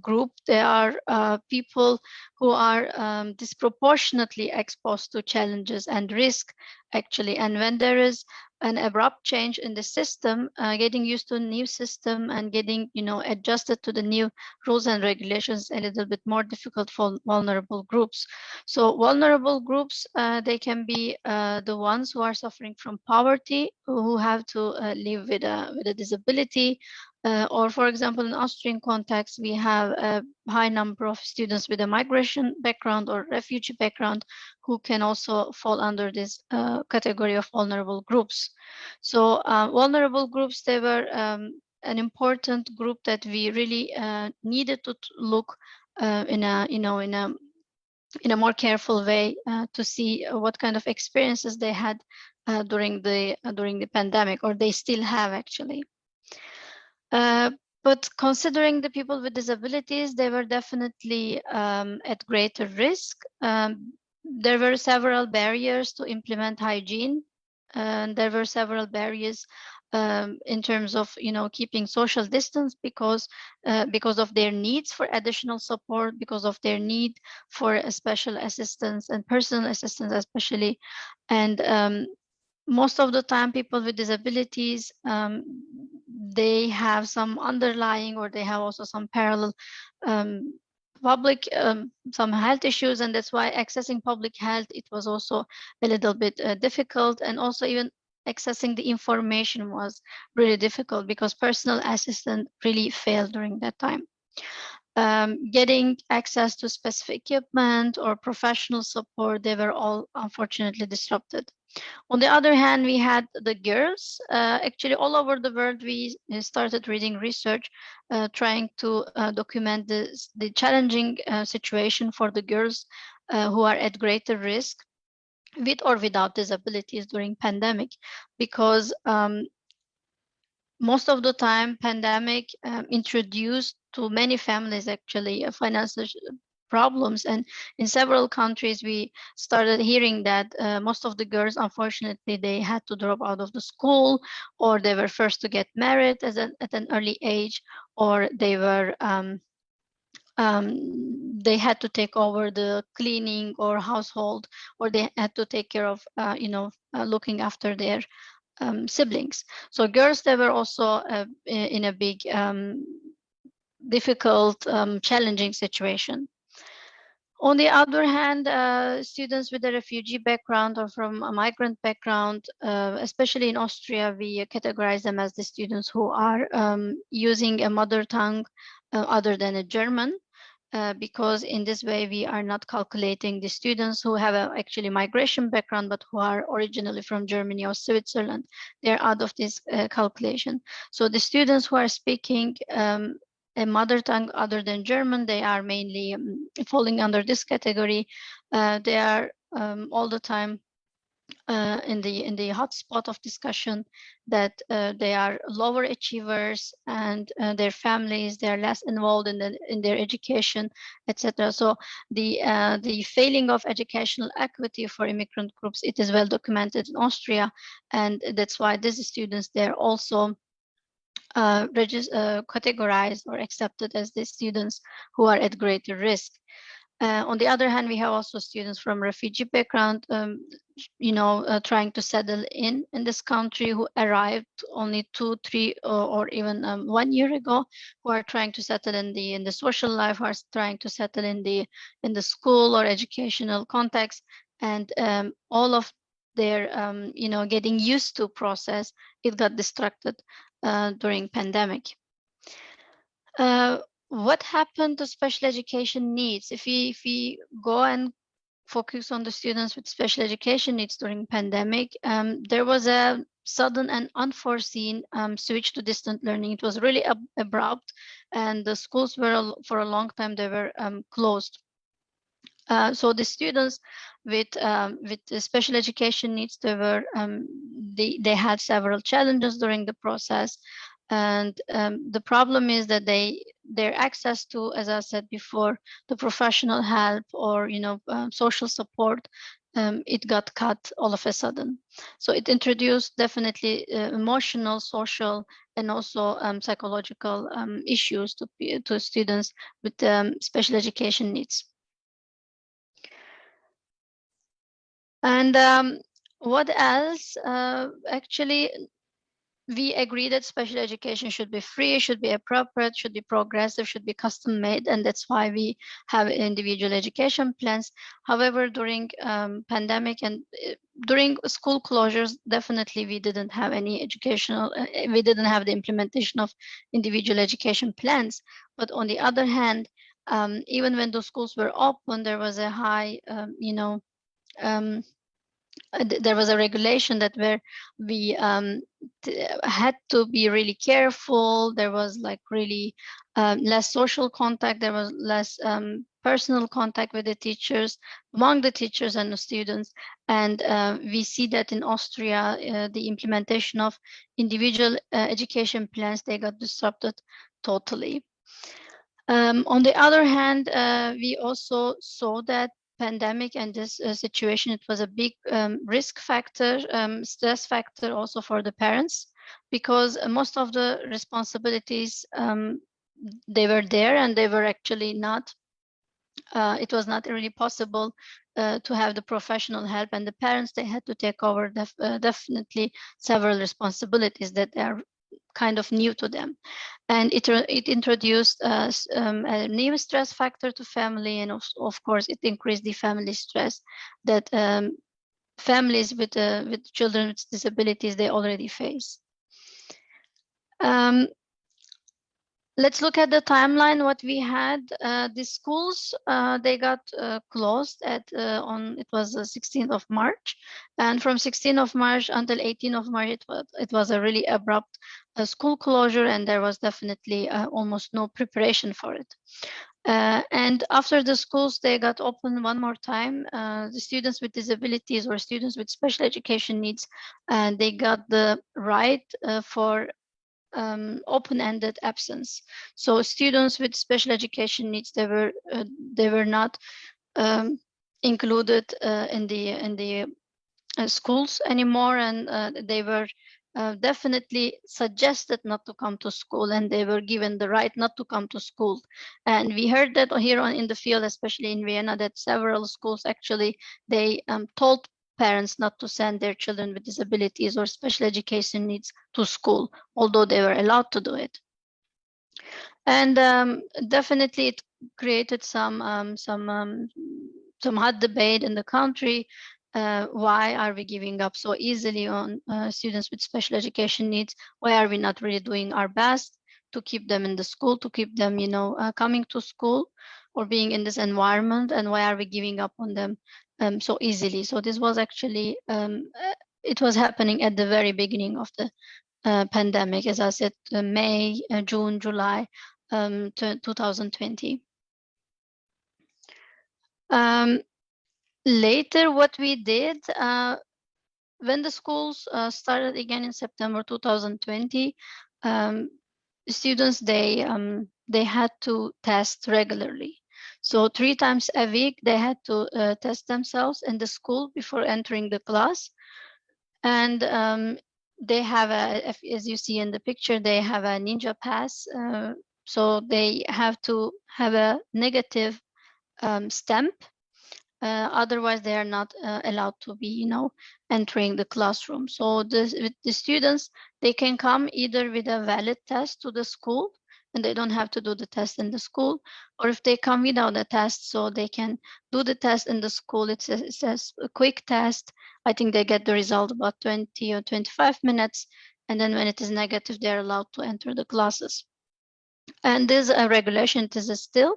group. There are people who are disproportionately exposed to challenges and risk, actually. And when there is an abrupt change in the system, getting used to a new system and getting adjusted to the new rules and regulations, a little bit more difficult for vulnerable groups. So vulnerable groups, they can be the ones who are suffering from poverty, who have to live with a disability, or for example, in Austrian context, we have a high number of students with a migration background or refugee background who can also fall under this category of vulnerable groups. So vulnerable groups, they were an important group that we really needed to look in a more careful way to see what kind of experiences they had during the pandemic, or they still have, actually. But considering the people with disabilities, they were definitely at greater risk. There were several barriers to implement hygiene, and there were several barriers in terms of keeping social distance, because of their needs for additional support, because of their need for special assistance and personal assistance, especially. And most of the time, people with disabilities, they have some underlying, or they have also some parallel public some health issues, and that's why accessing public health, it was also a little bit difficult. And also even accessing the information was really difficult, because personal assistant really failed during that time. Getting access to specific equipment or professional support, they were all unfortunately disrupted. On the other hand, we had the girls. Actually, all over the world, we started reading research, trying to document the challenging situation for the girls who are at greater risk, with or without disabilities, during pandemic, because most of the time, pandemic introduced to many families, actually, financial problems. And in several countries, we started hearing that most of the girls, unfortunately, they had to drop out of the school, or they were first to get married at an early age, or they were they had to take over the cleaning or household, or they had to take care of looking after their siblings. So girls, they were also in a big difficult challenging situation. On the other hand, students with a refugee background or from a migrant background, especially in Austria, we categorize them as the students who are using a mother tongue other than a German, because in this way we are not calculating the students who have actually migration background, but who are originally from Germany or Switzerland. They're out of this calculation. So the students who are speaking a mother tongue other than German, they are mainly falling under this category. They are all the time in the hotspot of discussion, that they are lower achievers, and their families, they are less involved in their education, etc. So the failing of educational equity for immigrant groups, it is well documented in Austria, and that's why these students, they're also categorized or accepted as the students who are at greater risk. On the other hand, we have also students from refugee background, trying to settle in this country, who arrived only 2, 3, or even 1 year ago, who are trying to settle in the social life, who are trying to settle in the school or educational context, and all of their getting used to process, it got distracted during pandemic. What happened to special education needs? If we go and focus on the students with special education needs during pandemic, there was a sudden and unforeseen switch to distant learning. It was really abrupt, and the schools were, for a long time, they were closed. So the students with the special education needs, they had several challenges during the process. And the problem is that their access to, as I said before, the professional help or social support, it got cut all of a sudden. So it introduced definitely emotional, social, and also psychological issues to students with special education needs. And what else? Actually, we agree that special education should be free, should be appropriate, should be progressive, should be custom made, and that's why we have individual education plans. However, during pandemic and during school closures, definitely we didn't have any we didn't have the implementation of individual education plans. But on the other hand, even when those schools were open, there was a high, there was a regulation that where we had to be really careful. There was like really less social contact. There was less personal contact with the teachers, among the teachers and the students. And we see that in Austria, the implementation of individual education plans, they got disrupted totally. On the other hand, we also saw that pandemic and this situation, it was a big risk factor, stress factor also for the parents, because most of the responsibilities, they were there, and they were actually not, it was not really possible to have the professional help, and the parents, they had to take over definitely several responsibilities that are kind of new to them. And it introduced a new stress factor to family, and of course it increased the family stress that families with children with disabilities, they already face. Let's look at the timeline. What we had, the schools, they got closed on it was the 16th of March, and from 16th of March until 18th of March, it was a really abrupt school closure, and there was definitely almost no preparation for it. And after the schools, they got open one more time, the students with disabilities or students with special education needs, they got the right for open-ended absence. So students with special education needs, they were not included in the schools anymore, and they were definitely suggested not to come to school, and they were given the right not to come to school. And we heard that here in the field, especially in Vienna, that several schools actually, they told parents not to send their children with disabilities or special education needs to school, although they were allowed to do it. And definitely it created some hot debate in the country. Why are we giving up so easily on students with special education needs? Why are we not really doing our best to keep them in the school, to keep them, coming to school or being in this environment? And why are we giving up on them so easily? So this was actually, it was happening at the very beginning of the pandemic, as I said, May, June, July 2020. Later, what we did, when the schools started again in September 2020, students, they had to test regularly. So 3 times a week, they had to test themselves in the school before entering the class. And they have as you see in the picture, they have a Ninja Pass. So they have to have a negative stamp. Otherwise, they are not allowed to be, entering the classroom. So the students, they can come either with a valid test to the school, and they don't have to do the test in the school, or if they come without a test, so they can do the test in the school. It says a quick test. I think they get the result about 20 or 25 minutes, and then when it is negative, they're allowed to enter the classes. And this regulation, this is still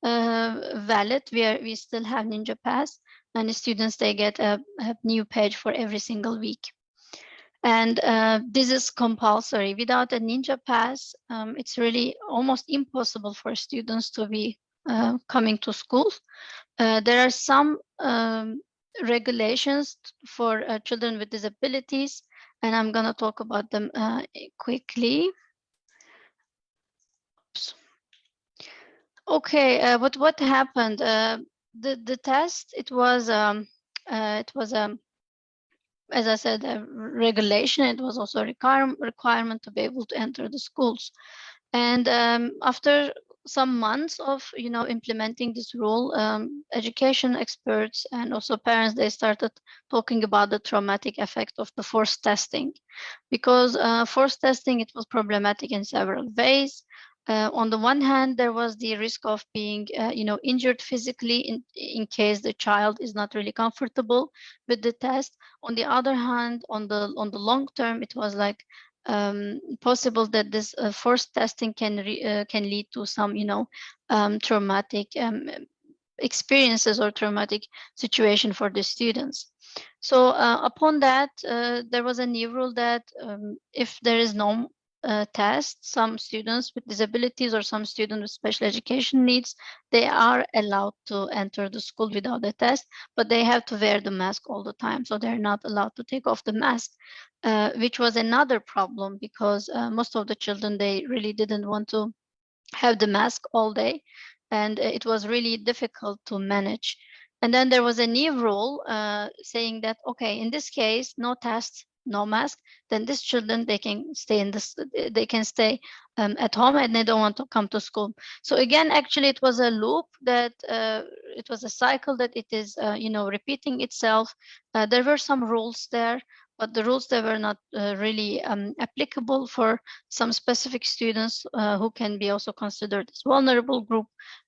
valid. We still have Ninja Pass, and the students, they get a new page for every single week. And this is compulsory. Without a Ninja Pass, it's really almost impossible for students to be coming to school. There are some regulations for children with disabilities, and I'm going to talk about them quickly. Oops. Okay, but what happened? The test, it was as I said, a regulation. It was also a requirement to be able to enter the schools. And after some months of implementing this rule, education experts and also parents, they started talking about the traumatic effect of the forced testing, because forced testing, it was problematic in several ways. On the one hand, there was the risk of being injured physically in case the child is not really comfortable with the test. On the other hand, on the long term, it was like possible that this forced testing can lead to some traumatic experiences or traumatic situation for the students. So upon that, there was a new rule that if there is no test, some students with disabilities or some students with special education needs, they are allowed to enter the school without a test, but they have to wear the mask all the time. So they're not allowed to take off the mask, which was another problem, because most of the children, they really didn't want to have the mask all day, and it was really difficult to manage. And then there was a new rule saying that, okay, in this case, no test, no mask, then these children, they can stay at home, and they don't want to come to school. So again, actually, it was a loop that it was a cycle that it is repeating itself. There were some rules there, but the rules, they were not really applicable for some specific students who can be also considered as vulnerable group.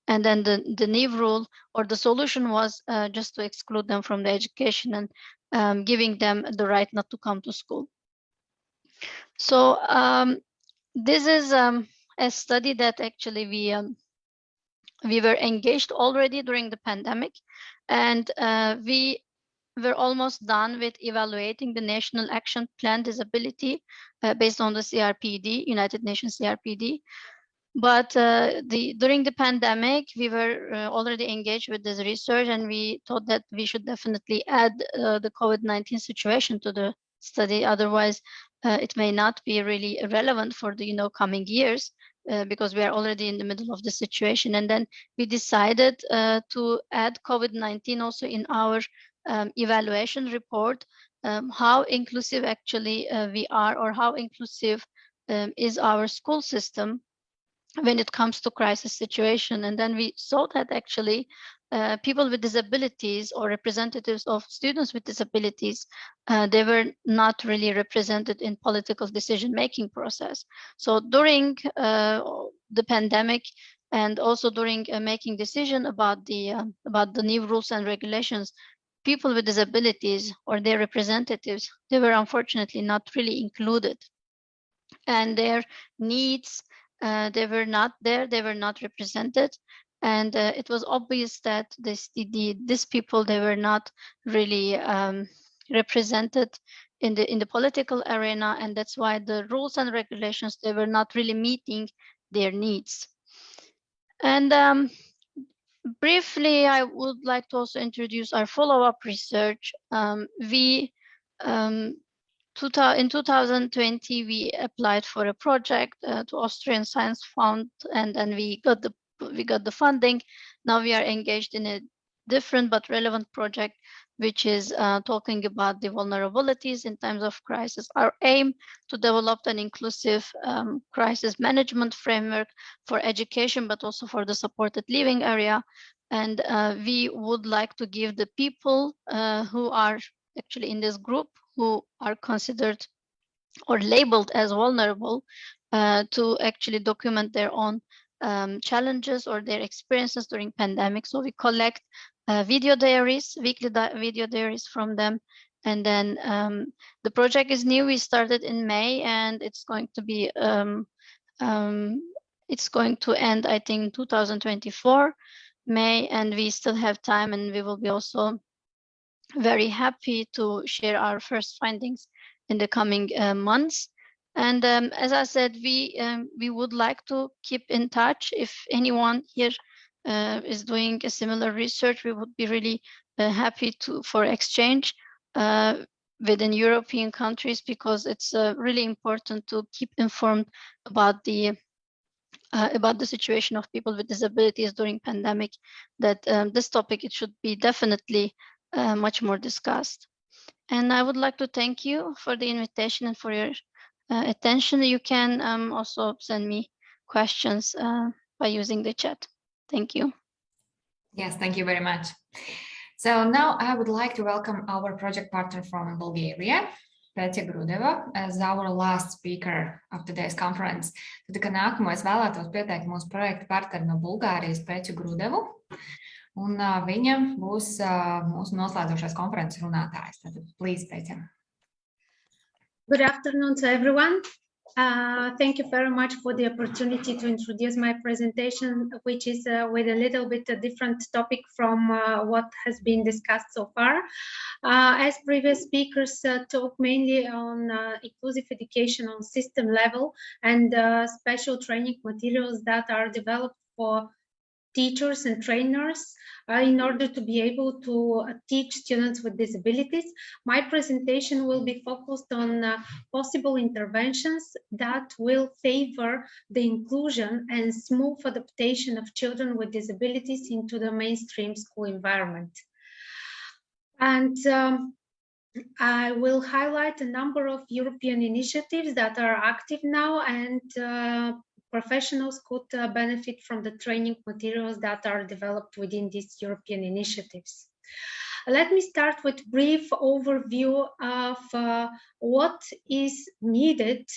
And then the new rule or the solution was just to exclude them from the education and giving them the right not to come to school. So this is a study that actually we were engaged already during the pandemic, and we were almost done with evaluating the National Action Plan Disability based on the CRPD, United Nations CRPD. But during the pandemic, we were already engaged with this research, and we thought that we should definitely add the COVID-19 situation to the study. Otherwise, it may not be really relevant for the coming years, because we are already in the middle of the situation. And then we decided to add COVID-19 also in our evaluation report, how inclusive actually we are, or how inclusive is our school system when it comes to crisis situation. And then we saw that actually people with disabilities or representatives of students with disabilities, they were not really represented in political decision-making process. So during the pandemic, and also during making decision about the new rules and regulations, people with disabilities or their representatives, they were unfortunately not really included, and their needs, they were not there, they were not represented. And it was obvious that these people, they were not really represented in the political arena, and that's why the rules and regulations, they were not really meeting their needs. And briefly, I would like to also introduce our follow-up research. We in 2020, we applied for a project to Austrian Science Fund, and then we got the funding. Now we are engaged in a different but relevant project, which is talking about the vulnerabilities in times of crisis. Our aim to develop an inclusive crisis management framework for education, but also for the supported living area. And we would like to give the people who are actually in this group, who are considered or labeled as vulnerable, to actually document their own challenges or their experiences during pandemic. So we collect video diaries, weekly video diaries from them. And then the project is new. We started in May, and it's going to be it's going to end, I think, 2024 May, and we still have time, and we will be also very happy to share our first findings in the coming months. And as I said, we would like to keep in touch. If anyone here is doing a similar research, we would be really happy for exchange within European countries, because it's really important to keep informed about the situation of people with disabilities during pandemic. That this topic, it should be definitely much more discussed. And I would like to thank you for the invitation and for your attention. You can also send me questions by using the chat. Thank you. Yes, thank you very much. So now I would like to welcome our project partner from Bulgaria, Pētja Grudeva, as our last speaker of today's conference. Tad, ka nākamo es vēlētos pieteikt mūsu projekta partneri no Bulgārijas, Pētju Grudevu. Un viņa būs mūsu noslēdzošais konferences runātājs. Tad, please, Pētja. Good afternoon to everyone. Thank you very much for the opportunity to introduce my presentation, which is with a little bit a different topic from what has been discussed so far. As previous speakers talk mainly on inclusive education on system level and special training materials that are developed for teachers and trainers in order to be able to teach students with disabilities. My presentation will be focused on possible interventions that will favor the inclusion and smooth adaptation of children with disabilities into the mainstream school environment. And I will highlight a number of European initiatives that are active now, and professionals could benefit from the training materials that are developed within these European initiatives. Let me start with a brief overview of what is needed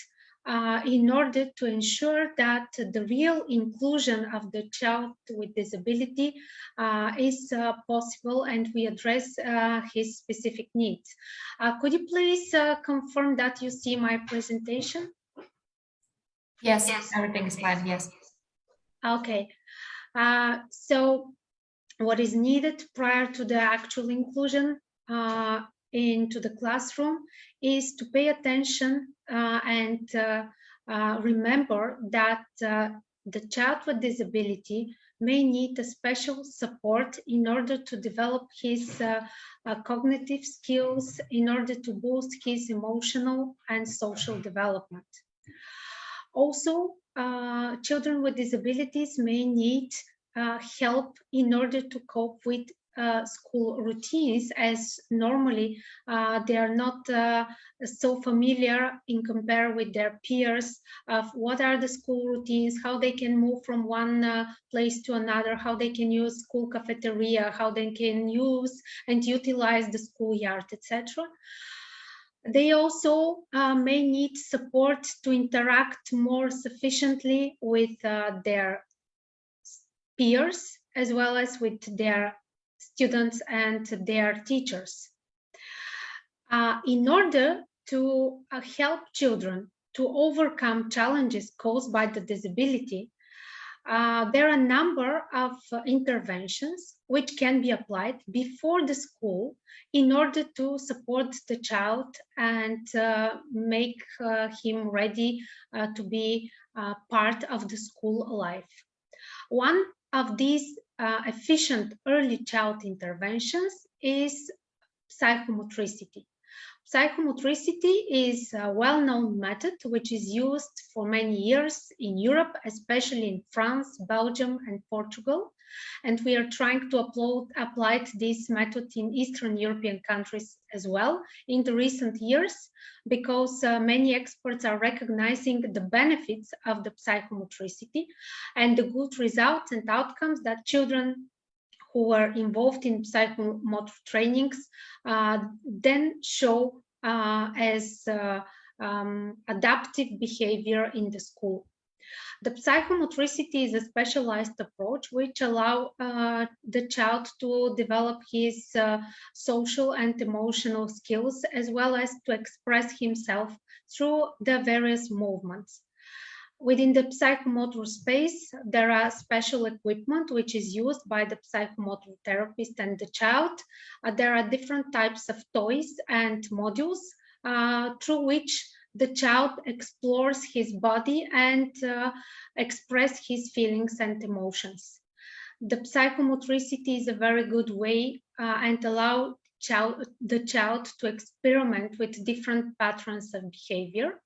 in order to ensure that the real inclusion of the child with disability is possible and we address his specific needs. Could you please confirm that you see my presentation? Yes, everything is fine, yes. Okay, so what is needed prior to the actual inclusion into the classroom is to pay attention and remember that the child with disability may need a special support in order to develop his cognitive skills, in order to boost his emotional and social development. Also, children with disabilities may need help in order to cope with school routines, as normally they are not so familiar in compare with their peers of what are the school routines, how they can move from one place to another, how they can use school cafeteria, how they can use and utilize the schoolyard, etc. They also may need support to interact more sufficiently with their peers, as well as with their students and their teachers. In order to help children to overcome challenges caused by the disability, there are a number of interventions which can be applied before the school in order to support the child and make him ready to be part of the school life. One of these efficient early child interventions is psychomotricity. Psychomotricity is a well-known method which is used for many years in Europe, especially in France, Belgium, and Portugal. And we are trying to apply this method in Eastern European countries as well in the recent years, because many experts are recognizing the benefits of the psychomotricity and the good results and outcomes that children who were involved in psychomotor trainings then show as adaptive behavior in the school. The psychomotricity is a specialized approach which allows the child to develop his social and emotional skills, as well as to express himself through the various movements. Within the psychomotor space, there are special equipment which is used by the psychomotor therapist and the child. There are different types of toys and modules through which the child explores his body and express his feelings and emotions. The psychomotricity is a very good way and allow the child to experiment with different patterns of behavior.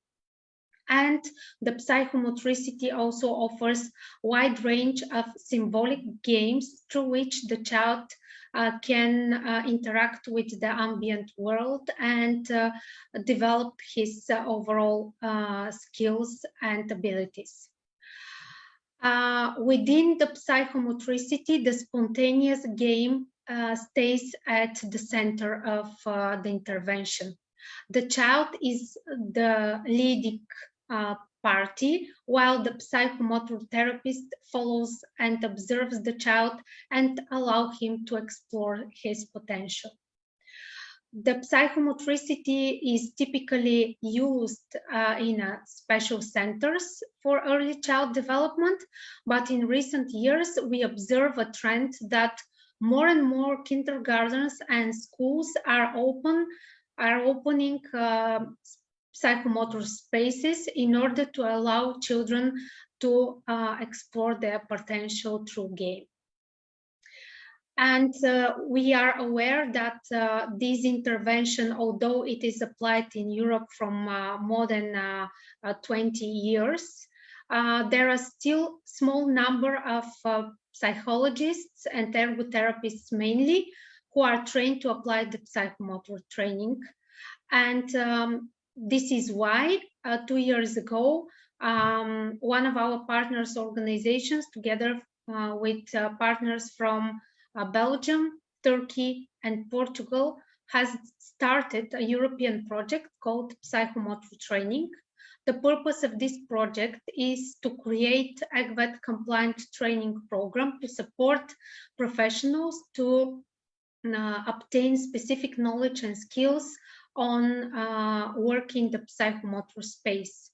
And the psychomotricity also offers a wide range of symbolic games through which the child can interact with the ambient world and develop his overall skills and abilities. Within the psychomotricity, the spontaneous game stays at the center of the intervention. The child is the leading party, while the psychomotor therapist follows and observes the child and allows him to explore his potential. The psychomotricity is typically used in special centers for early child development, but in recent years we observe a trend that more and more kindergartens and schools are opening psychomotor spaces in order to allow children to explore their potential through game. And we are aware that this intervention, although it is applied in Europe from more than 20 years, there are still small number of psychologists and ergotherapists mainly who are trained to apply the psychomotor training. And this is why 2 years ago, one of our partners organizations, together with partners from Belgium, Turkey, and Portugal, has started a European project called Psychomotor Training. The purpose of this project is to create EGVET compliant training program to support professionals to obtain specific knowledge and skills on work in the psychomotor space.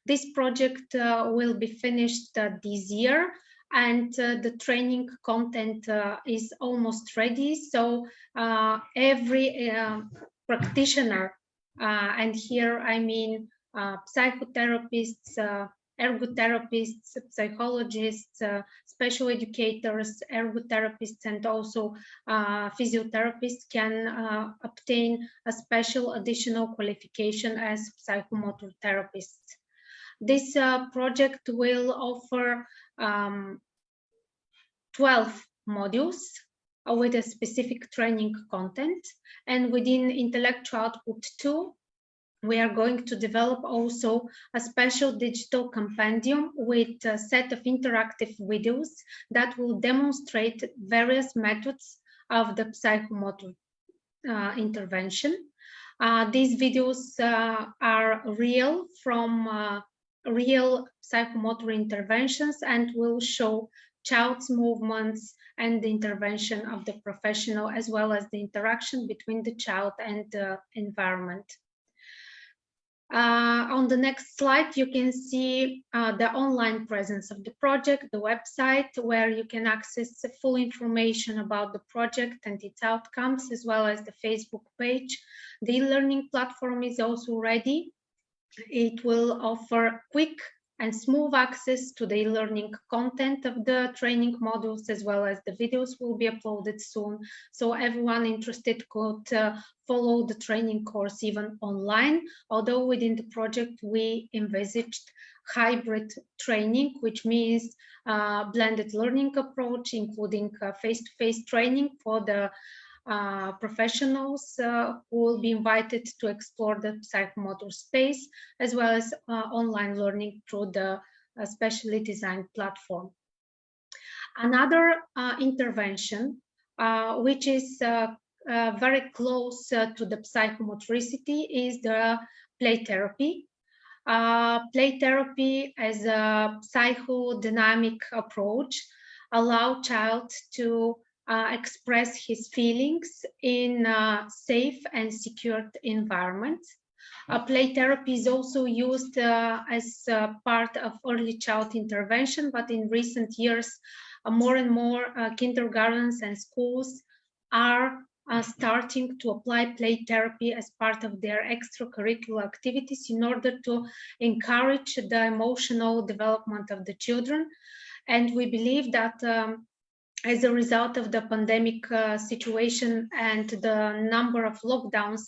This project will be finished this year, and the training content is almost ready. So every practitioner, and here I mean psychotherapists, ergotherapists, psychologists, special educators, ergotherapists, and also physiotherapists can obtain a special additional qualification as psychomotor therapists. This project will offer 12 modules with a specific training content, and within Intellectual Output 2, we are going to develop also a special digital compendium with a set of interactive videos that will demonstrate various methods of the psychomotor intervention. These videos are real from real psychomotor interventions and will show child's movements and the intervention of the professional, as well as the interaction between the child and the environment. On the next slide, you can see the online presence of the project, the website, where you can access the full information about the project and its outcomes, as well as the Facebook page. The e-learning platform is also ready. It will offer quick and smooth access to the e-learning content of the training modules, as well as the videos will be uploaded soon. So everyone interested could follow the training course even online, although within the project we envisaged hybrid training, which means blended learning approach, including face-to-face training for the professionals who will be invited to explore the psychomotor space, as well as online learning through the specially designed platform. Another intervention, which is very close to the psychomotricity, is the play therapy. Play therapy as a psychodynamic approach allow child to express his feelings in a safe and secured environment. Play therapy is also used as part of early child intervention, but in recent years, more and more kindergartens and schools are starting to apply play therapy as part of their extracurricular activities in order to encourage the emotional development of the children. And we believe that as a result of the pandemic situation and the number of lockdowns,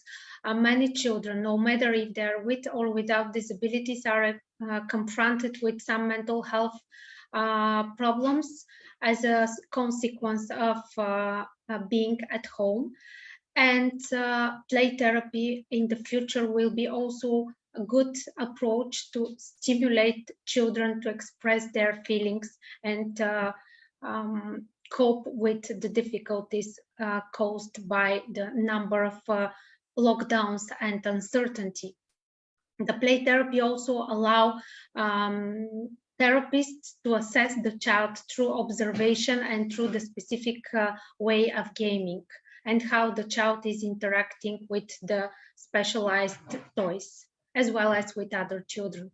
many children, no matter if they're with or without disabilities, are confronted with some mental health problems as a consequence of being at home. And play therapy in the future will be also a good approach to stimulate children to express their feelings and cope with the difficulties caused by the number of lockdowns and uncertainty. The play therapy also allow therapists to assess the child through observation and through the specific way of gaming and how the child is interacting with the specialized toys, as well as with other children.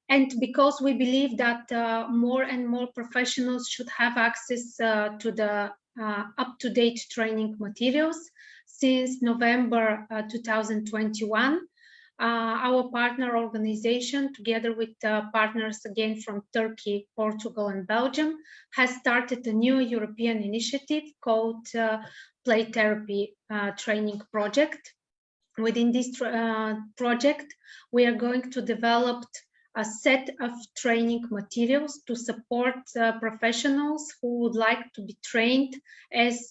And because we believe that more and more professionals should have access to the up-to-date training materials, since November 2021, our partner organization, together with partners again from Turkey, Portugal, and Belgium, has started a new European initiative called Play Therapy Training Project. Within this project, we are going to develop a set of training materials to support professionals who would like to be trained as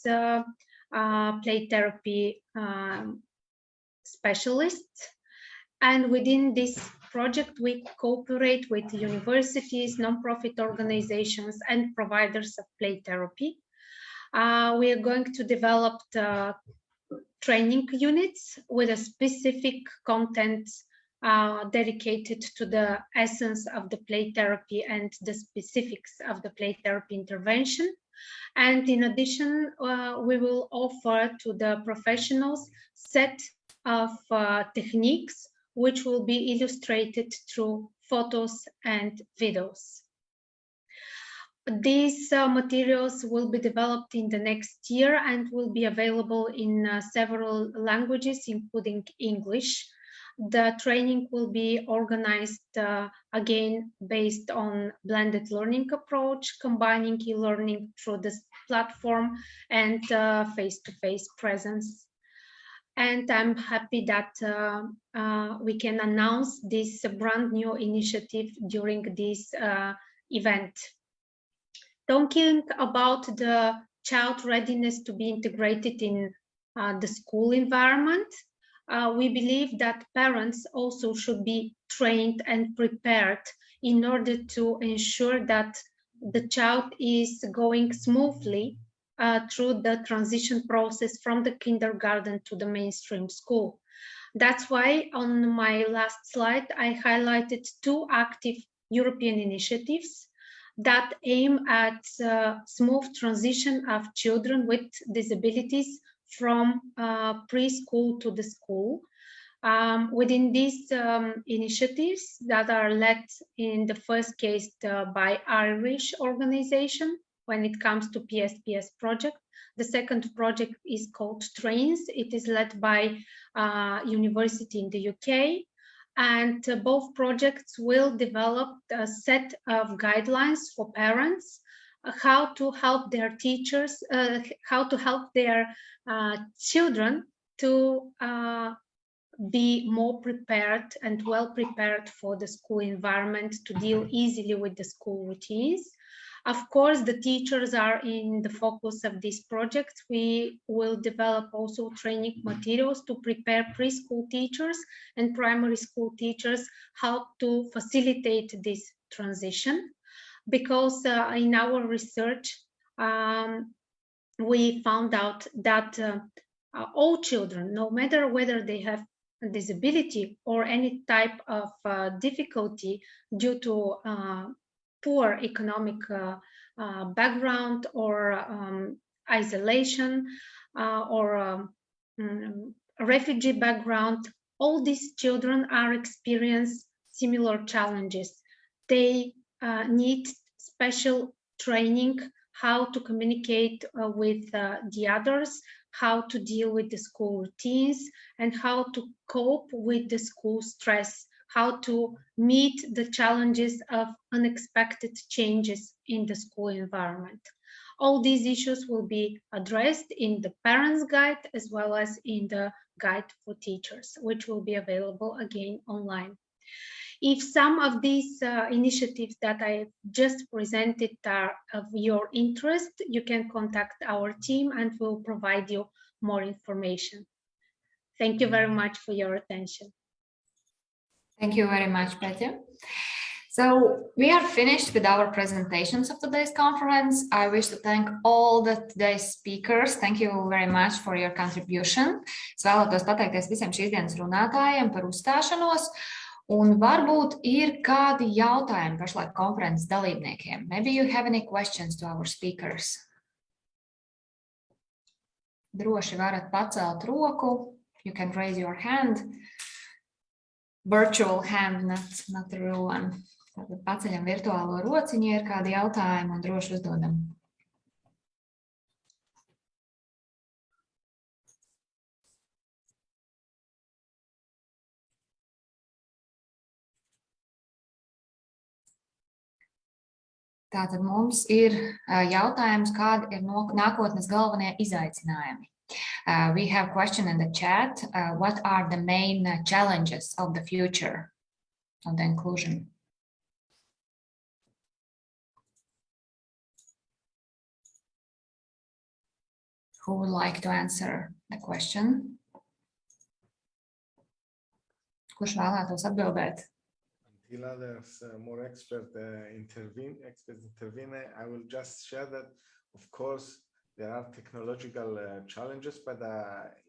play therapy specialists. And within this project, we cooperate with universities, nonprofit organizations, and providers of play therapy. We are going to develop the training units with a specific content dedicated to the essence of the play therapy and the specifics of the play therapy intervention. And in addition, we will offer to the professionals set of techniques which will be illustrated through photos and videos. These materials will be developed in the next year and will be available in several languages, including English. The training will be organized again based on blended learning approach, combining e-learning through this platform and face-to-face presence. And I'm happy that we can announce this brand new initiative during this event. Talking about the child readiness to be integrated in the school environment, we believe that parents also should be trained and prepared in order to ensure that the child is going smoothly through the transition process from the kindergarten to the mainstream school. That's why on my last slide, I highlighted two active European initiatives that aim at smooth transition of children with disabilities from preschool to the school. Within these initiatives that are led in the first case by Irish organization when it comes to PSPS project. The second project is called Trains. It is led by university in the UK. and both projects will develop a set of guidelines for parents, how to help their teachers, how to help their children to be more prepared and well prepared for the school environment, to deal easily with the school routines. Of course, the teachers are in the focus of this project. We will develop also training materials to prepare preschool teachers and primary school teachers how to facilitate this transition. Because in our research, we found out that all children, no matter whether they have a disability or any type of difficulty due to poor economic background or isolation or refugee background, all these children are experiencing similar challenges. They need special training, how to communicate with the others, how to deal with the school routines, and how to cope with the school stress, how to meet the challenges of unexpected changes in the school environment. All these issues will be addressed in the parents' guide as well as in the guide for teachers, which will be available again online. If some of these initiatives that I just presented are of your interest, you can contact our team and we'll provide you more information. Thank you very much for your attention. Thank you very much, Petya. So we are finished with our presentations of today's conference. I wish to thank all today's speakers. Thank you very much for your contribution. Es vēlētos pateikties visiem šīs dienas runātājiem par uzstāšanos. Un varbūt ir kādi jautājumi pašlaik konferences dalībniekiem. Maybe you have any questions to our speakers. Droši varat pacelt roku. You can raise your hand. Virtual hand, not the real one. Tātad paceļam virtuālo rociņu, ja ir kādi jautājumi un droši uzdodam. Tātad mums ir jautājums, kādi ir nākotnes galvenie izaicinājumi. We have a question in the chat. What are the main challenges of the future of the inclusion? Who would like to answer the question? Kurš vēlētos atbildēt? Until others, more experts intervene, I will just share that, of course, there are technological challenges, but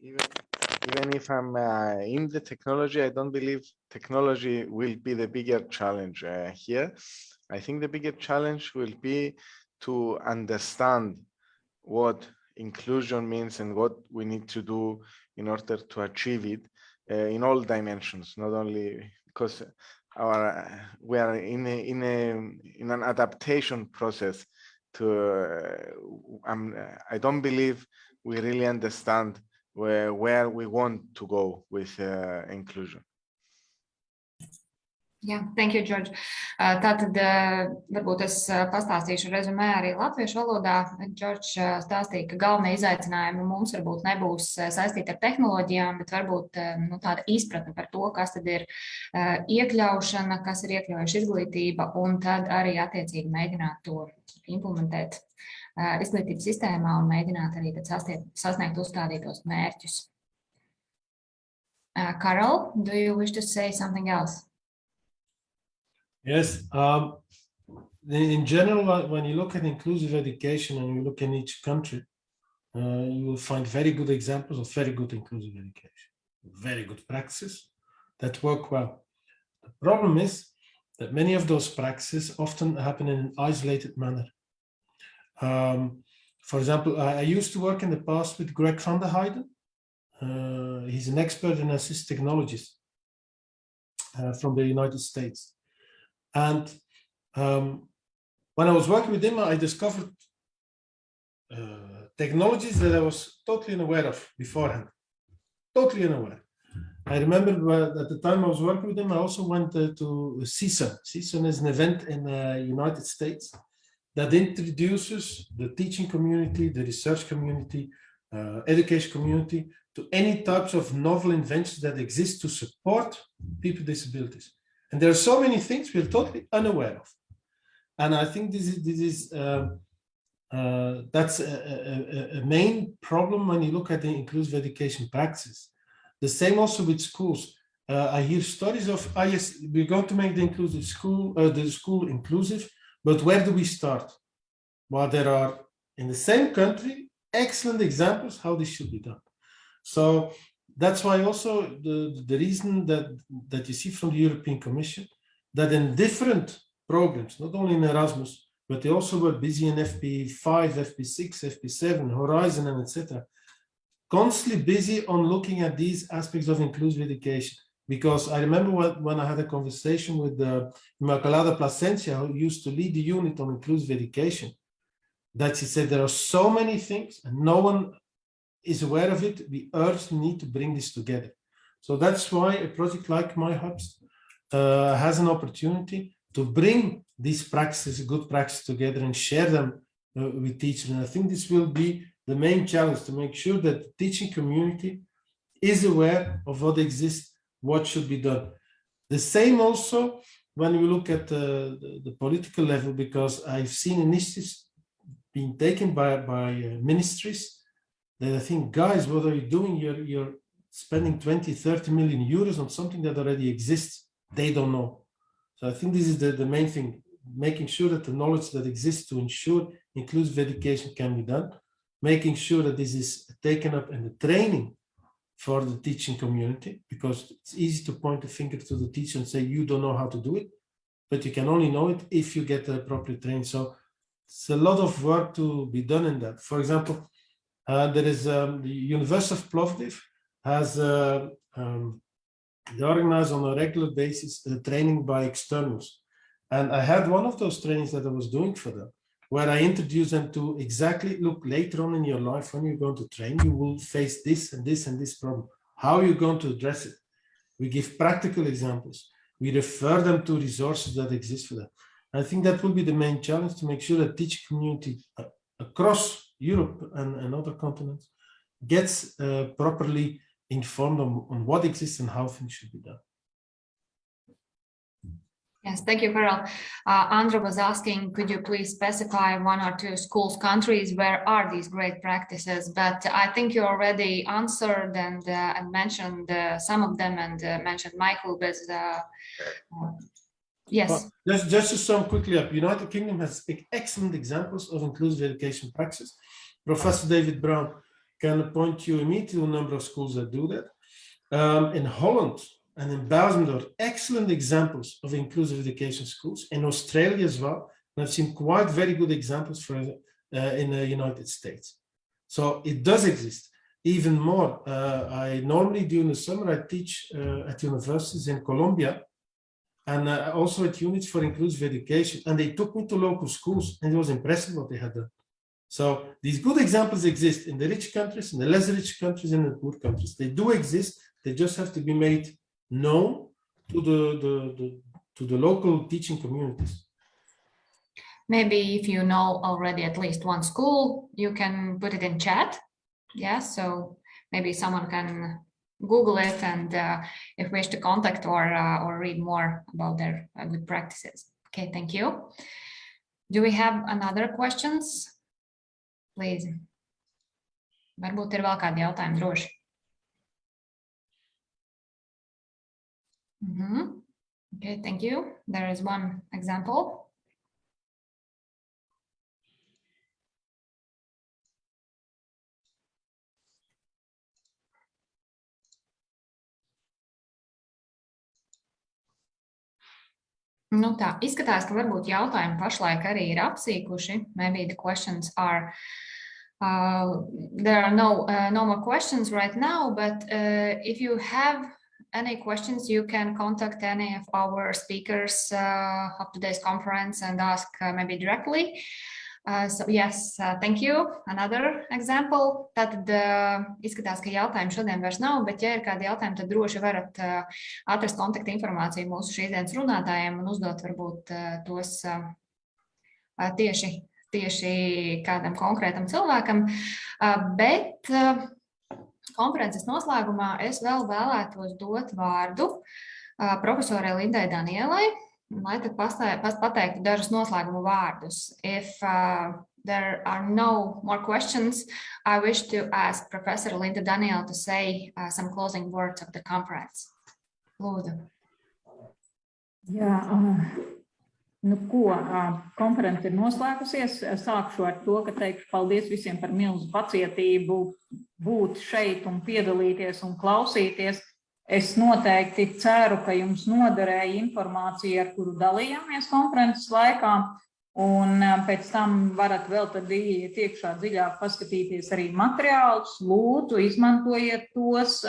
even if I'm in the technology, I don't believe technology will be the bigger challenge here. I think the bigger challenge will be to understand what inclusion means and what we need to do in order to achieve it in all dimensions, not only because we are in an adaptation process to I don't believe we really understand where we want to go with inclusion. Yeah, thank you, George. Tātad varbūt es pastāstīšu rezumē arī latviešu valodā. George stāstīja, ka galvenie izaicinājumi mums varbūt nebūs saistīti ar tehnoloģijām, bet varbūt tāda izpratne par to, kas tad ir iekļaušana, kas ir iekļaujuša izglītība, un tad arī attiecīgi mēģināt to implementēt izglītības sistēmā un mēģināt arī tad sasniegt uzstādītos mērķus. Carol, do you wish to say something else? Yes, in general, when you look at inclusive education and you look in each country, you will find very good examples of very good inclusive education, very good practices that work well. The problem is that many of those practices often happen in an isolated manner. For example, I used to work in the past with Greg van der Heijden. He's an expert in assistive technologies from the United States. And when I was working with him, I discovered technologies that I was totally unaware of beforehand, totally unaware. I remember at the time I was working with them, I also went to CSUN. CSUN is an event in the United States that introduces the teaching community, the research community, education community to any types of novel inventions that exist to support people with disabilities. And there are so many things we're totally unaware of. And I think that's a main problem when you look at the inclusive education practice. The same also with schools. I hear stories of, yes, we're going to make the inclusive school, the school inclusive, but where do we start? Well, there are in the same country excellent examples how this should be done. So that's why also the reason that you see from the European Commission that in different programs, not only in Erasmus, but they also were busy in FP5, FP6, FP7, Horizon, and etc. Constantly busy on looking at these aspects of inclusive education. Because I remember when I had a conversation with Immaculada Plasencia, who used to lead the unit on inclusive education, that she said there are so many things and no one is aware of it. We urgently need to bring this together. So that's why a project like MyHUB has an opportunity to bring these practices, good practices together and share them with teachers. And I think this will be the main challenge, to make sure that the teaching community is aware of what exists, what should be done. The same also when we look at the political level, because I've seen initiatives being taken by ministries that I think, guys, what are you doing? You're spending 20, 30 million euros on something that already exists. They don't know. So I think this is the main thing, making sure that the knowledge that exists to ensure inclusive education can be done, making sure that this is taken up in the training for the teaching community, because it's easy to point the finger to the teacher and say, you don't know how to do it, but you can only know it if you get the appropriate training. So it's a lot of work to be done in that. For example, there is the University of Plovdiv has they organize on a regular basis training by externals. And I had one of those trainings that I was doing for them, where I introduce them to exactly, look, later on in your life, when you're going to train, you will face this and this and this problem. How are you going to address it? We give practical examples. We refer them to resources that exist for them. I think that will be the main challenge, to make sure that teaching community across Europe and other continents gets properly informed on what exists and how things should be done. Yes, thank you, Carol. Andra was asking, could you please specify one or two schools, countries where are these great practices? But I think you already answered and mentioned some of them, and mentioned MyHUB as yes. Well, just to sum quickly up, United Kingdom has excellent examples of inclusive education practice. Professor David Brown can point you immediately to a number of schools that do that. In Holland and in Belgium, there are excellent examples of inclusive education schools. In Australia as well, and I've seen quite very good examples in the United States. So it does exist. Even more, I normally during the summer, I teach at universities in Colombia, and also at units for inclusive education. And they took me to local schools, and it was impressive what they had done. So these good examples exist in the rich countries, in the less rich countries, and in the poor countries. They do exist. They just have to be made known to the local teaching communities. Maybe if you know already at least one school, you can put it in chat. Yeah, so maybe someone can Google it, and if wish to contact or read more about their good practices. Okay, thank you. Do we have another questions? Please. Varbūt ir vēl kādi jautājumi, droši. Okay, thank you. There is one example. Nu tā, izskatās, ka varbūt jautājumi pašlaik arī ir apsīkuši. Maybe the questions are, there are no more questions right now, but if you have any questions, you can contact any of our speakers of today's conference and ask maybe directly. So yes, thank you. Another example. Tātad izskatās, ka jautājumu šodien vairs nav, bet ja ir kādi jautājumi, tad droši varat atrast kontakta informāciju mūsu šīs dienas runātājiem un uzdot varbūt tos tieši kādam konkrētam cilvēkam. Bet konferences noslēgumā es vēl vēlētos dot vārdu profesorai Lindai Danielai, lai tad pateiktu dažus noslēguma vārdus. If there are no more questions, I wish to ask Professor Linda Daniela to say some closing words of the conference. Lūdzu. Jā, konference ir noslēgusies. Sākšu ar to, ka teikšu paldies visiem par milzu pacietību būt šeit un piedalīties un klausīties. Es noteikti ceru, ka jums noderēja informācija, ar kuru dalījāmies konferences laikā, un pēc tam varat vēl tad ieiet iekšā dziļāk paskatīties arī materiālus. Lūdzu, izmantojiet tos,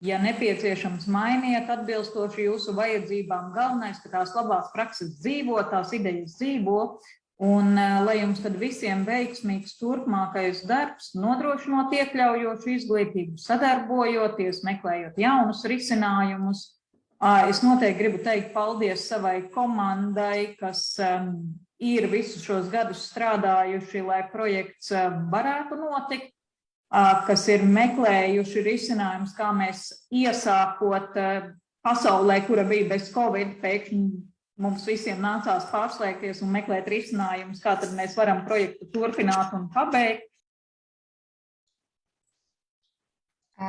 ja nepieciešams mainiet atbilstoši jūsu vajadzībām. Galvenais, ka tās labās prakses dzīvo, tās idejas dzīvo, un lai jums tad visiem veiksmīgs turpmākais darbs, nodrošinot iekļaujošu izglītību, sadarbojoties, meklējot jaunus risinājumus. Es noteikti gribu teikt paldies savai komandai, kas ir visus šos gadus strādājuši, lai projekts varētu notikt, kas ir meklējuši risinājumus, kā mēs iesākot pasaulē, kura bija bez Covid, pēkšņi mums visiem nācās pārslēgties un meklēt risinājumus, kā tad mēs varam projektu turpināt un pabeigt.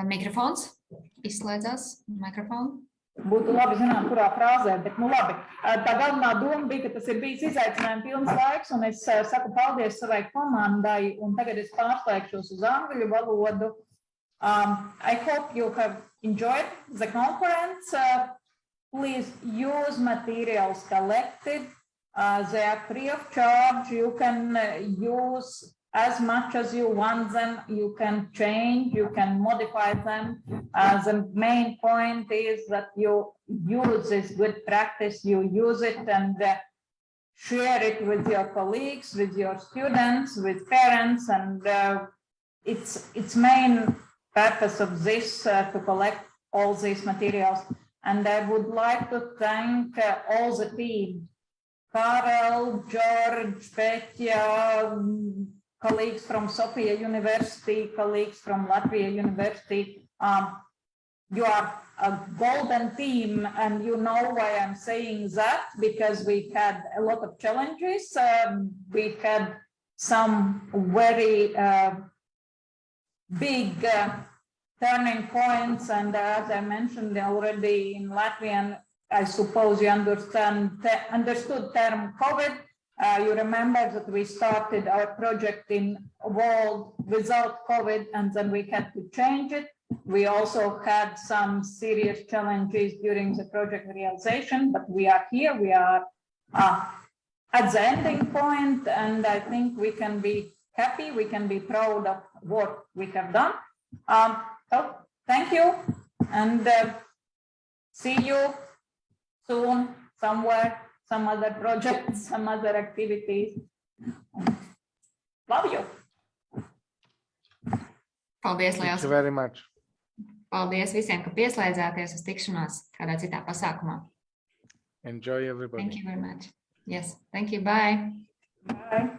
Mikrofons izslēdzās. Mikrofonu. Būtu labi zināt, kurā frāzē, bet nu labi. Tā galvenā doma bija, ka tas ir bijis izaicinājumi pilns laiks, un es saku paldies savai komandai, un tagad es pārslēgšos uz angļu valodu. I hope you have enjoyed the conference. Please use materials collected. They are free of charge. You can use as much as you want them. You can change, you can modify them. The main point is that you use this good practice, you use it and share it with your colleagues, with your students, with parents, and its main purpose of this to collect all these materials. And I would like to thank all the team, Karel, George, Petya, colleagues from Sofia University, colleagues from Latvian University. You are a golden team, and you know why I'm saying that, because we had a lot of challenges. We had some very big turning points, and as I mentioned already in Latvian, I suppose you understood term COVID. You remember that we started our project in a world without COVID, and then we had to change it. We also had some serious challenges during the project realization, but we are here, we are at the ending point, and I think we can be happy, we can be proud of what we have done. So thank you, and see you soon somewhere, some other projects, some other activities. Love you. Paldies, liels. Thank you very much. Paldies visiem, ka pieslēdzāties uz tikšanos kādā citā pasākumā. Enjoy everybody. Thank you very much. Yes, thank you. Bye. Bye.